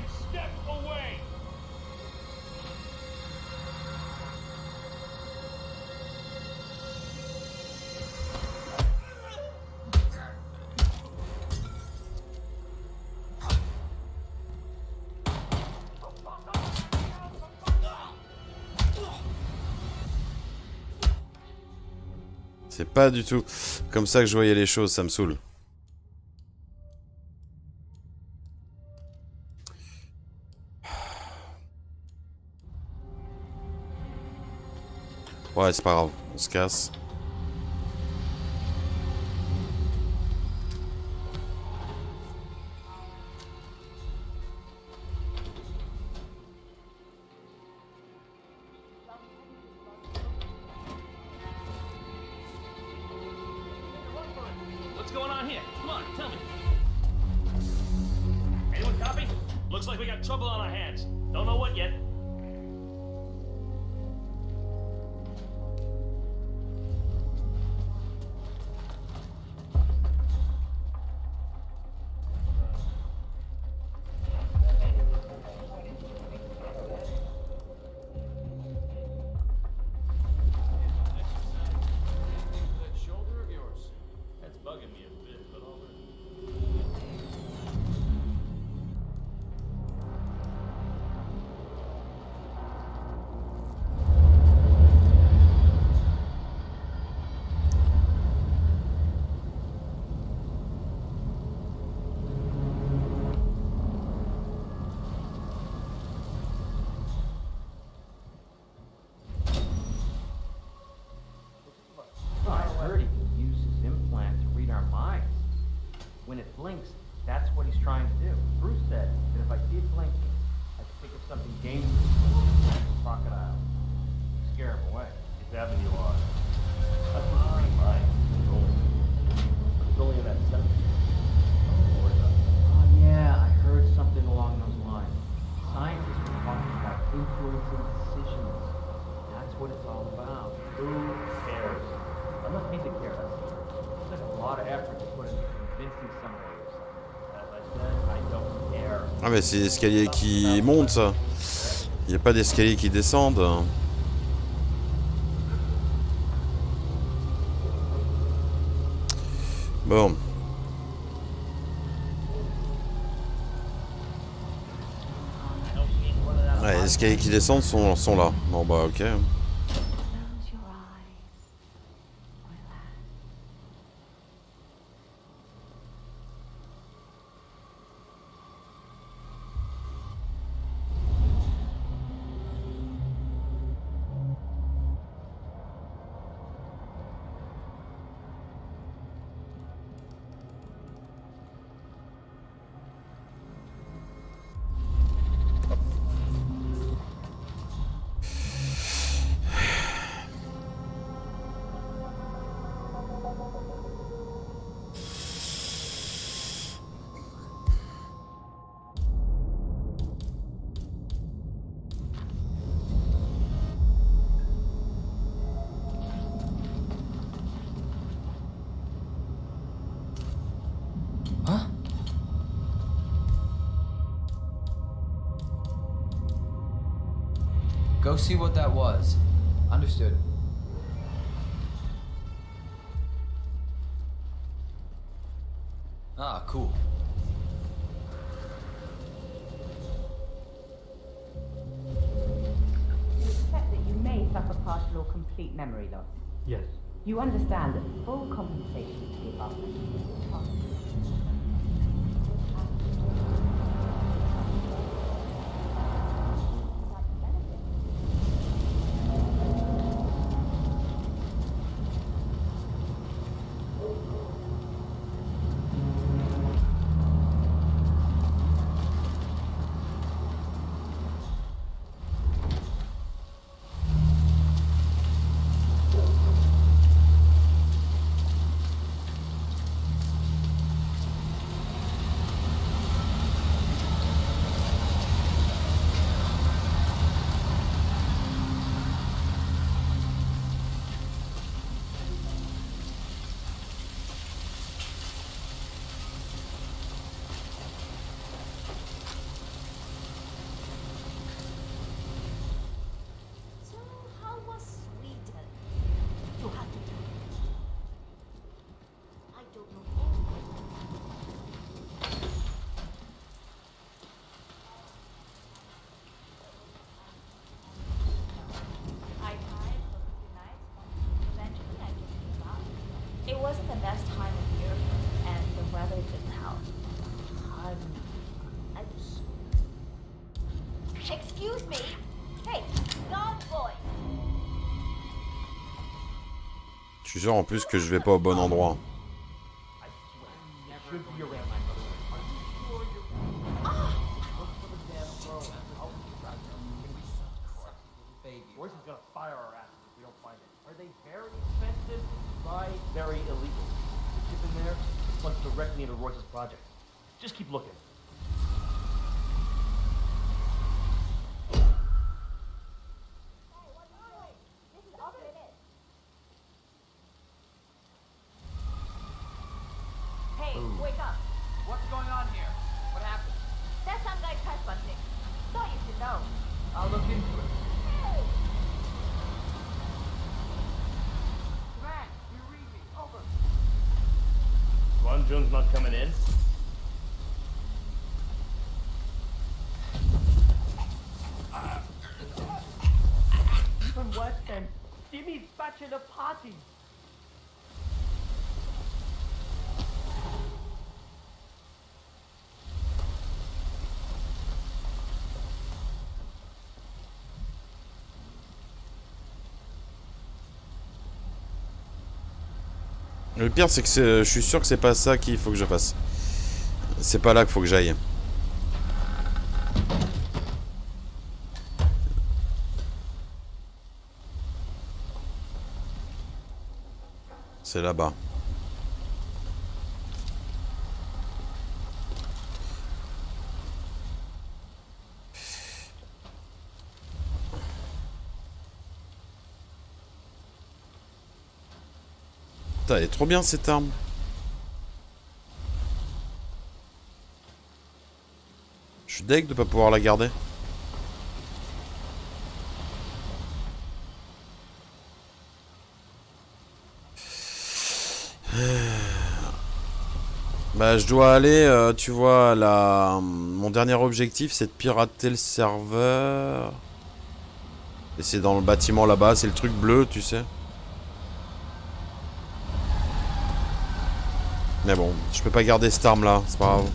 C'est pas du tout comme ça que je voyais les choses, ça me saoule. Ouais, c'est pas grave, on se casse. on here? Come on, tell me. Anyone copy? Looks like we got trouble on our hands. Don't know what yet. I heard he can use his implant to read our minds. When it blinks, that's what he's trying to do. Bruce said that if I see it blinking, I can think of something dangerous, like a crocodile. Scare him away. He's having you on. That's what the green line is. It's only in that sentence. Oh yeah, I heard something along those lines. Scientists were talking about influencing decisions. That's what it's all about. Who cares? Unless he's a care. It's like a lot of effort to put into convincing somebody or something. As I said, I don't care. Ah mais c'est l'escalier qui monte ça. Il n'y a pas d'escalier qui descendent. Bon. Ouais, les escaliers qui descendent sont là. Bon bah ok. Go see what that was. Understood. Ah, cool. You accept that you may suffer partial or complete memory loss. Yes. You understand that full compensation to be offered. It wasn't the best time of year, and the weather didn't help. Excuse me? Hey, dog boy! Je suis sûr en plus que je vais pas au bon endroit. Royce is gonna fire our asses if we don't find it. Are they very expensive? Very illegal. The chip in there? Plugs directly into Royce's project. Just keep looking. Hey, wake up. What's going on here? What happened? There's some guy trespassing. Thought you should know. I'll look into it. Matt, you read me. Over. Ron Jones not coming in? Even worse than Jimmy's bachelor party. Le pire, c'est que je suis sûr que c'est pas ça qu'il faut que je fasse. C'est pas là qu'il faut que j'aille. C'est là-bas. Putain, elle est trop bien cette arme. Je suis deg de pas pouvoir la garder. Bah je dois aller, tu vois, mon dernier objectif c'est de pirater le serveur. Et c'est dans le bâtiment là-bas, c'est le truc bleu, tu sais. Mais bon, je peux pas garder cette arme là, c'est pas grave.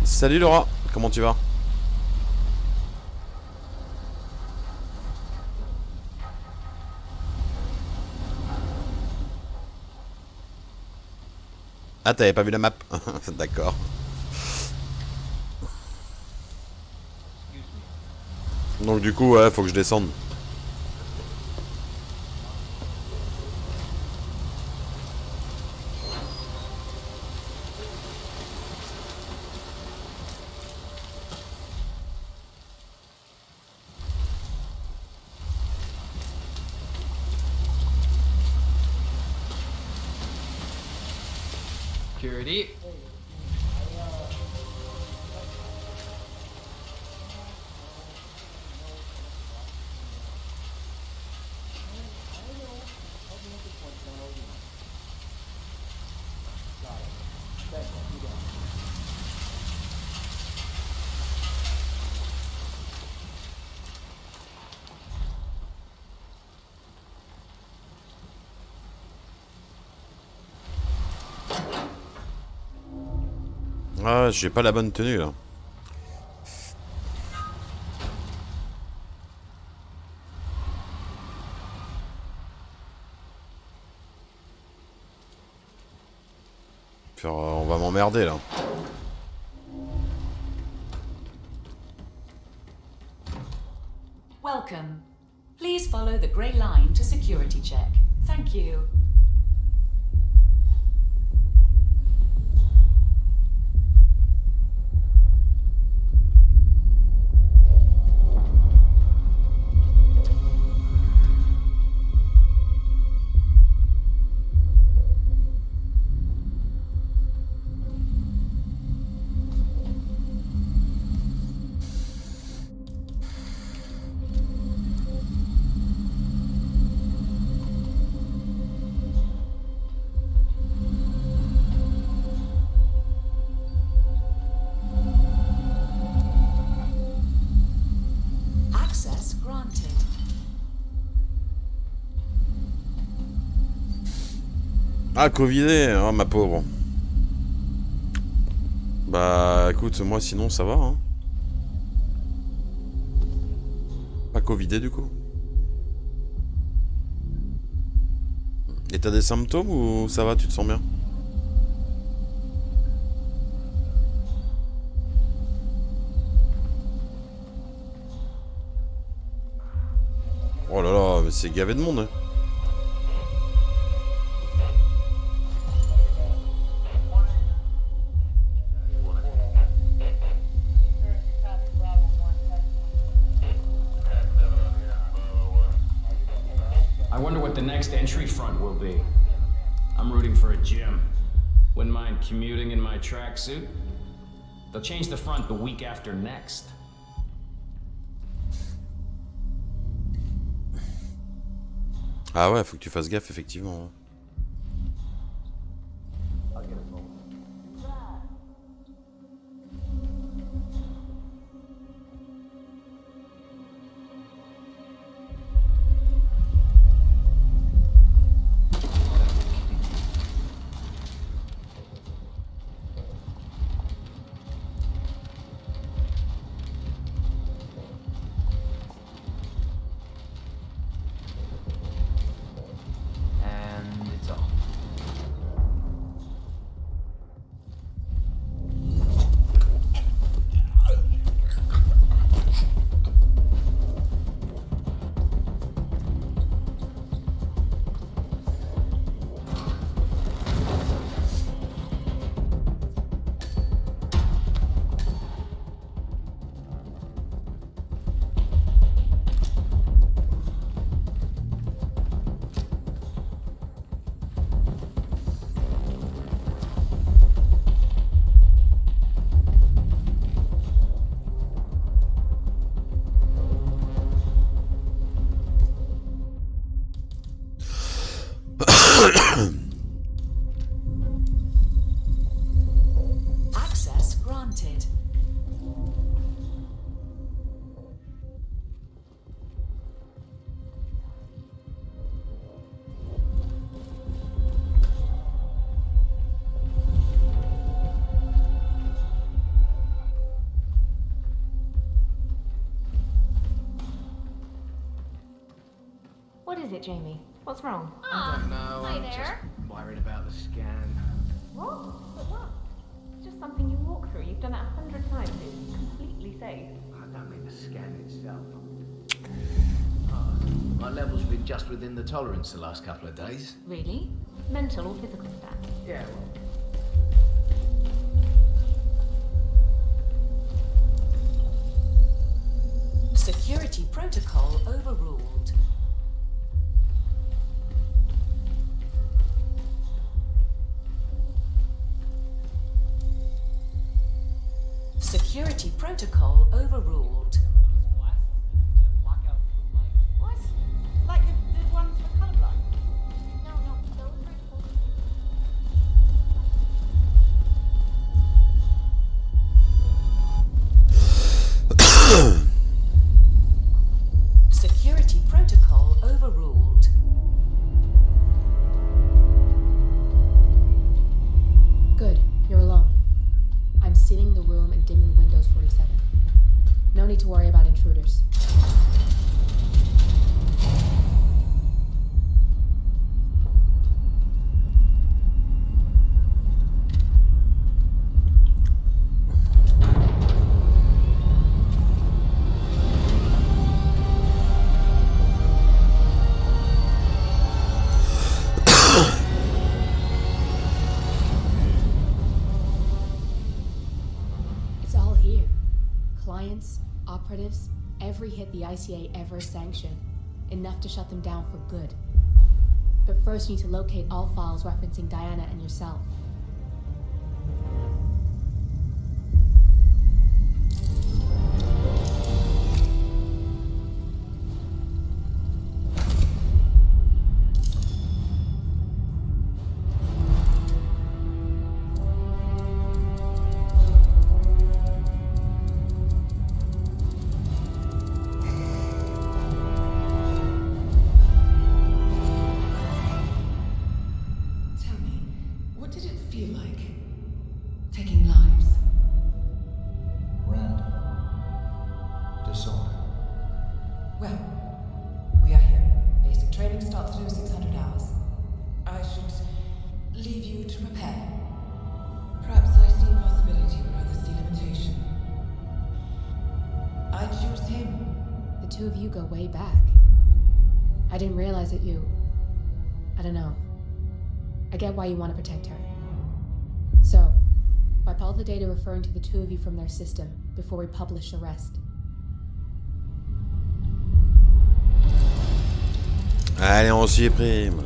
Salut Laura, comment tu vas? Ah, t'avais pas vu la map? D'accord. Donc du coup, ouais, faut que je descende. Security. Ah, j'ai pas la bonne tenue là. Puis, on va m'emmerder là. Welcome. Please follow the grey line to security check. Thank you. Access granted. Ah, Covidé, oh ma pauvre. Bah écoute, moi sinon ça va hein. Pas Covidé du coup. Et t'as des symptômes ou ça va, tu te sens bien? mais c'est gavé de monde. Hein. I wonder what the next entry front will be. I'm rooting for a gym. Wouldn't mind commuting in my tracksuit. They'll change the front the week after next. Ah ouais, faut que tu fasses gaffe, effectivement. And it's off. Access granted. What is it, Jamie? What's wrong? I don't know. Hi I'm there. just worried about the scan. What? But what? It's just something you walk through. You've done it 100 times. It's completely safe. I don't mean the scan itself. My level's been just within the tolerance the last couple of days. Really? Mental or physical stats? Yeah, well, Security protocol overruled. Security protocol overruled. What? Like the ones for colorblind? No, those were Security protocol overruled. Good, you're alone. I'm sealing the room and dimming the windows 47. No need to worry about intruders. It's all here. Clients, operatives, every hit the ICA ever sanctioned. Enough to shut them down for good. But first you need to locate all files referencing Diana and yourself. Tell me, what did it feel like? Taking lives? Random. Disorder. Well, we are here. Basic training starts through 600 hours. I should leave you to prepare. Perhaps I see possibility where others see limitation. I choose him. The two of you go way back. I didn't realize that you... I don't know. I get why you want to protect her. So, wipe all the data referring to the two of you from their system before we publish the rest. Allez, on s'y prime.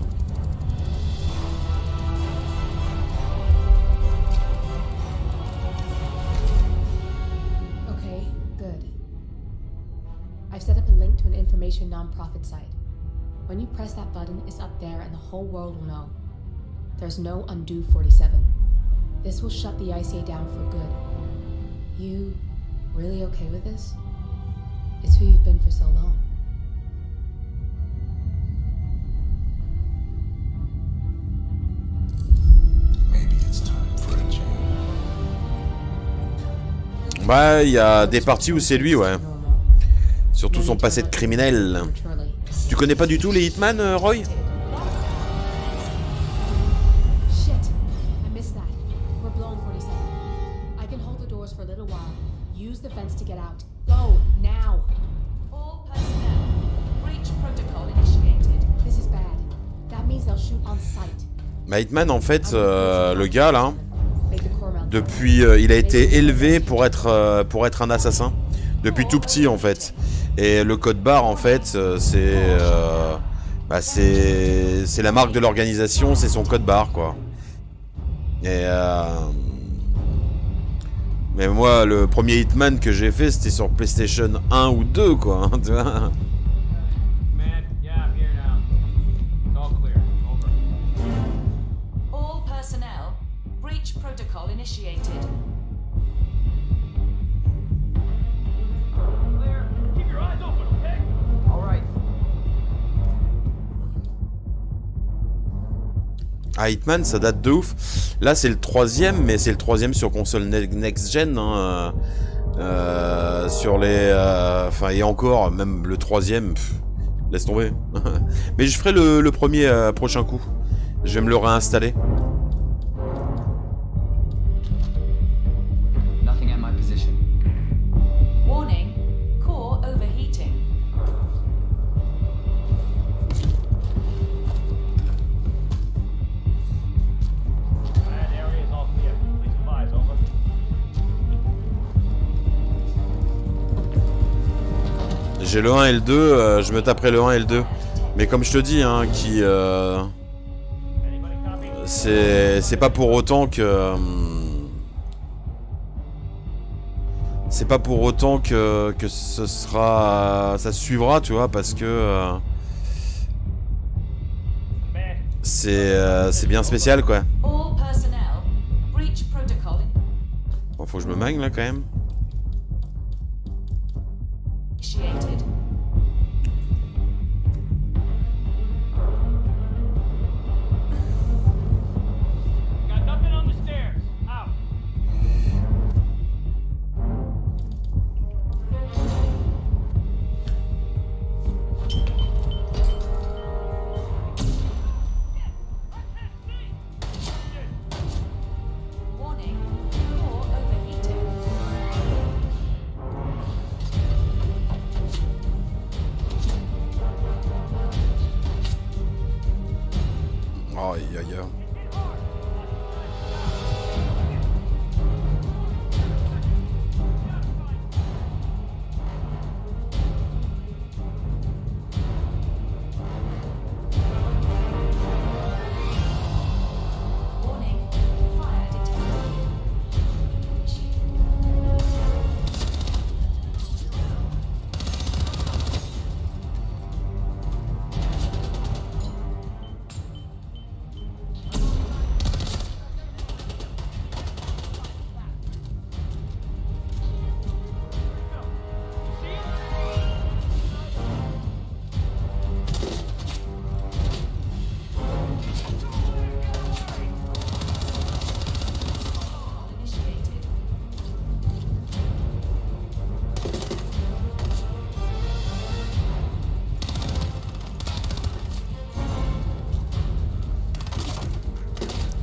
Okay, good. I've set up a link to an information non-profit site. When you press that button, it's up there and the whole world will know. There's no undo 47. This will shut the ICA down for good. You really okay with this? It's who you've been for so long. Ouais, il y a des parties où c'est lui, ouais. Surtout son passé de criminel. Tu connais pas du tout les Hitman, Roy? Shit, I missed that. We're blown 47. I can hold the doors for a little while. Use the vents to get out. Go, now! All personnel. Breach protocol initiated. This is bad. That means they'll shoot on sight. Bah, Hitman, en fait, le gars, là, depuis, il a été élevé pour être un assassin. Depuis tout petit, en fait. Et le code barre, en fait, c'est la marque de l'organisation, c'est son code barre, quoi. Et mais moi, le premier Hitman que j'ai fait, c'était sur PlayStation 1 ou 2, quoi. Tu vois. All personnel. Breach protocol initiated. Ah, Hitman, ça date de ouf. Là, c'est le troisième, mais c'est le troisième sur console next-gen. Hein, sur les... Enfin, et encore, même le troisième, laisse tomber. Mais je ferai le premier prochain coup. Je vais me le réinstaller. Nothing at my position. Warning. Core overheating. That area is all clear. Please advise, over. J'ai le 1 et le 2, je me taperai le 1 et le 2. Mais comme je te dis, hein, c'est pas pour autant que... c'est pas pour autant que ce sera... ça suivra, tu vois, parce que... c'est bien spécial, quoi. All personnel. Breach protocol Bon, faut que je me magne, là, quand même. initiated. Got nothing on the stairs. Out. Warning. Core overheating. Aïe, aïe, aïe. Warning. Fire detected. Initiated.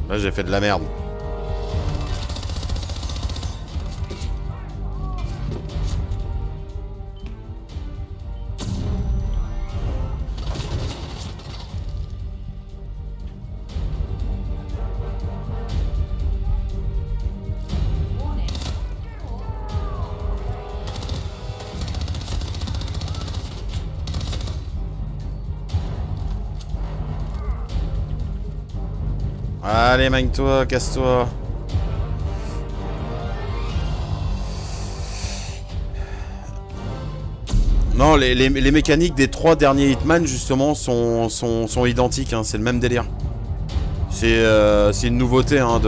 Là, j'ai fait de la merde. Allez, magne-toi, casse-toi. Non, les mécaniques des 3 derniers Hitman, justement, sont identiques. Hein, c'est le même délire. C'est une nouveauté, hein,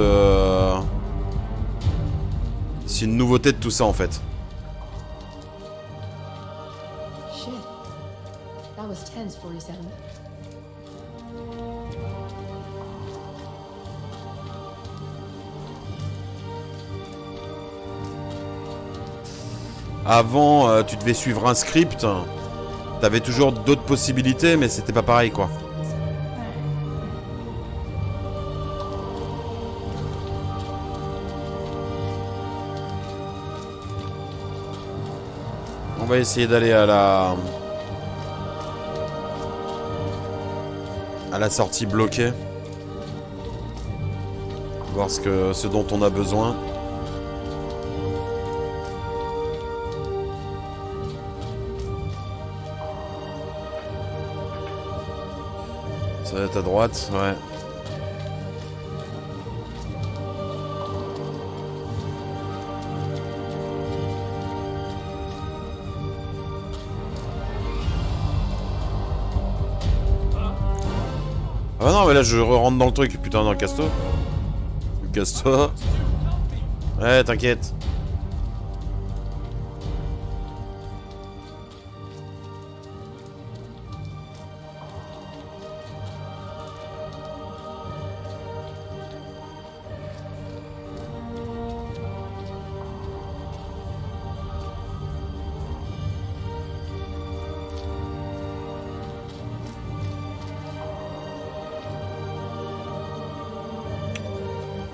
C'est une nouveauté de tout ça, en fait. Shit. That was tense, 47. Avant, tu devais suivre un script. T'avais toujours d'autres possibilités, mais c'était pas pareil, quoi. On va essayer d'aller à la sortie bloquée. Voir ce dont on a besoin. Ça va être à droite, ouais. Ah non, mais là je rentre dans le truc, putain, non, casse-toi. Casse-toi. Ouais, t'inquiète.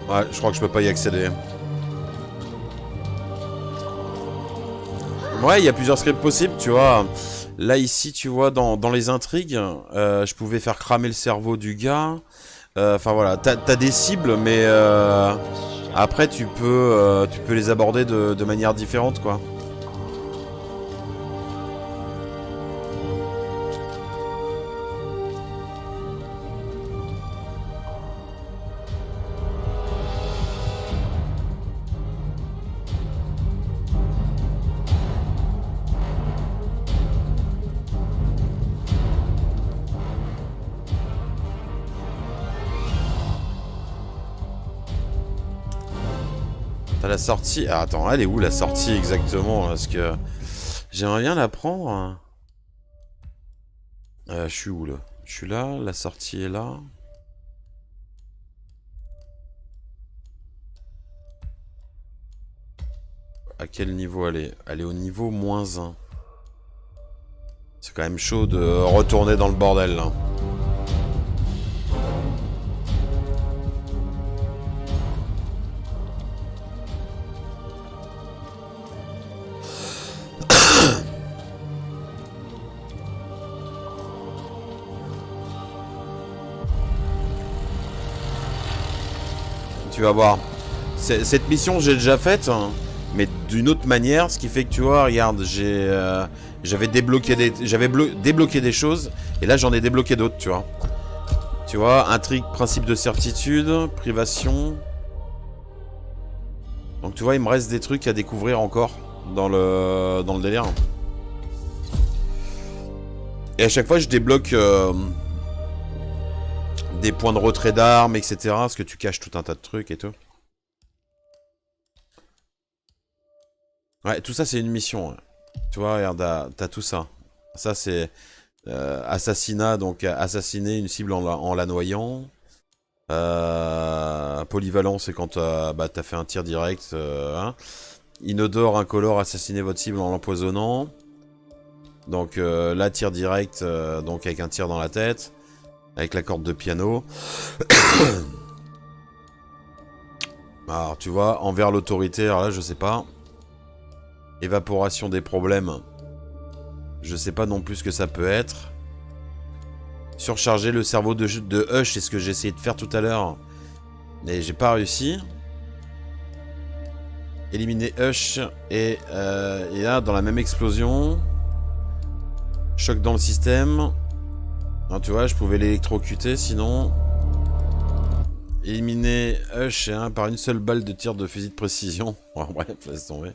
Ouais, je crois que je peux pas y accéder. Ouais, il y a plusieurs scripts possibles, tu vois. Là, ici, tu vois, dans les intrigues, je pouvais faire cramer le cerveau du gars. Enfin, voilà, t'as des cibles, mais après, tu peux les aborder de manière différente, quoi. T'as la sortie... Ah, attends, elle est où la sortie exactement? Parce que j'aimerais bien la prendre. Je suis où là? Je suis là, la sortie est là. À quel niveau elle est? Elle est au niveau -1. C'est quand même chaud de retourner dans le bordel là. Tu vas voir. Cette mission, j'ai déjà faite, hein, mais d'une autre manière, ce qui fait que tu vois, regarde, j'avais débloqué débloqué des choses, et là j'en ai débloqué d'autres, tu vois. Tu vois, intrigue, principe de certitude, privation. Donc tu vois, il me reste des trucs à découvrir encore dans le délire. Et à chaque fois, je débloque des points de retrait d'armes, etc. Parce que tu caches tout un tas de trucs et tout. Ouais, tout ça, c'est une mission. Ouais. Tu vois, regarde, t'as tout ça. Ça, c'est assassinat, donc assassiner une cible en la noyant. Polyvalent, c'est quand t'as fait un tir direct. Hein. Inodore, incolore, assassiner votre cible en l'empoisonnant. Donc là, tir direct, donc avec un tir dans la tête. Avec la corde de piano. Alors, tu vois, envers l'autorité, alors là, je sais pas. Évaporation des problèmes. Je sais pas non plus ce que ça peut être. Surcharger le cerveau de Hush, c'est ce que j'ai essayé de faire tout à l'heure. Mais j'ai pas réussi. Éliminer Hush et là, dans la même explosion. Choc dans le système. Non, tu vois, je pouvais l'électrocuter, sinon... Éliminer Hush et 1 par une seule balle de tir de fusil de précision. Bon, bref, laisse tomber.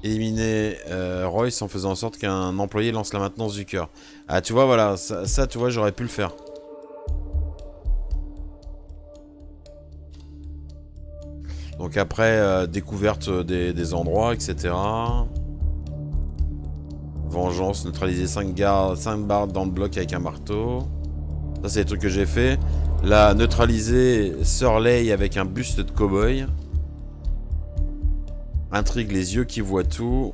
Éliminer Royce en faisant en sorte qu'un employé lance la maintenance du cœur. Ah, tu vois, voilà, ça tu vois, j'aurais pu le faire. Donc après, découverte des endroits, etc. Vengeance, neutraliser 5 barres dans le bloc avec un marteau. Ça, c'est les trucs que j'ai fait. Là, neutraliser Surley avec un buste de cow-boy. Intrigue les yeux qui voient tout.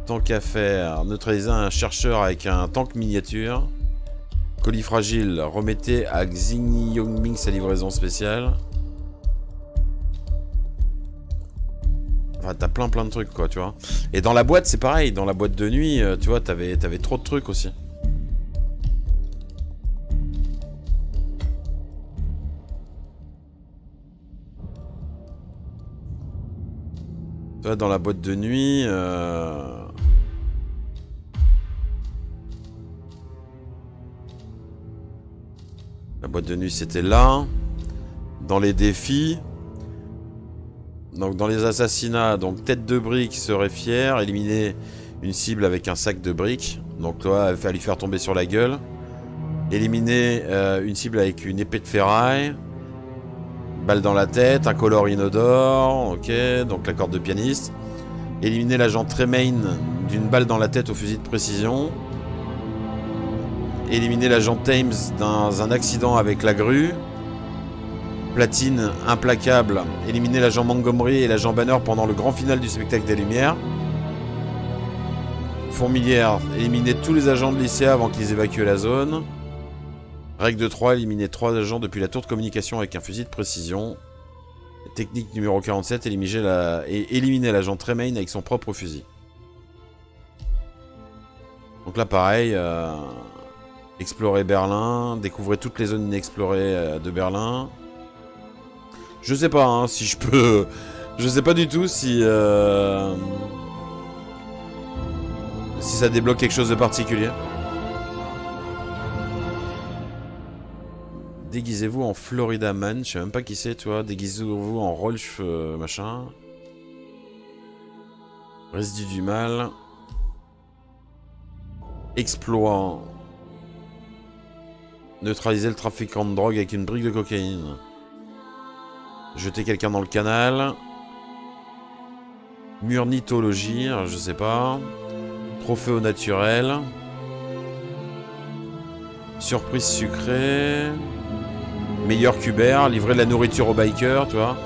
Tant qu'à faire, neutraliser un chercheur avec un tank miniature. Colis fragile, remettez à Xing Yongming sa livraison spéciale. Enfin, t'as plein de trucs, quoi, tu vois. Et dans la boîte, c'est pareil. Dans la boîte de nuit, tu vois, t'avais trop de trucs aussi. Tu vois, dans la boîte de nuit... La boîte de nuit, c'était là. Dans les défis... Donc dans les assassinats, donc tête de brique serait fière, éliminer une cible avec un sac de briques. Donc toi, il fallait lui faire tomber sur la gueule. Éliminer une cible avec une épée de ferraille. Balle dans la tête, un color inodore, ok, donc la corde de pianiste. Éliminer l'agent Tremaine d'une balle dans la tête au fusil de précision. Éliminer l'agent Thames dans un accident avec la grue. Platine, implacable, éliminer l'agent Montgomery et l'agent Banner pendant le grand final du spectacle des Lumières. Fourmilière, éliminer tous les agents de lycée avant qu'ils évacuent la zone. Règle de 3, éliminer 3 agents depuis la tour de communication avec un fusil de précision. Technique numéro 47, éliminer l'agent Tremaine avec son propre fusil. Donc là pareil, explorer Berlin, découvrir toutes les zones inexplorées de Berlin. Je sais pas hein, si je peux... Je sais pas du tout si... Si ça débloque quelque chose de particulier. Déguisez-vous en Florida Man. Je sais même pas qui c'est, toi. Déguisez-vous en Rolf machin. Résidu du mal. Exploit. Neutraliser le trafiquant de drogue avec une brique de cocaïne. Jeter quelqu'un dans le canal. Murnitologie, je sais pas. Trophée au naturel. Surprise sucrée. Meilleur cubert. Livrer de la nourriture aux bikers, tu vois.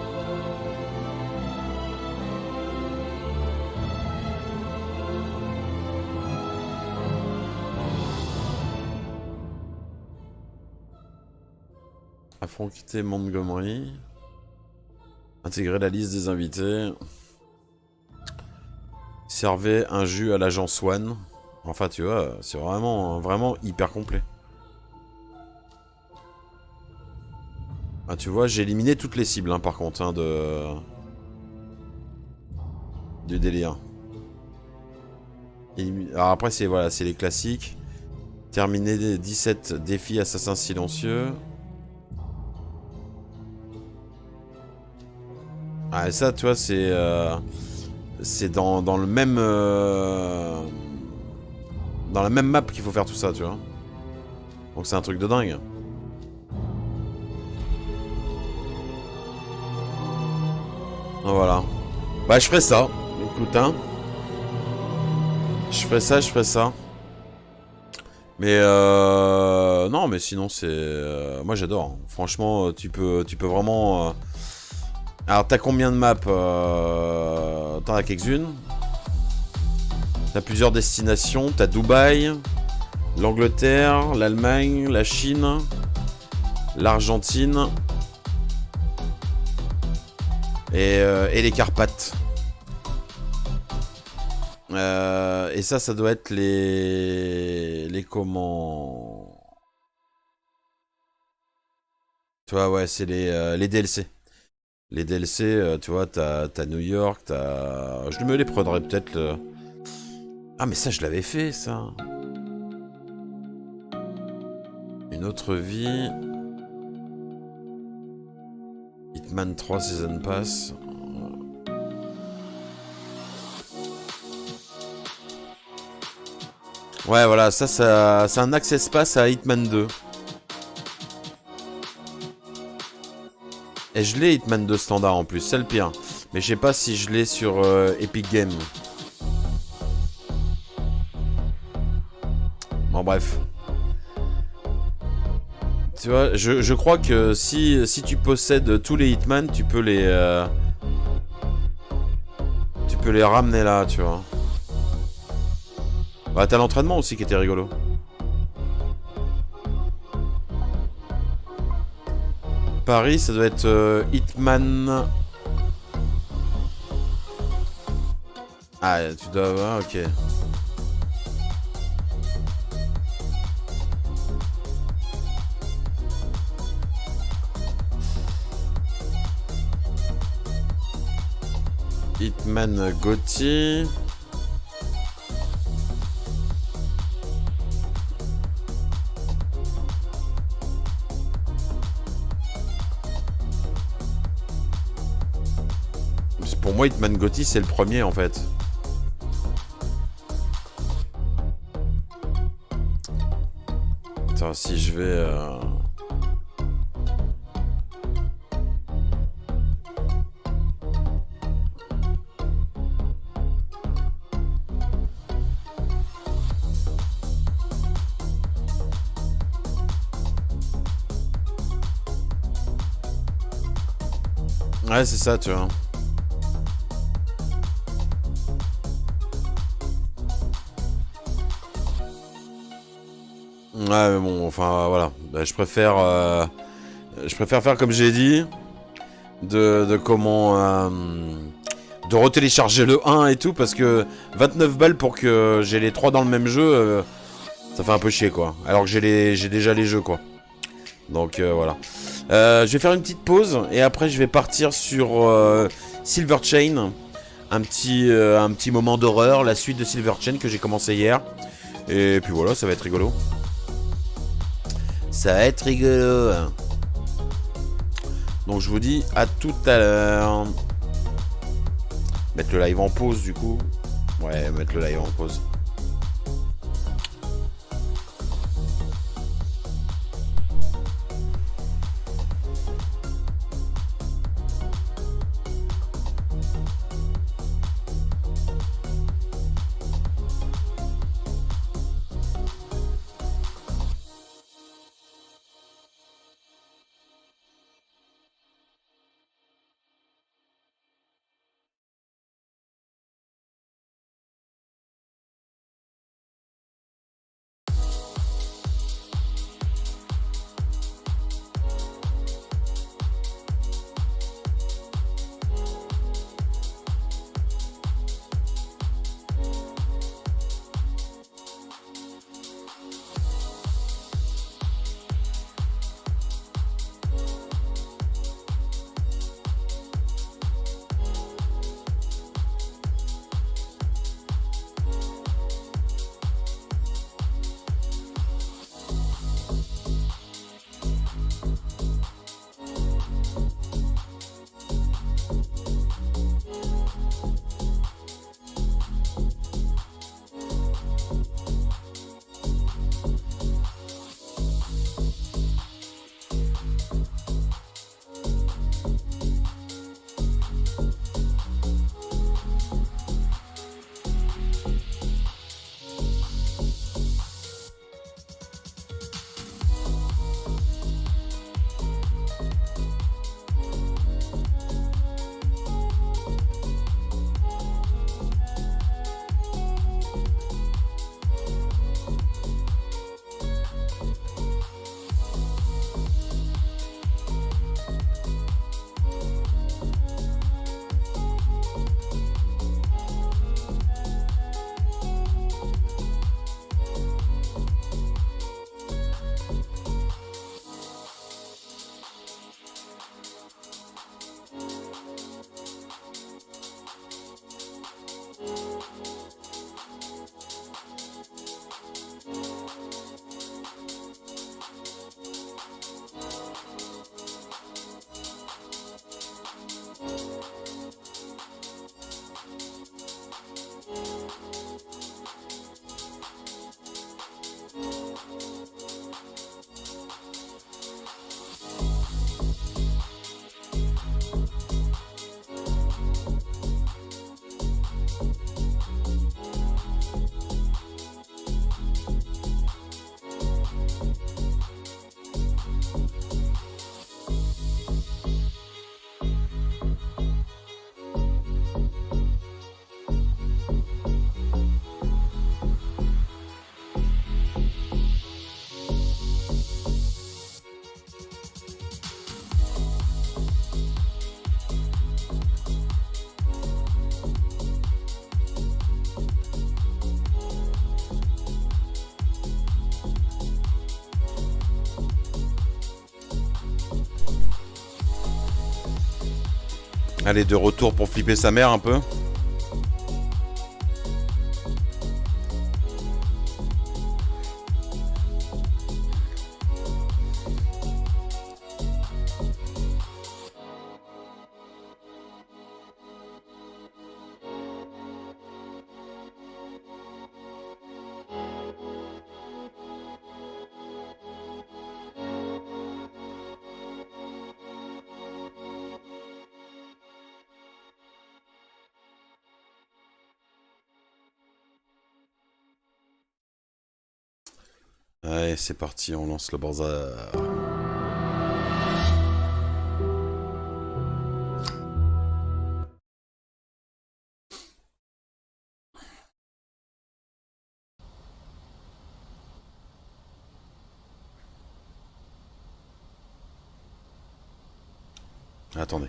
Affronter Montgomery. Intégrer la liste des invités. Servez un jus à l'agent Swan. Enfin, tu vois, c'est vraiment hyper complet. Ah, tu vois, j'ai éliminé toutes les cibles, hein, par contre, hein, du délire. Alors après, c'est voilà, c'est les classiques. Terminer 17 défis assassins silencieux. Ah, et ça, tu vois, c'est dans le même... dans la même map qu'il faut faire tout ça, tu vois. Donc c'est un truc de dingue. Voilà. Bah, je ferai ça. Écoute, hein. Je ferai ça. Mais non, mais sinon, c'est... moi, j'adore. Franchement, tu peux vraiment... Alors, t'as combien de maps? T'en as quelques-unes. T'as plusieurs destinations. T'as Dubaï, l'Angleterre, l'Allemagne, la Chine, l'Argentine et les Carpates. Et ça doit être les comment... Tu vois, ouais, c'est les DLC. Les DLC, tu vois, t'as New York, t'as... Je me les prendrais peut-être... Ah, mais ça, je l'avais fait, ça. Une autre vie. Hitman 3 Season Pass. Ouais, voilà, ça c'est un access pass à Hitman 2. Et je l'ai Hitman 2 standard en plus, c'est le pire. Mais je sais pas si je l'ai sur Epic Games. Bon, bref. Tu vois, je crois que si tu possèdes tous les Hitman, tu peux les ramener là, tu vois. Bah, t'as l'entraînement aussi qui était rigolo. Paris, ça doit être Hitman. Ah, tu dois avoir, ok. Hitman Gotti. Pour moi, Hitman Gotti, c'est le premier en fait. Attends, si je vais... Ouais, c'est ça, tu vois. Ouais, mais bon, enfin, voilà. Bah, je préfère faire comme j'ai dit. De comment... de retélécharger le 1 et tout, parce que 29 balles pour que j'ai les 3 dans le même jeu, ça fait un peu chier, quoi. Alors que j'ai déjà les jeux, quoi. Donc, voilà. Je vais faire une petite pause, et après, je vais partir sur Silver Chain. Un petit moment d'horreur, la suite de Silver Chain que j'ai commencé hier. Et puis voilà, ça va être rigolo. Ça va être rigolo. Donc je vous dis à tout à l'heure. Mettre le live en pause du coup. Ouais, mettre le live en pause. Allez, de retour pour flipper sa mère un peu. Allez, c'est parti, on lance le bazar. Attendez.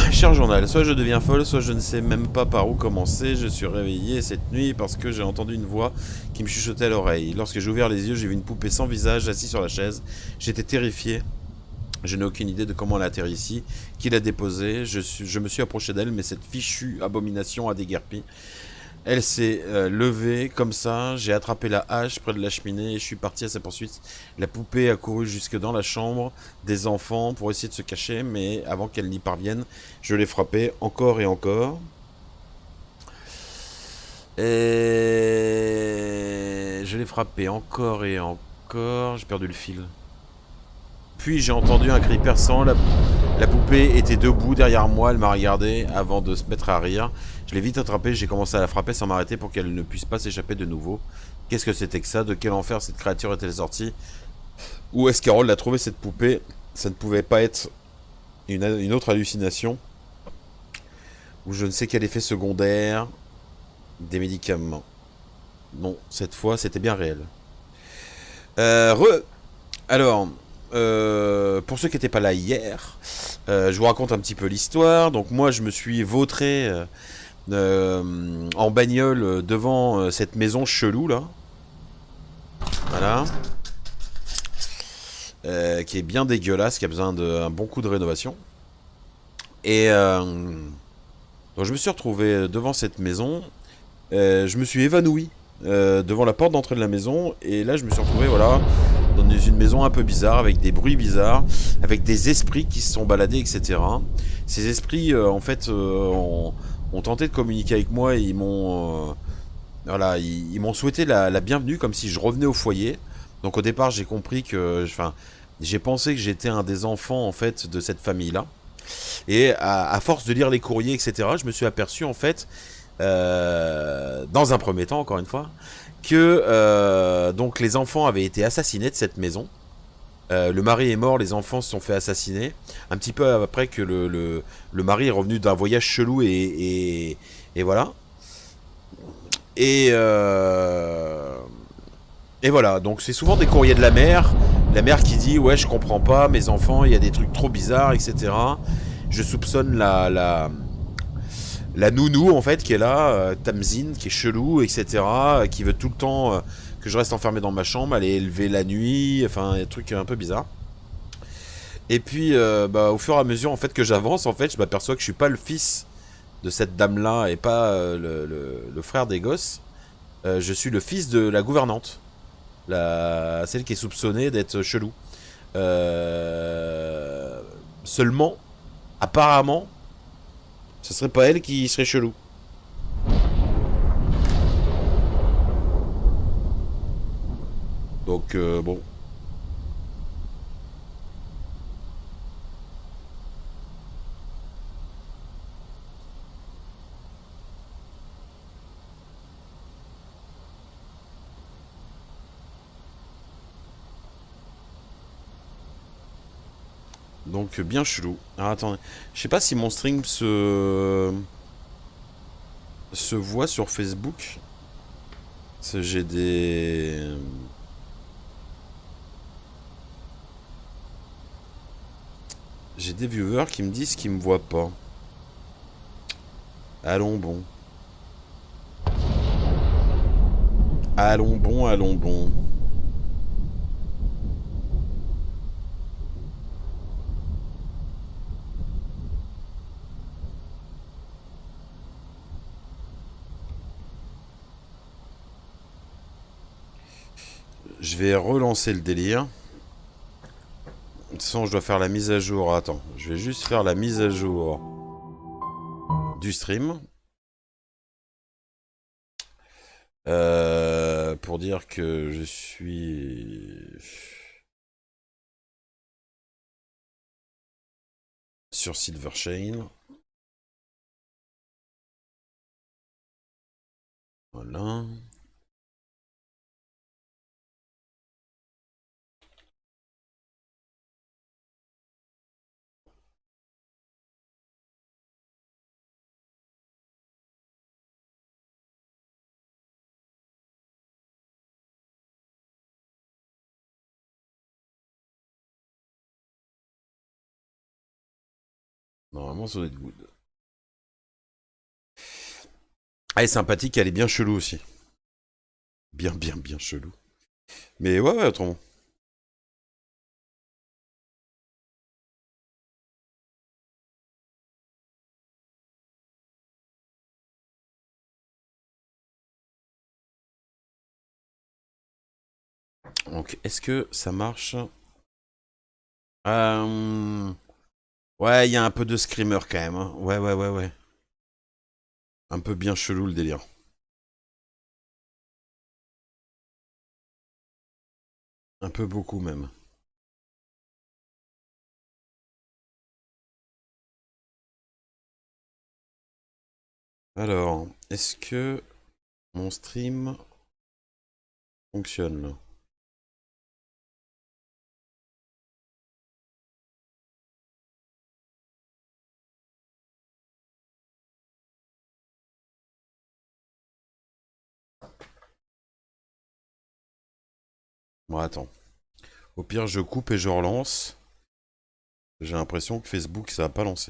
Cher journal, soit je deviens folle, soit je ne sais même pas par où commencer. Je suis réveillé cette nuit parce que j'ai entendu une voix qui me chuchotait à l'oreille. Lorsque j'ai ouvert les yeux, j'ai vu une poupée sans visage assise sur la chaise. J'étais terrifié. Je n'ai aucune idée de comment elle a atterri ici, qui l'a déposée. Je me suis approché d'elle, mais cette fichue abomination a déguerpi. Elle s'est levée comme ça, j'ai attrapé la hache près de la cheminée et je suis parti à sa poursuite. La poupée a couru jusque dans la chambre des enfants pour essayer de se cacher, mais avant qu'elle n'y parvienne, je l'ai frappée encore et encore. Et je l'ai frappée encore et encore. J'ai perdu le fil. Puis j'ai entendu un cri perçant, la poupée était debout derrière moi, elle m'a regardé avant de se mettre à rire. Je l'ai vite attrapée, j'ai commencé à la frapper sans m'arrêter pour qu'elle ne puisse pas s'échapper de nouveau. Qu'est-ce que c'était que ça? De quel enfer cette créature était sortie? Où est-ce qu'Harold a trouvé cette poupée? Ça ne pouvait pas être une autre hallucination où je ne sais quel effet secondaire des médicaments. Non, cette fois, c'était bien réel. Alors, pour ceux qui n'étaient pas là hier, je vous raconte un petit peu l'histoire. Donc moi, je me suis vautré en bagnole devant cette maison chelou, là. Voilà. Qui est bien dégueulasse, qui a besoin d'un bon coup de rénovation. Et donc je me suis retrouvé devant cette maison. Je me suis évanoui devant la porte d'entrée de la maison. Et là, je me suis retrouvé, voilà, dans une maison un peu bizarre, avec des bruits bizarres, avec des esprits qui se sont baladés, etc. Ces esprits, en fait, ont tenté de communiquer avec moi et ils m'ont... voilà, ils m'ont souhaité la bienvenue, comme si je revenais au foyer. Donc au départ, j'ai compris que... Enfin, j'ai pensé que j'étais un des enfants, en fait, de cette famille-là. Et à force de lire les courriers, etc., je me suis aperçu, en fait, dans un premier temps, encore une fois, que donc les enfants avaient été assassinés de cette maison. Le mari est mort, les enfants se sont fait assassiner. Un petit peu après que le mari est revenu d'un voyage chelou et voilà. Et voilà, donc c'est souvent des courriers de la mère. La mère qui dit ouais, je comprends pas, mes enfants, il y a des trucs trop bizarres, etc. Je soupçonne la nounou en fait qui est là, Tamzin, qui est chelou, etc. Qui veut tout le temps que je reste enfermé dans ma chambre, aller élever la nuit, enfin des trucs un peu bizarres. Et puis bah, au fur et à mesure en fait que j'avance, en fait, je m'aperçois que je suis pas le fils de cette dame là et pas le frère des gosses. Je suis le fils de la gouvernante. Celle qui est soupçonnée d'être chelou. Seulement, apparemment, ce serait pas elle qui serait chelou. Donc, bon. Donc bien chelou. Alors attendez, je sais pas si mon stream se voit sur Facebook. J'ai des viewers qui me disent qu'ils me voient pas. Allons bon. Allons bon, allons bon. Je vais relancer le délire. De toute façon, je dois faire la mise à jour. Attends, je vais juste faire la mise à jour du stream. Pour dire que je suis sur Silver Chain. Voilà. Normalement, ça doit être good. Elle est sympathique, elle est bien chelou aussi. Bien, bien, bien chelou. Mais ouais, ouais, autrement. Donc, est-ce que ça marche? Ouais, il y a un peu de screamer quand même. Hein. Ouais, ouais, ouais, ouais. Un peu bien chelou le délire. Un peu beaucoup même. Alors, est-ce que mon stream fonctionne là? Bon, attends. Au pire, je coupe et je relance. J'ai l'impression que Facebook, ça va pas lancé.